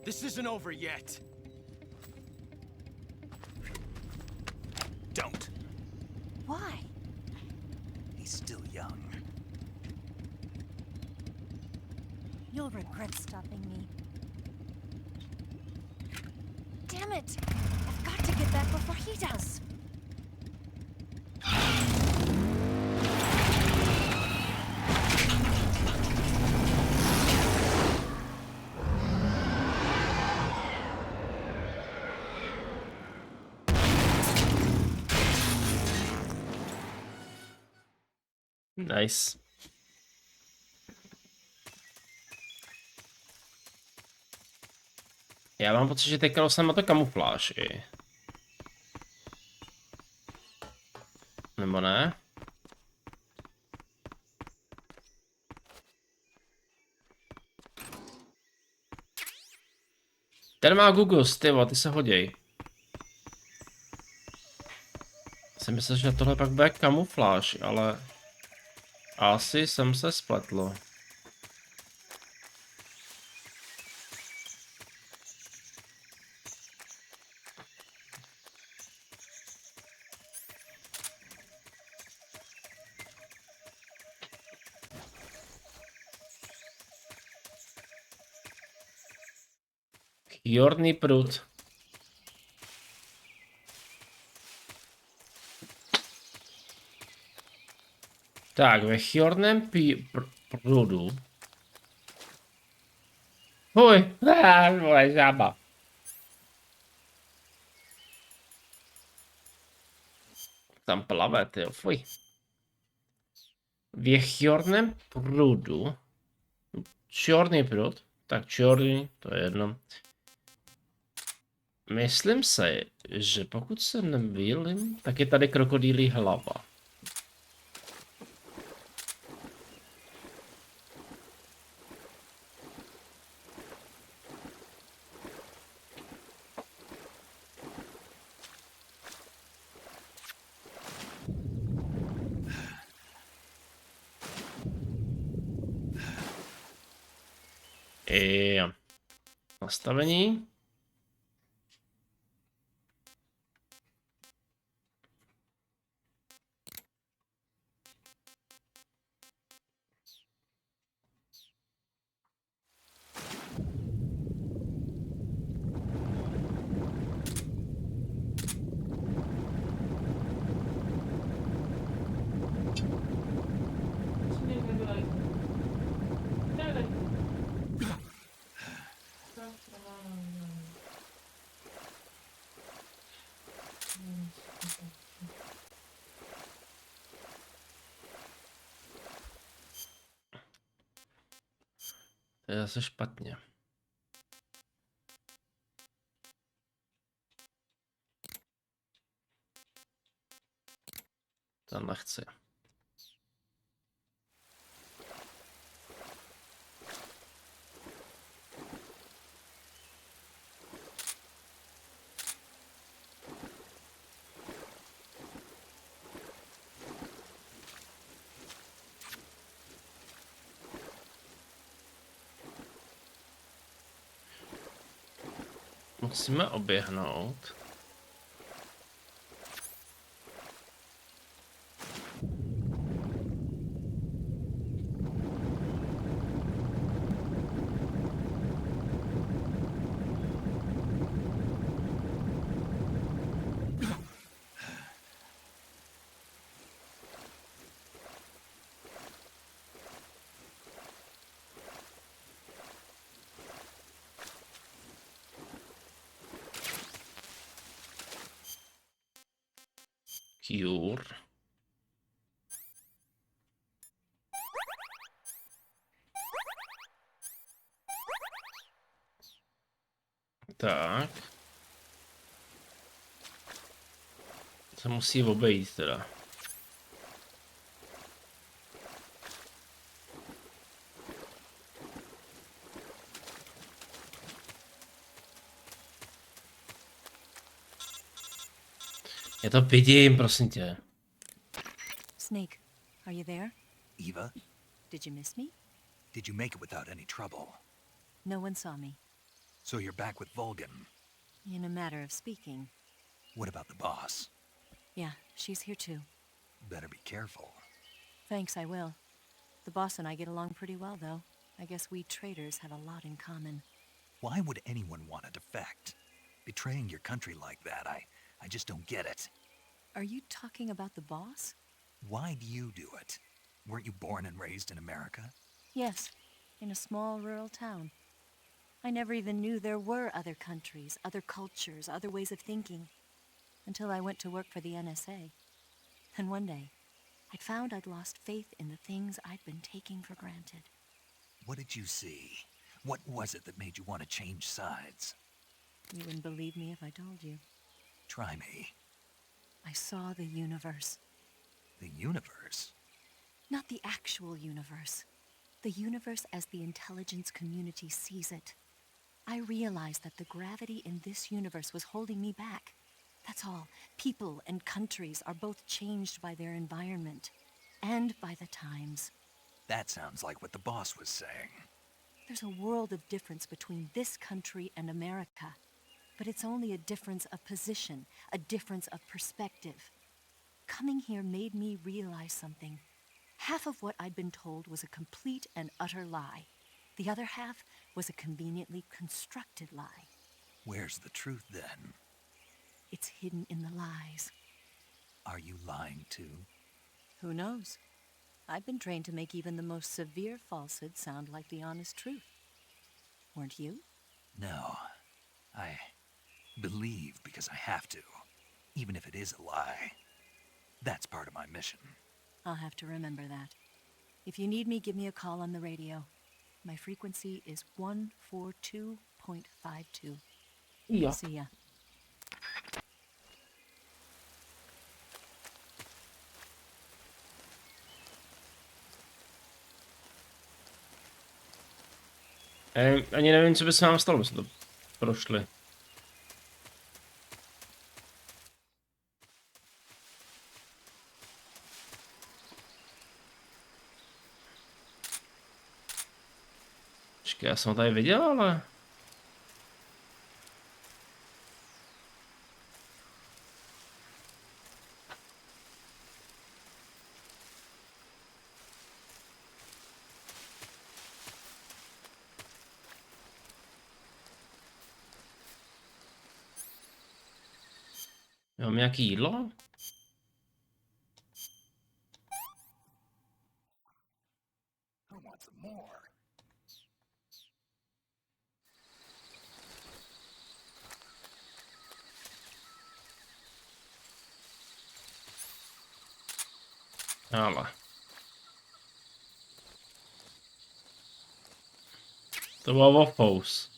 This isn't over yet. Don't. Why? He's still young. You'll regret stopping me. Damn it! I've got to get back before he does. Nice. Já mám pocit, že teďka jsem na to kamufláž i. Nebo ne? Ten má Google, ty se hoděj. Jsem myslel, že tohle pak bude kamufláž, ale asi jsem se spletl. Jorný prut. Tak, ve chjorném prudu. Fuj, vole, žába. Tam plave, tyjo, fuj. V chjorném prudu. Černý prud. Tak černý, to je jedno. Myslím si, že pokud se nemýlím, tak je tady krokodýlí hlava. I nastavení. To je zase špatně. To nechci. Musíme oběhnout. Cure. Tak. Se musí obejít teda. Já to vidím, prosím tě. Snake, are you there? Eva, Did you miss me? did you make it without any trouble? No one saw me. So you're back with Vulcan. In a matter of speaking. What about the boss? Yeah, she's here too. Better be careful. Thanks, I will. The boss and I get along pretty well, though. I guess we traitors have a lot in common. Why would anyone want to defect? Betraying your country like that, I just don't get it. Are you talking about the boss? Why do you do it? Weren't you born and raised in America? Yes, in a small rural town. I never even knew there were other countries, other cultures, other ways of thinking, until I went to work for the NSA. And one day, I found I'd lost faith in the things I'd been taking for granted. What did you see? What was it that made you want to change sides? You wouldn't believe me if I told you. Try me. I saw the universe. The universe? Not the actual universe. The universe as the intelligence community sees it. I realized that the gravity in this universe was holding me back. That's all. People and countries are both changed by their environment and by the times. That sounds like what the boss was saying. There's a world of difference between this country and America, but it's only a difference of position, a difference of perspective. Coming here made me realize something. Half of what I'd been told was a complete and utter lie. The other half was a conveniently constructed lie. Where's the truth then? It's hidden in the lies. Are you lying too? Who knows? I've been trained to make even the most severe falsehood sound like the honest truth. Weren't you? No. I believe because I have to, even if it is a lie. That's part of my mission. I'll have to remember that. If you need me, give me a call on the radio. My frequency is 142.52. Ja. See ya. Ani nevím, co by se nám stalo, my jsme to prošli. Počkej, já jsem ho tady viděl, ale... Mám nějaký jídlo? Ale. To bylo waffles.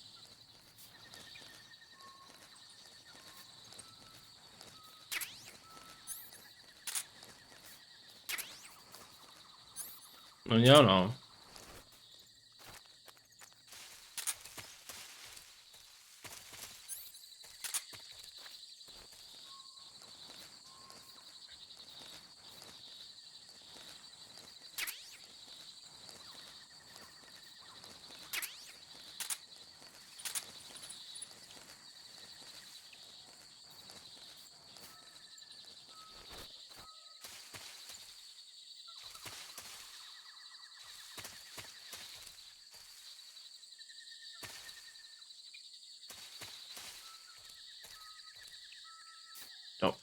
No jo, no. No.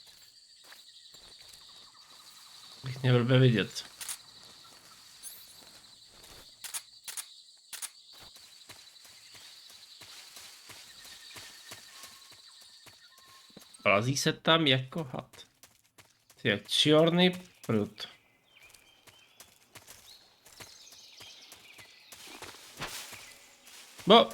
Bych měl blbě vidět. Plazí se tam jako had. Ty jak černý prut. Bo.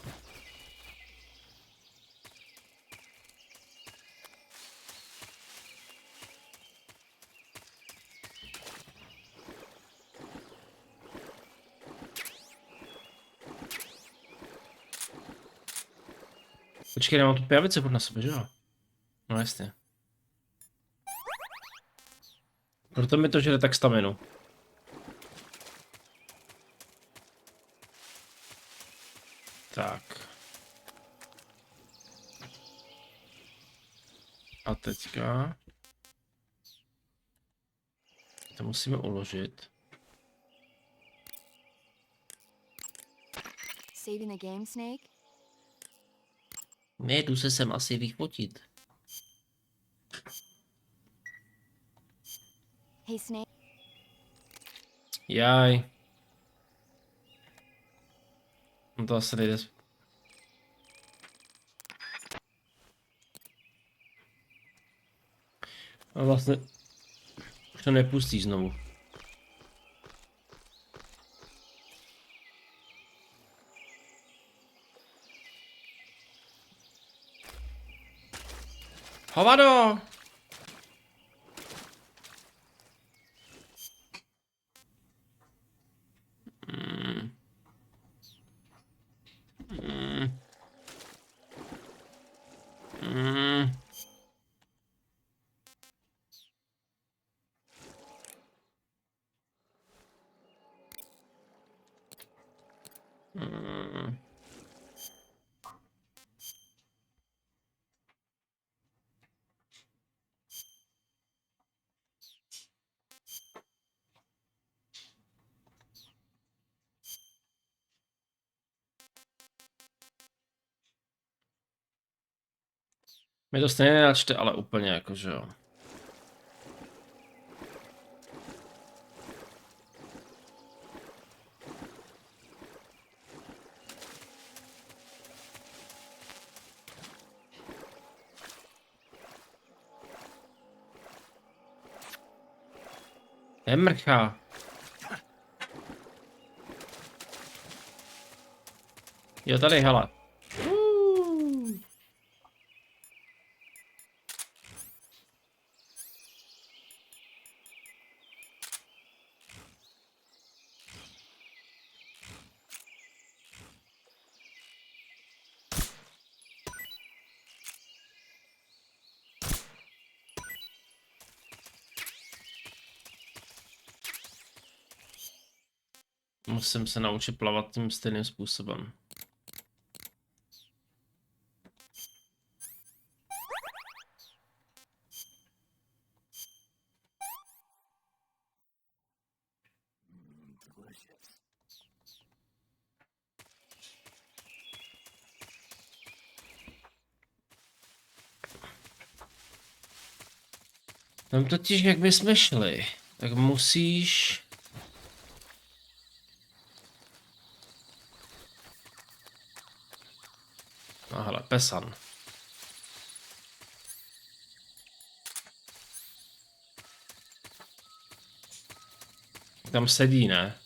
Počkej, nemám tu pijavice pod na sobě, že jo? No jasně. Proto mi to žere tak staminu. Tak. A teďka... To musíme uložit. saving the game, Snake? Nejdu se sem asi vyfotit. Hey, Snake. Jaj. No to asi nejde. A vlastně už to nepustí znovu. Hovado! Mi to stejně nenačte, ale úplně jako, že jo. Mrcha. Jo, tady, hele. Musím se naučit plavat tím stejným způsobem. Tam totiž, jak bychom šli, tak musíš... No hele, pesan. Tam sedí, ne?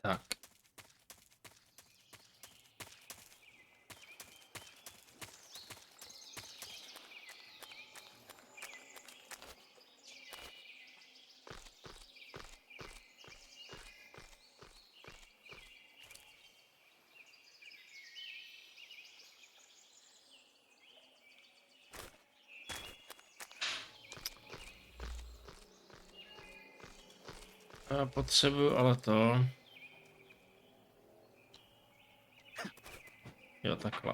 Tak. Já potřebuju ale to. Jo, takhle.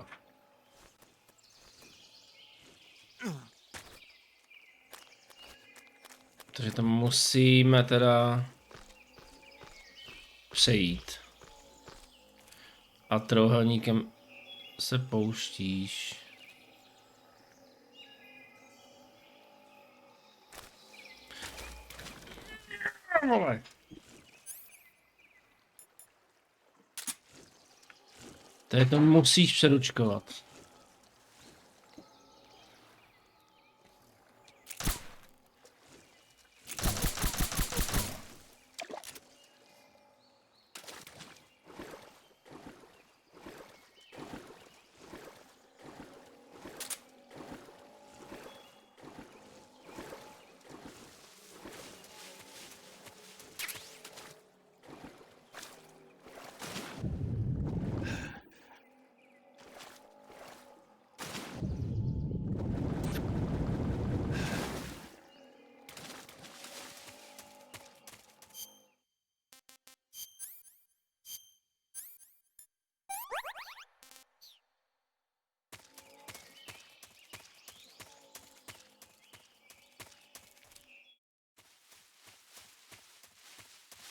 Takže to musíme teda přejít. A trojúhelníkem se pouštíš. Vole. Tady to musíš předučkovat.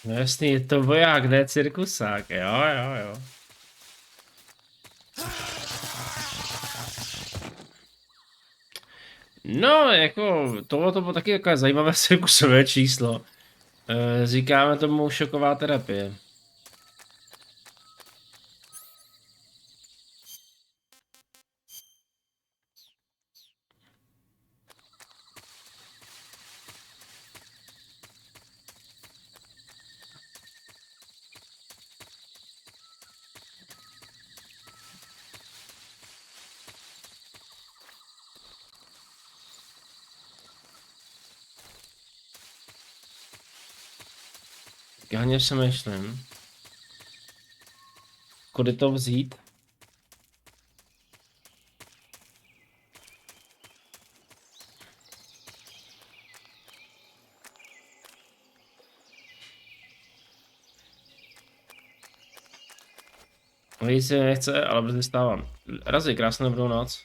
No jasný, je to voják, ne cirkusák, jo. No, jako, tohle to bylo taky takové zajímavé cirkusové číslo. Říkáme tomu šoková terapie. Já hlavně přemýšlím, kudy to vzít. Víc se nechce, ale brzy stávám. Razy, krásnou dobrou noc.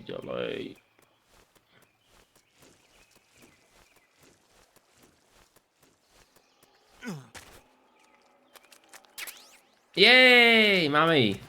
Dělej. Jej, máme ji.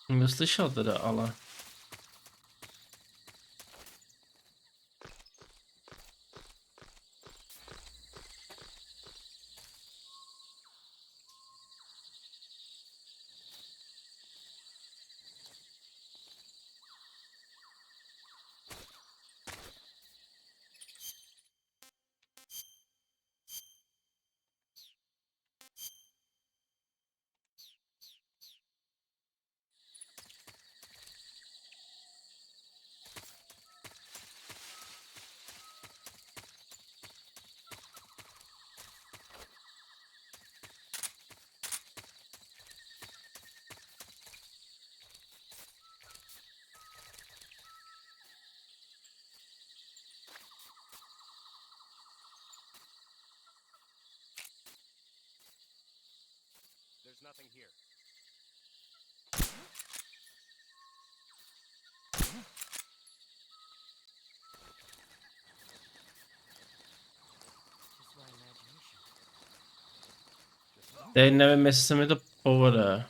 Mě slyšel teda, ale... There's nothing here. Teď nevím, jestli se mi to povede.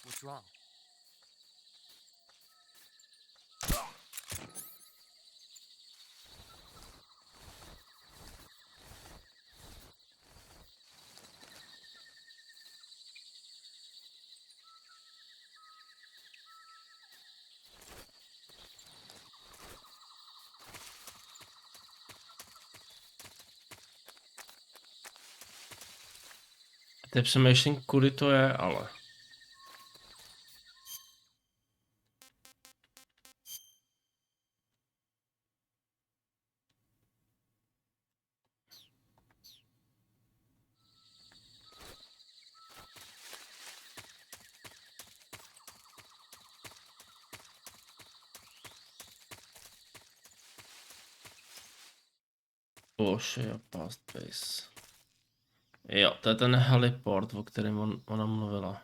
What's wrong? Teď přemýšlím, kudy to je, ale... Bože, past base. Jo, to je ten heliport, o kterém ona mluvila.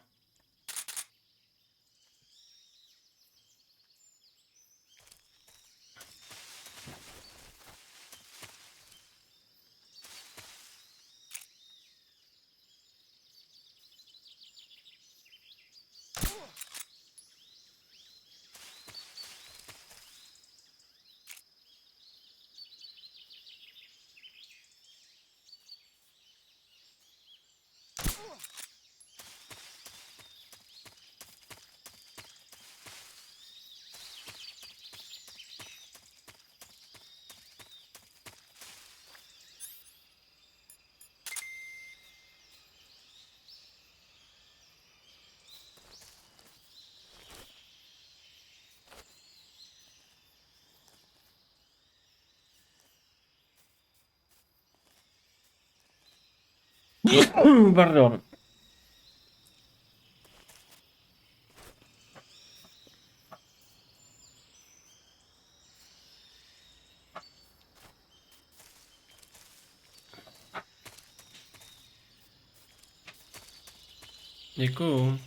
Pardon. Děkuju.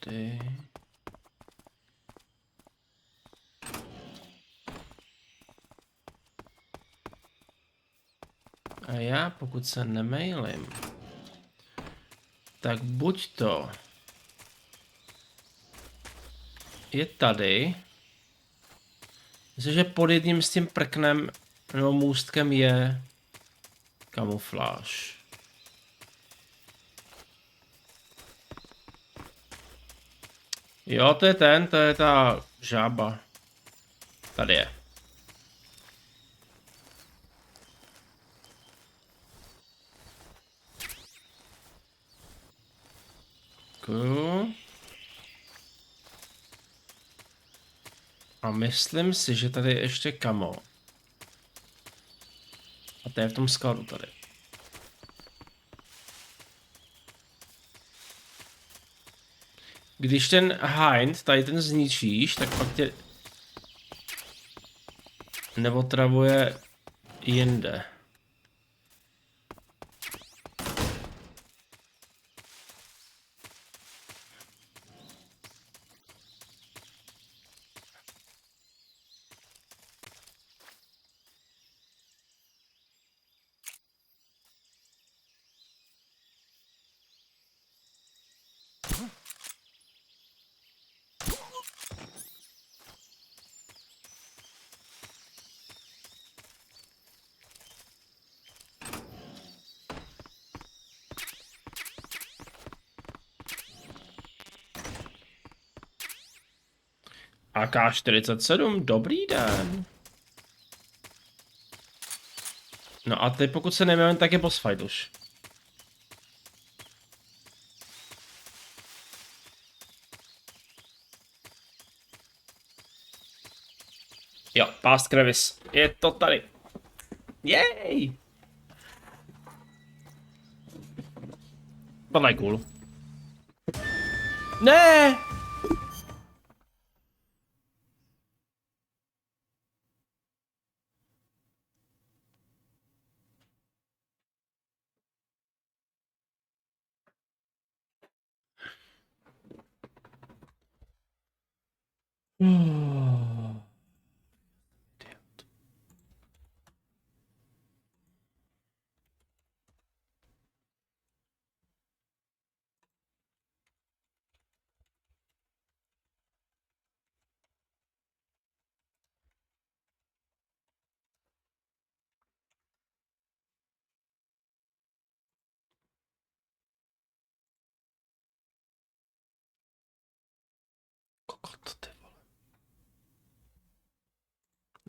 Tady. A já, pokud se nemejlím, tak buď to je tady. Myslím, že pod jedním s tím prknem nebo můstkem je kamufláž. Jo, to je to je ta žába. Tady je. Děkuju. A myslím si, že tady je ještě kamo. A to je v tom skladu tady. Když ten Hind, tady ten zničíš, tak pak tě neotravuje jinde. AK-47, dobrý den. No a teď pokud se nemýlím, tak je boss fight už. Jo, Past Crevice. Je to tady. Jej! Tohle je cool. Ne!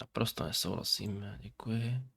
Naprosto nesouhlasím, děkuji.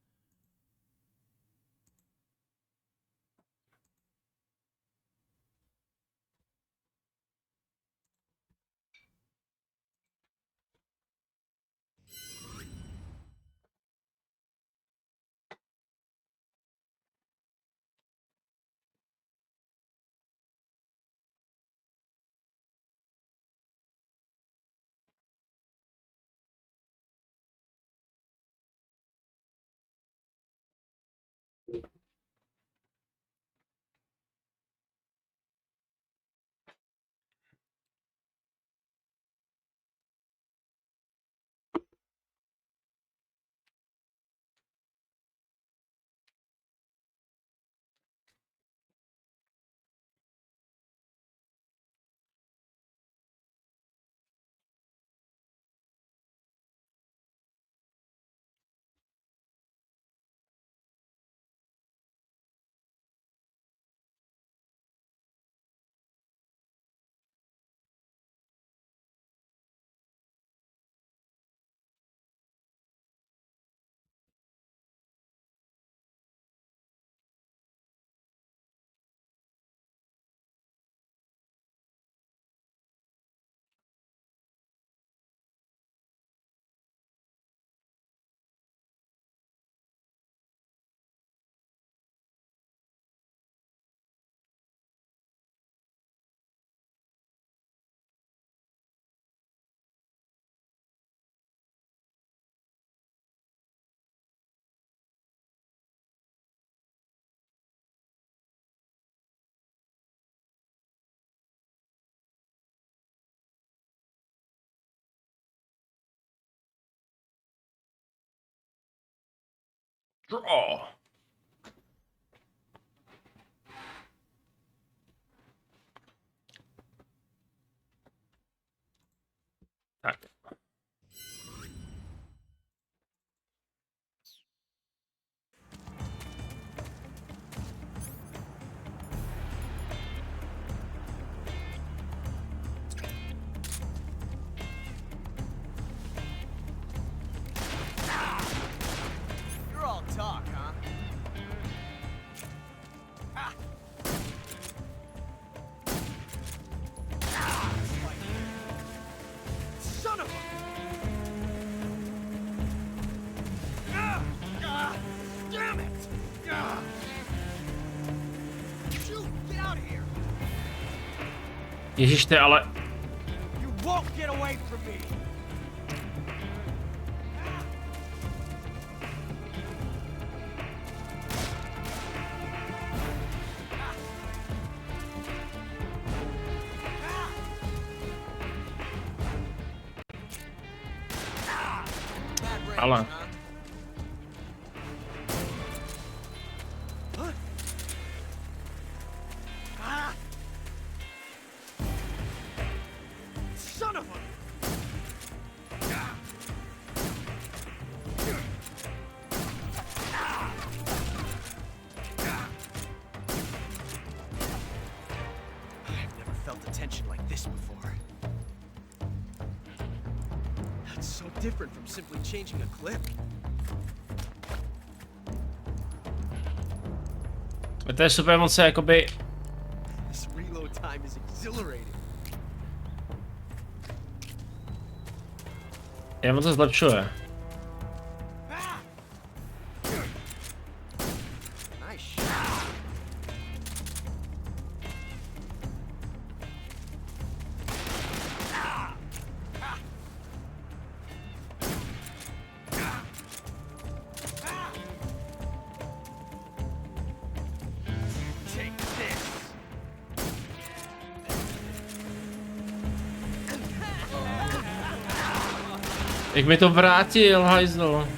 Draw. Tak. You're all talk, huh? Ah. Son of a... Damn it! Shoot, get out of here! Ježiš, to je ale Ale. Son of a... I've never felt a tension like this before. That's so different from simply changing a clip. To je super moc se jakoby... This reload time is exhilarating. Je moc se zlepšuje. Nice shot. Take this. Jak mi to vrátil, hajzlo.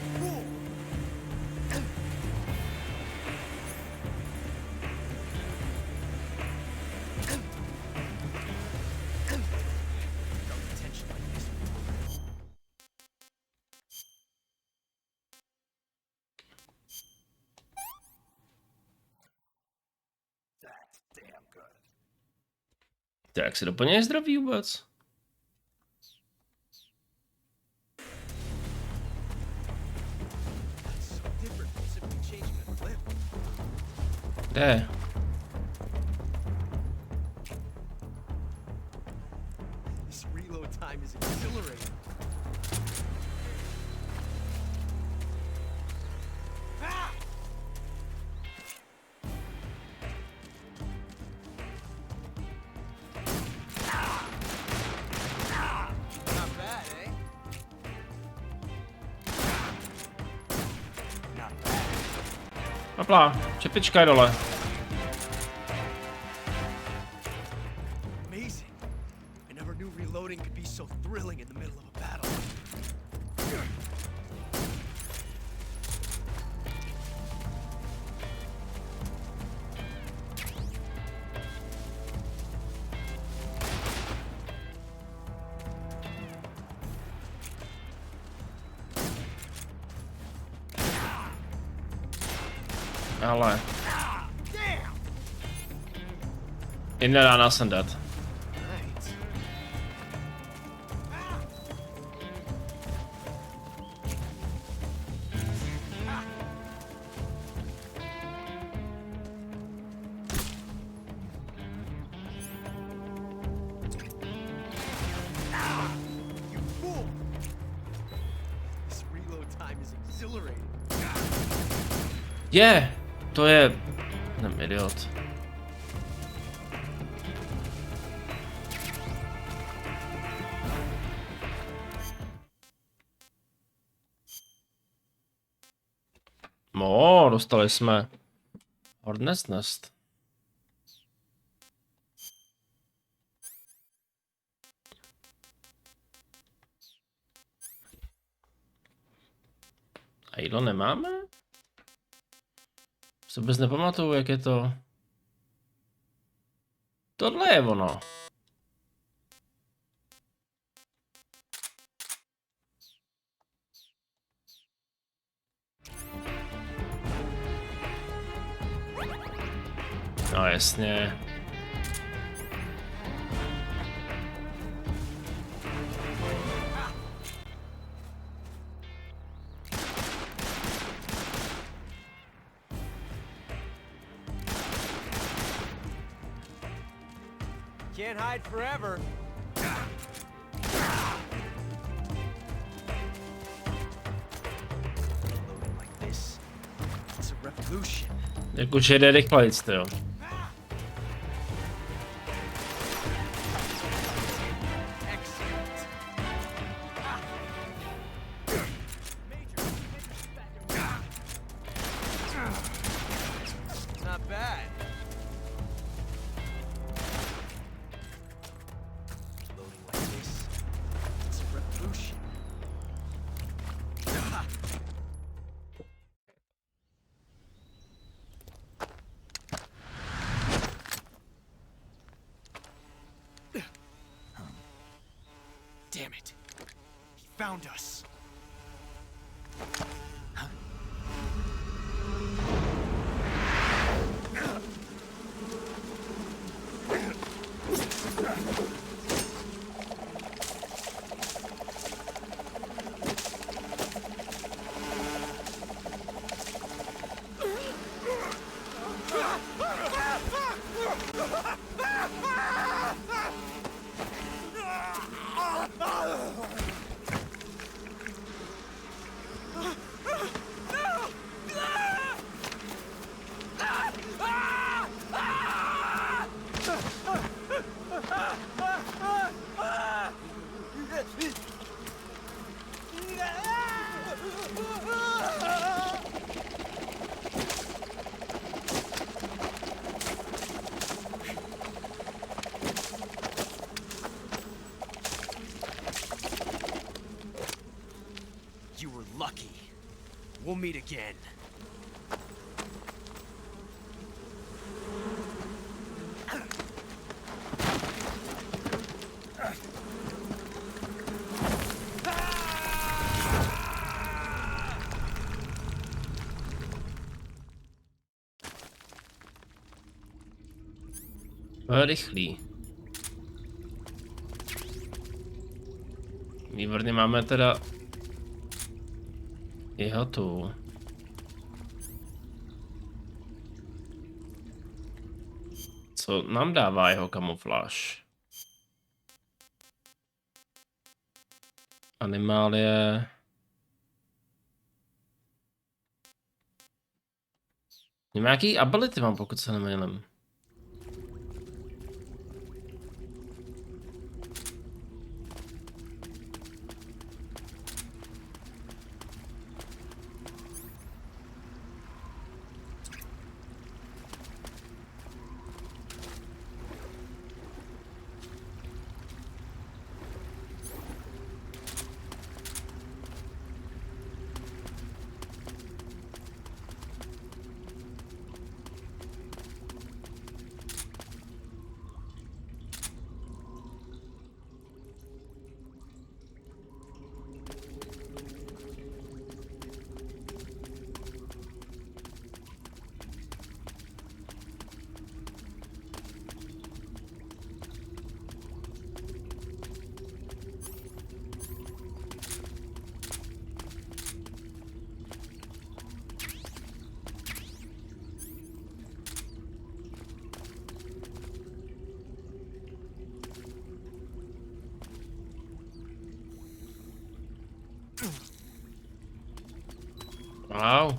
Tak si doplňuje zdraví vůbec? Kde? This reload time is exhilarating. Not bad, eh? Not bad. Hopla, čepička je dole. Amazing. I never knew reloading could be so thrilling in the middle of a battle. Ale... I nedá nás sendat. You fool! This reload time is exhilarating. To je... Jsem idiot. Dostali jsme Hornet's Nest. A jídlo nemáme? Se vůbec nepamatuju, jak je to. Tohle je ono. No jasně. Can't hide forever. Like this. It's a revolution. Jak už jede rychlejc, to jo. found us. You were lucky. We'll meet again. Rychlý. Výborně, máme teda jeho tu. Co nám dává jeho kamufláž? Animálie. Nějaký ability mám, pokud se nemýlím. Wow.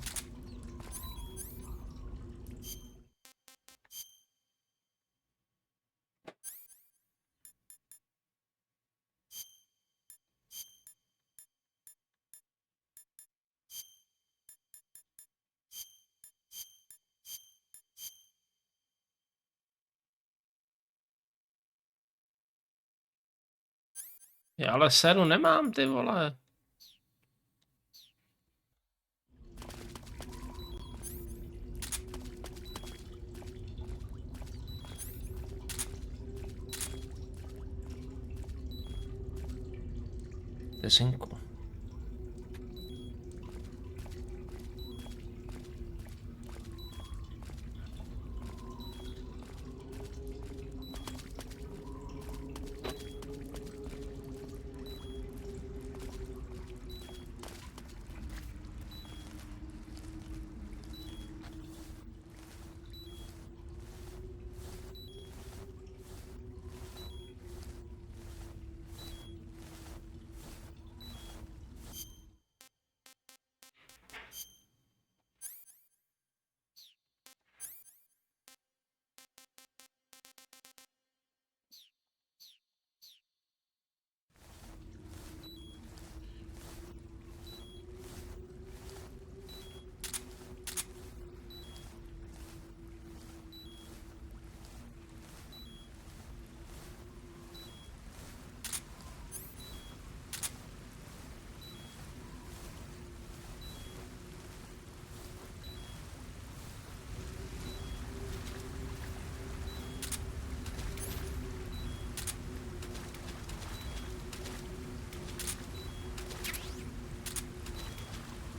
Já ale séru nemám, ty vole. Vteřinku.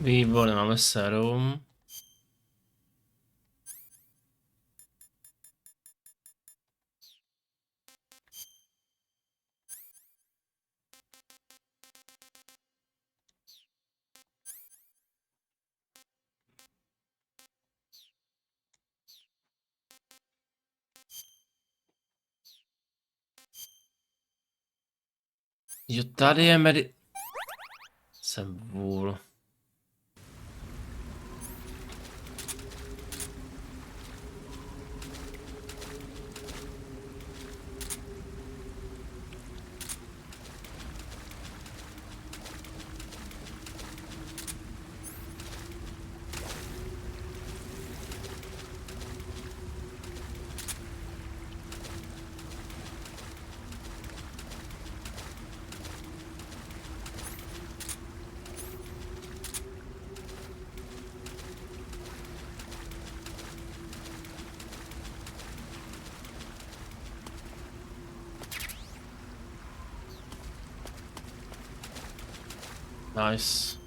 Výborně, máme serum. Jo, tady je jsem vůl. Nice.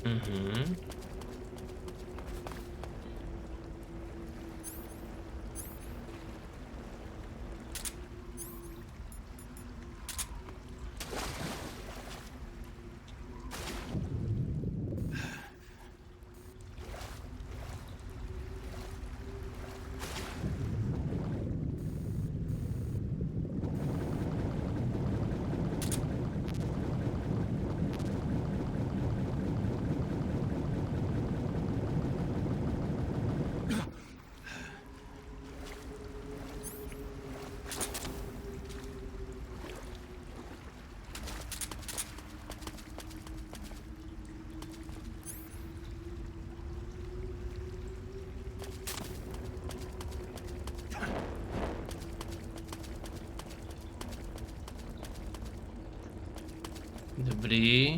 Mhm. Dobrý.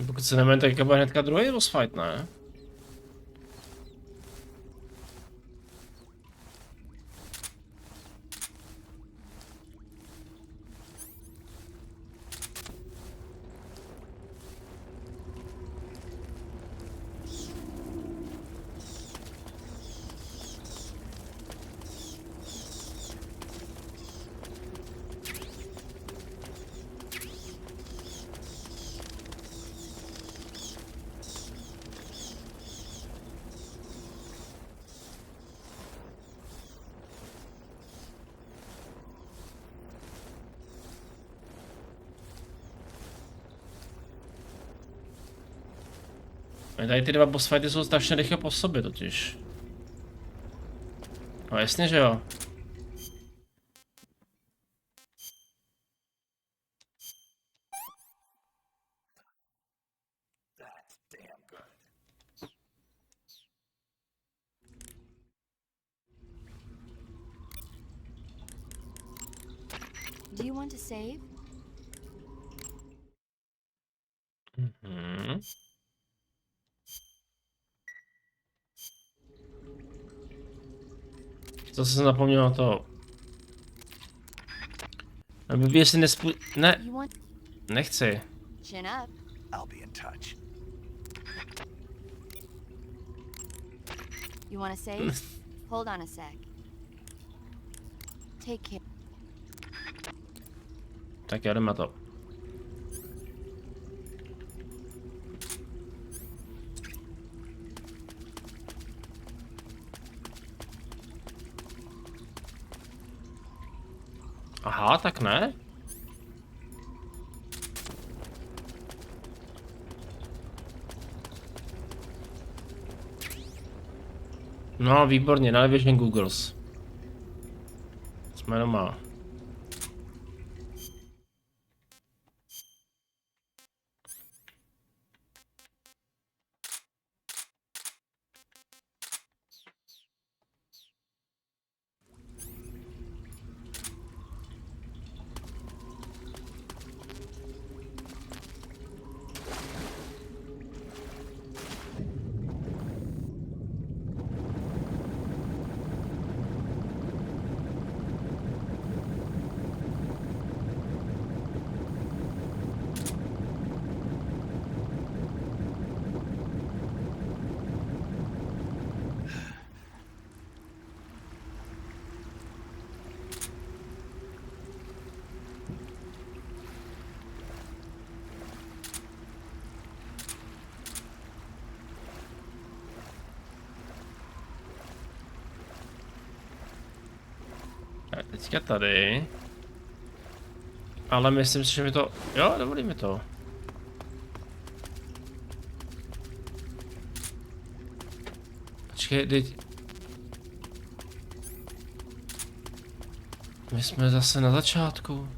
Pokud se nemen, tak bude hnedka druhý boss fight, ne? Tady ty dva boss fighty jsou strašně rychle po sobě totiž. No jasně, že jo. you want to save? Mhm. Zase jsem zapomněl na to. Aby jestli Ne, You want nechci. chin up? I'll be in touch. You want to save? Hold on a sec. Take care. Tak jo, jdeme na to. Aha, tak ne? No, výborně, Navigation Googles. Jsme doma. Tak teďka tady. Ale myslím si, že mi to... Jo, dovolí mi to. Počkej, teď... My jsme zase na začátku.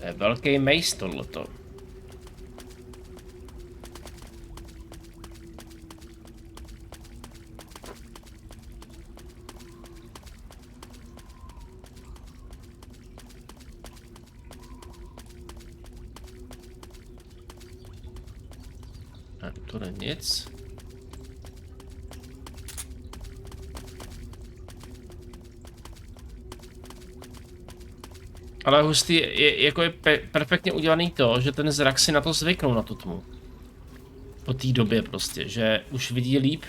To je velký mejs tohleto. A to není nic. Ale hustý je perfektně udělaný to, že ten zrak si na to zvyknou, na tu tmu. Po té době prostě, že už vidí líp.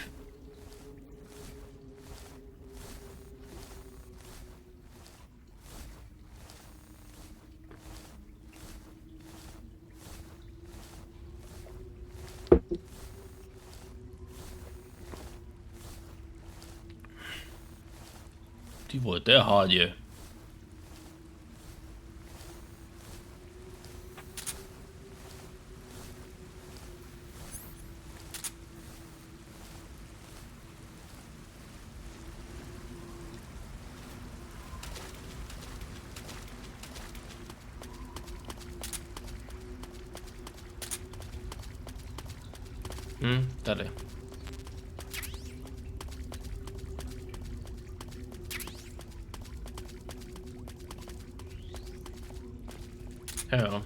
Ty vole, to je hádě. Tady. Jo.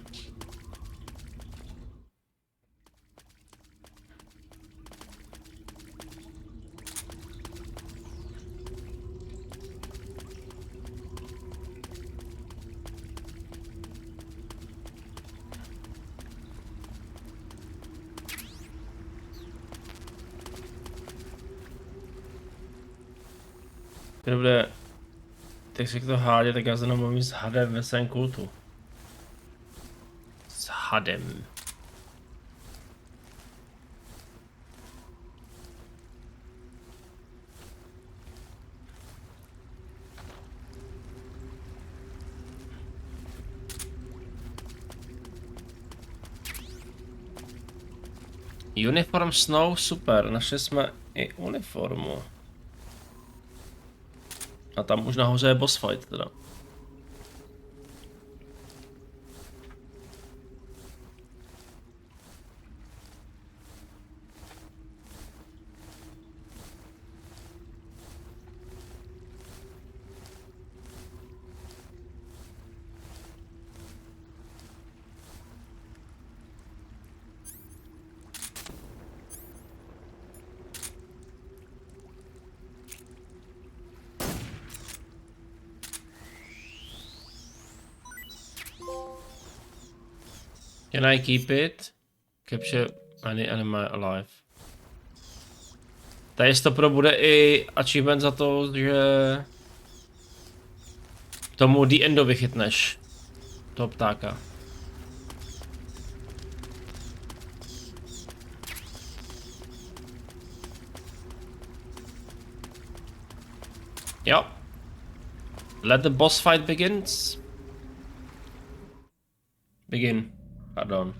Když bude, tak se to hádě, tak já se jenom mluvím s hadem ve svém kultu. S hadem. Uniform Snow, super, našli jsme i uniformu. A tam už nahoře je boss fight teda. Can I keep it? Capture any animal alive. Tady stopro bude i achievement za to, že tomu The Endovi chytneš toho ptáka. Jo. Let the boss fight begins. Begin. Pardon.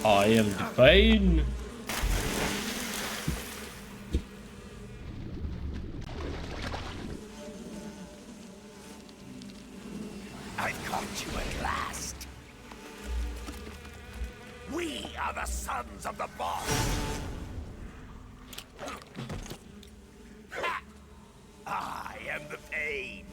I am the pain. I caught you at last. We are the sons of the boss. I am the pain.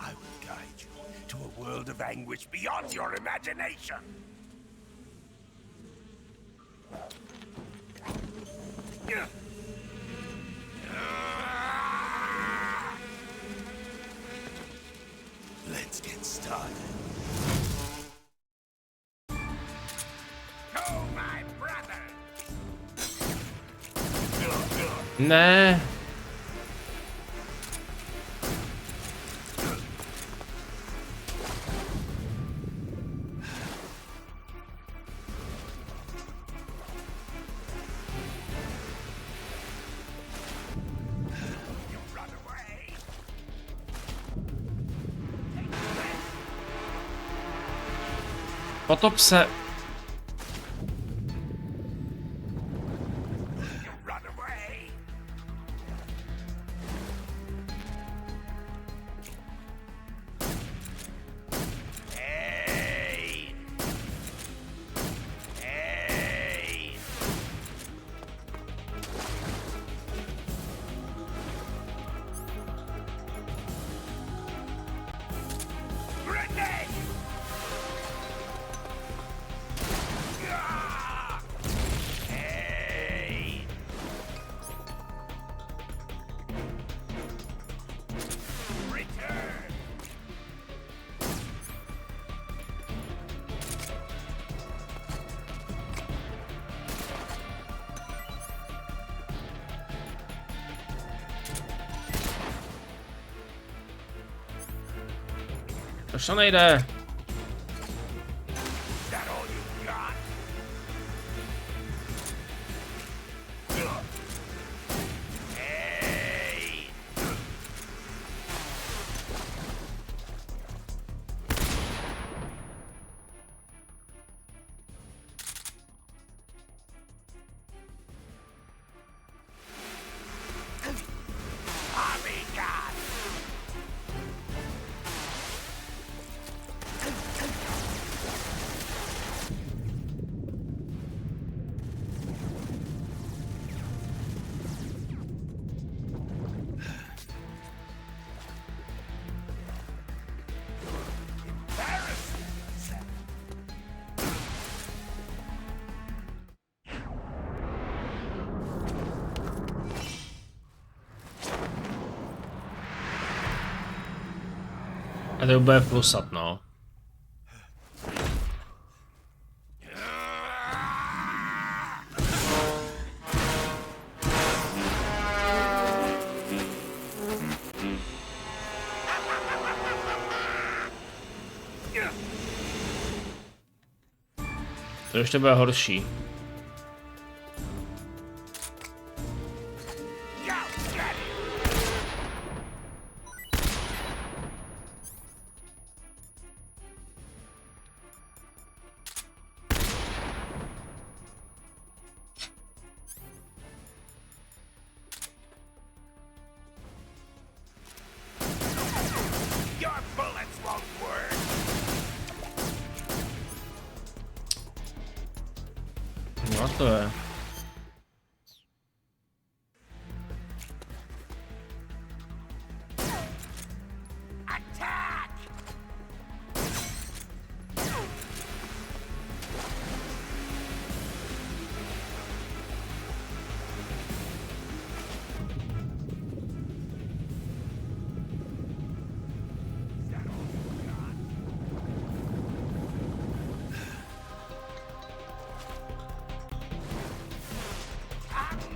I will guide you to a world of anguish beyond your imagination. Let's get started. Go, my brother. Ne. Potop se. Proč to nejde? A to bude plusat, no. To ještě bude horší. No to je.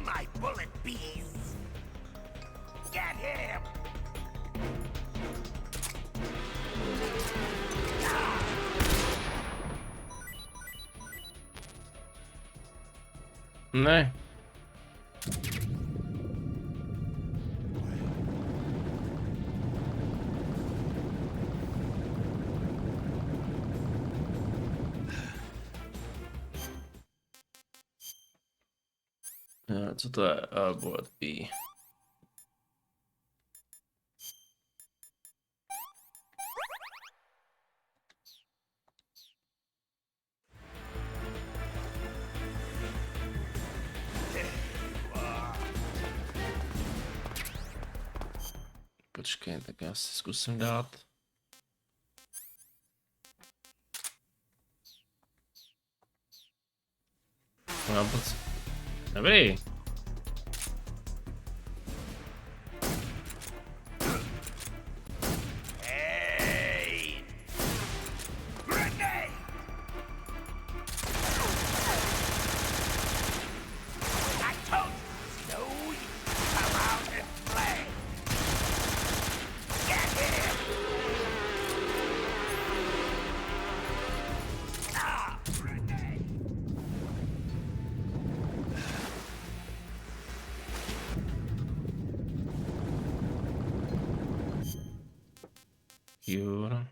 My bullet bees! Get him! Ne. Co to je? Bullet B. Počkej, tak já si zkusím dát. Mám pocit. Dobrý. Hey! Grenade! I told you, Snow, come out and play! Get him! Ah, grenade! Cure.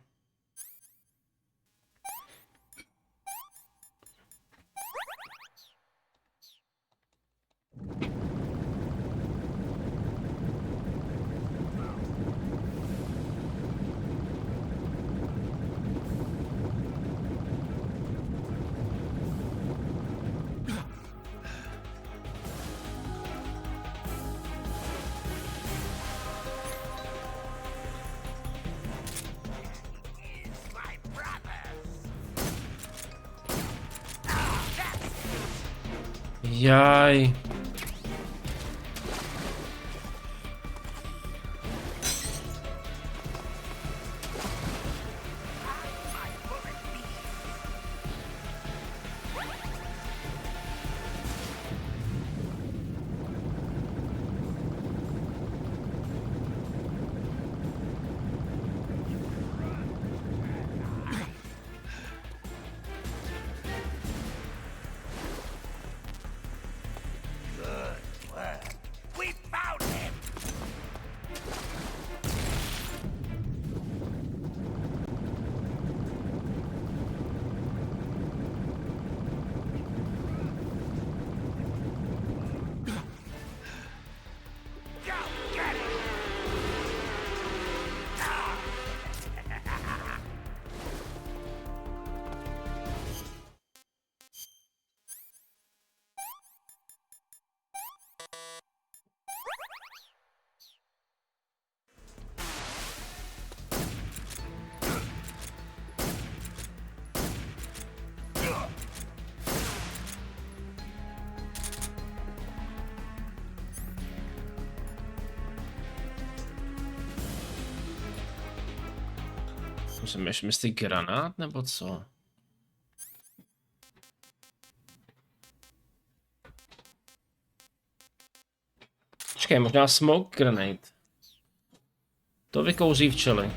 It's my brothers! Ah, that's Jaj. my bullet bees! Good work. We found him! Go get him! Ah! Musím ještě myslet granát, nebo co? Počkej, možná smoke grenade. To vykouří včely.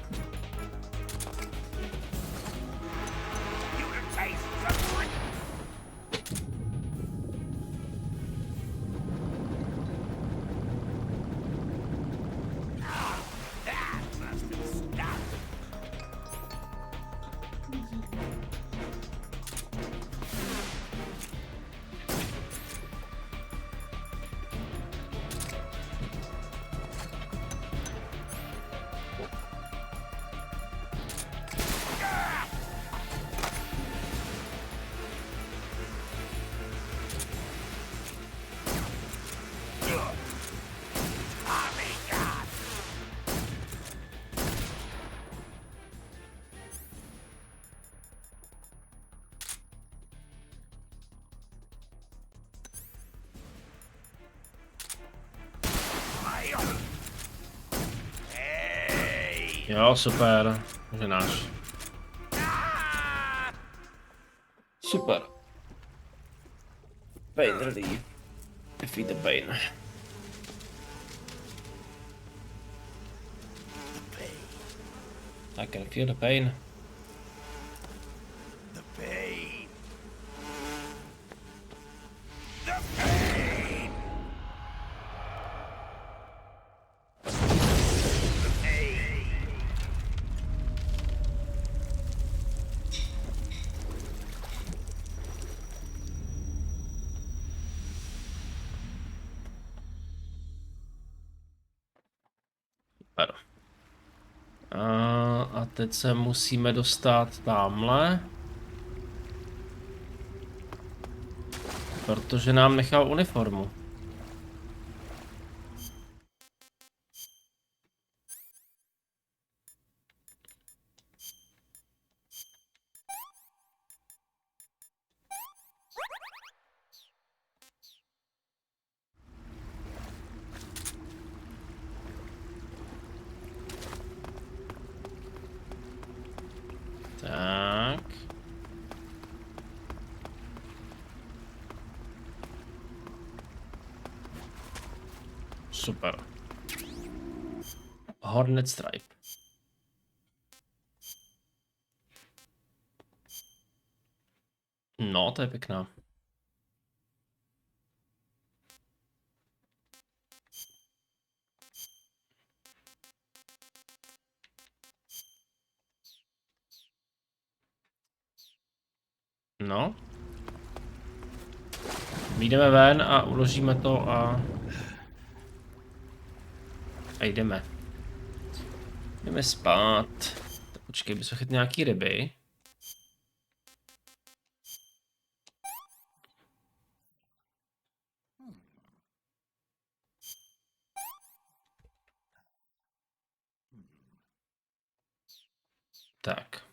Jo, super. Že náš. Super. Pain relief. Defeat the pain. I can feel the pain. The pain. The pain. The pain. Super. A teď se musíme dostat tamhle. Protože nám nechal uniformu. Tak. Super. Hornet Stripe. No, to je pěkná. No. Vyjdeme ven a uložíme to a jdeme. Jdeme spát. Tak počkej, bychom chytli nějaký ryby. Tak.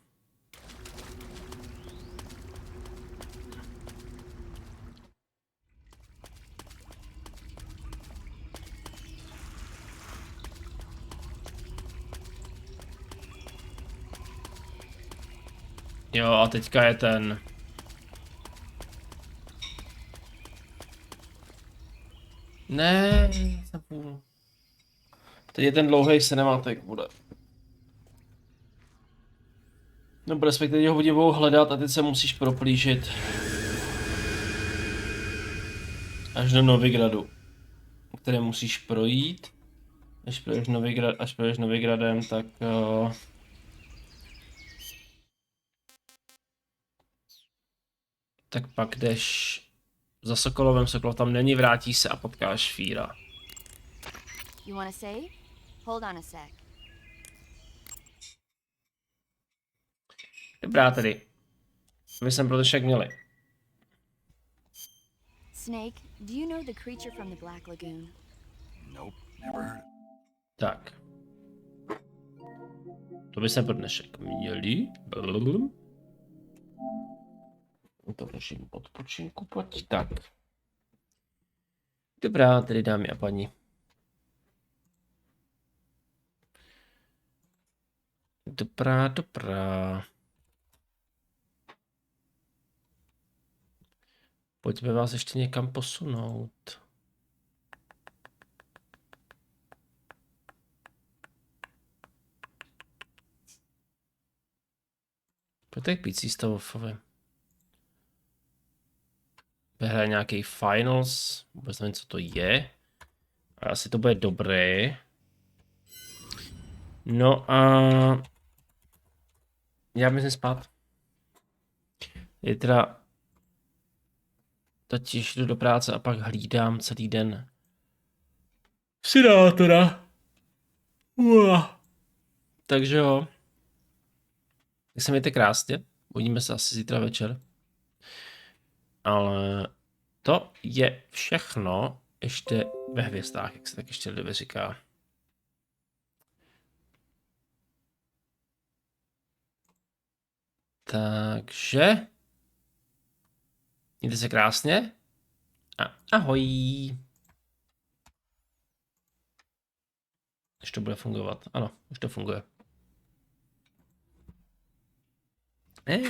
Jo, a teďka je ten... Ne, zapůl. Teď je ten dlouhý cinematik bude. Nebo respektive ho budou hledat a teď se musíš proplížit až do Novigradu, které musíš projít. Až projdeš Novigradem, tak tak pak jdeš za Sokolovem. Sokolov tam není, vrátíš se a potkáš Fíra. You wanna save? Hold on a sec. Dobrá tedy. My jsme pro dnešek měli. Snake, do you know the creature from the Black Lagoon? Nope, never heard. Tak. To by se pro dnešek měli. To řeším odpočinku, pojď. Tak. Dobrá, tedy dámy a paní. Dobrá, dobrá. Pojďme vás ještě někam posunout. Pojďte k PC Stavovi. Vyhraje nějaký finals. Vůbec nevím, co to je. Ale asi to bude dobré. No a... já myslím spát. Je teda... Totiž jdu do práce a pak hlídám celý den synátora. Takže jo. Tak se mějte krásně. Uvidíme se asi zítra večer. Ale to je všechno ještě ve hvězdách, jak se tak ještě lidově říká. Takže mějte se krásně a ahoj. Už to bude fungovat. Ano, už to funguje. Ne?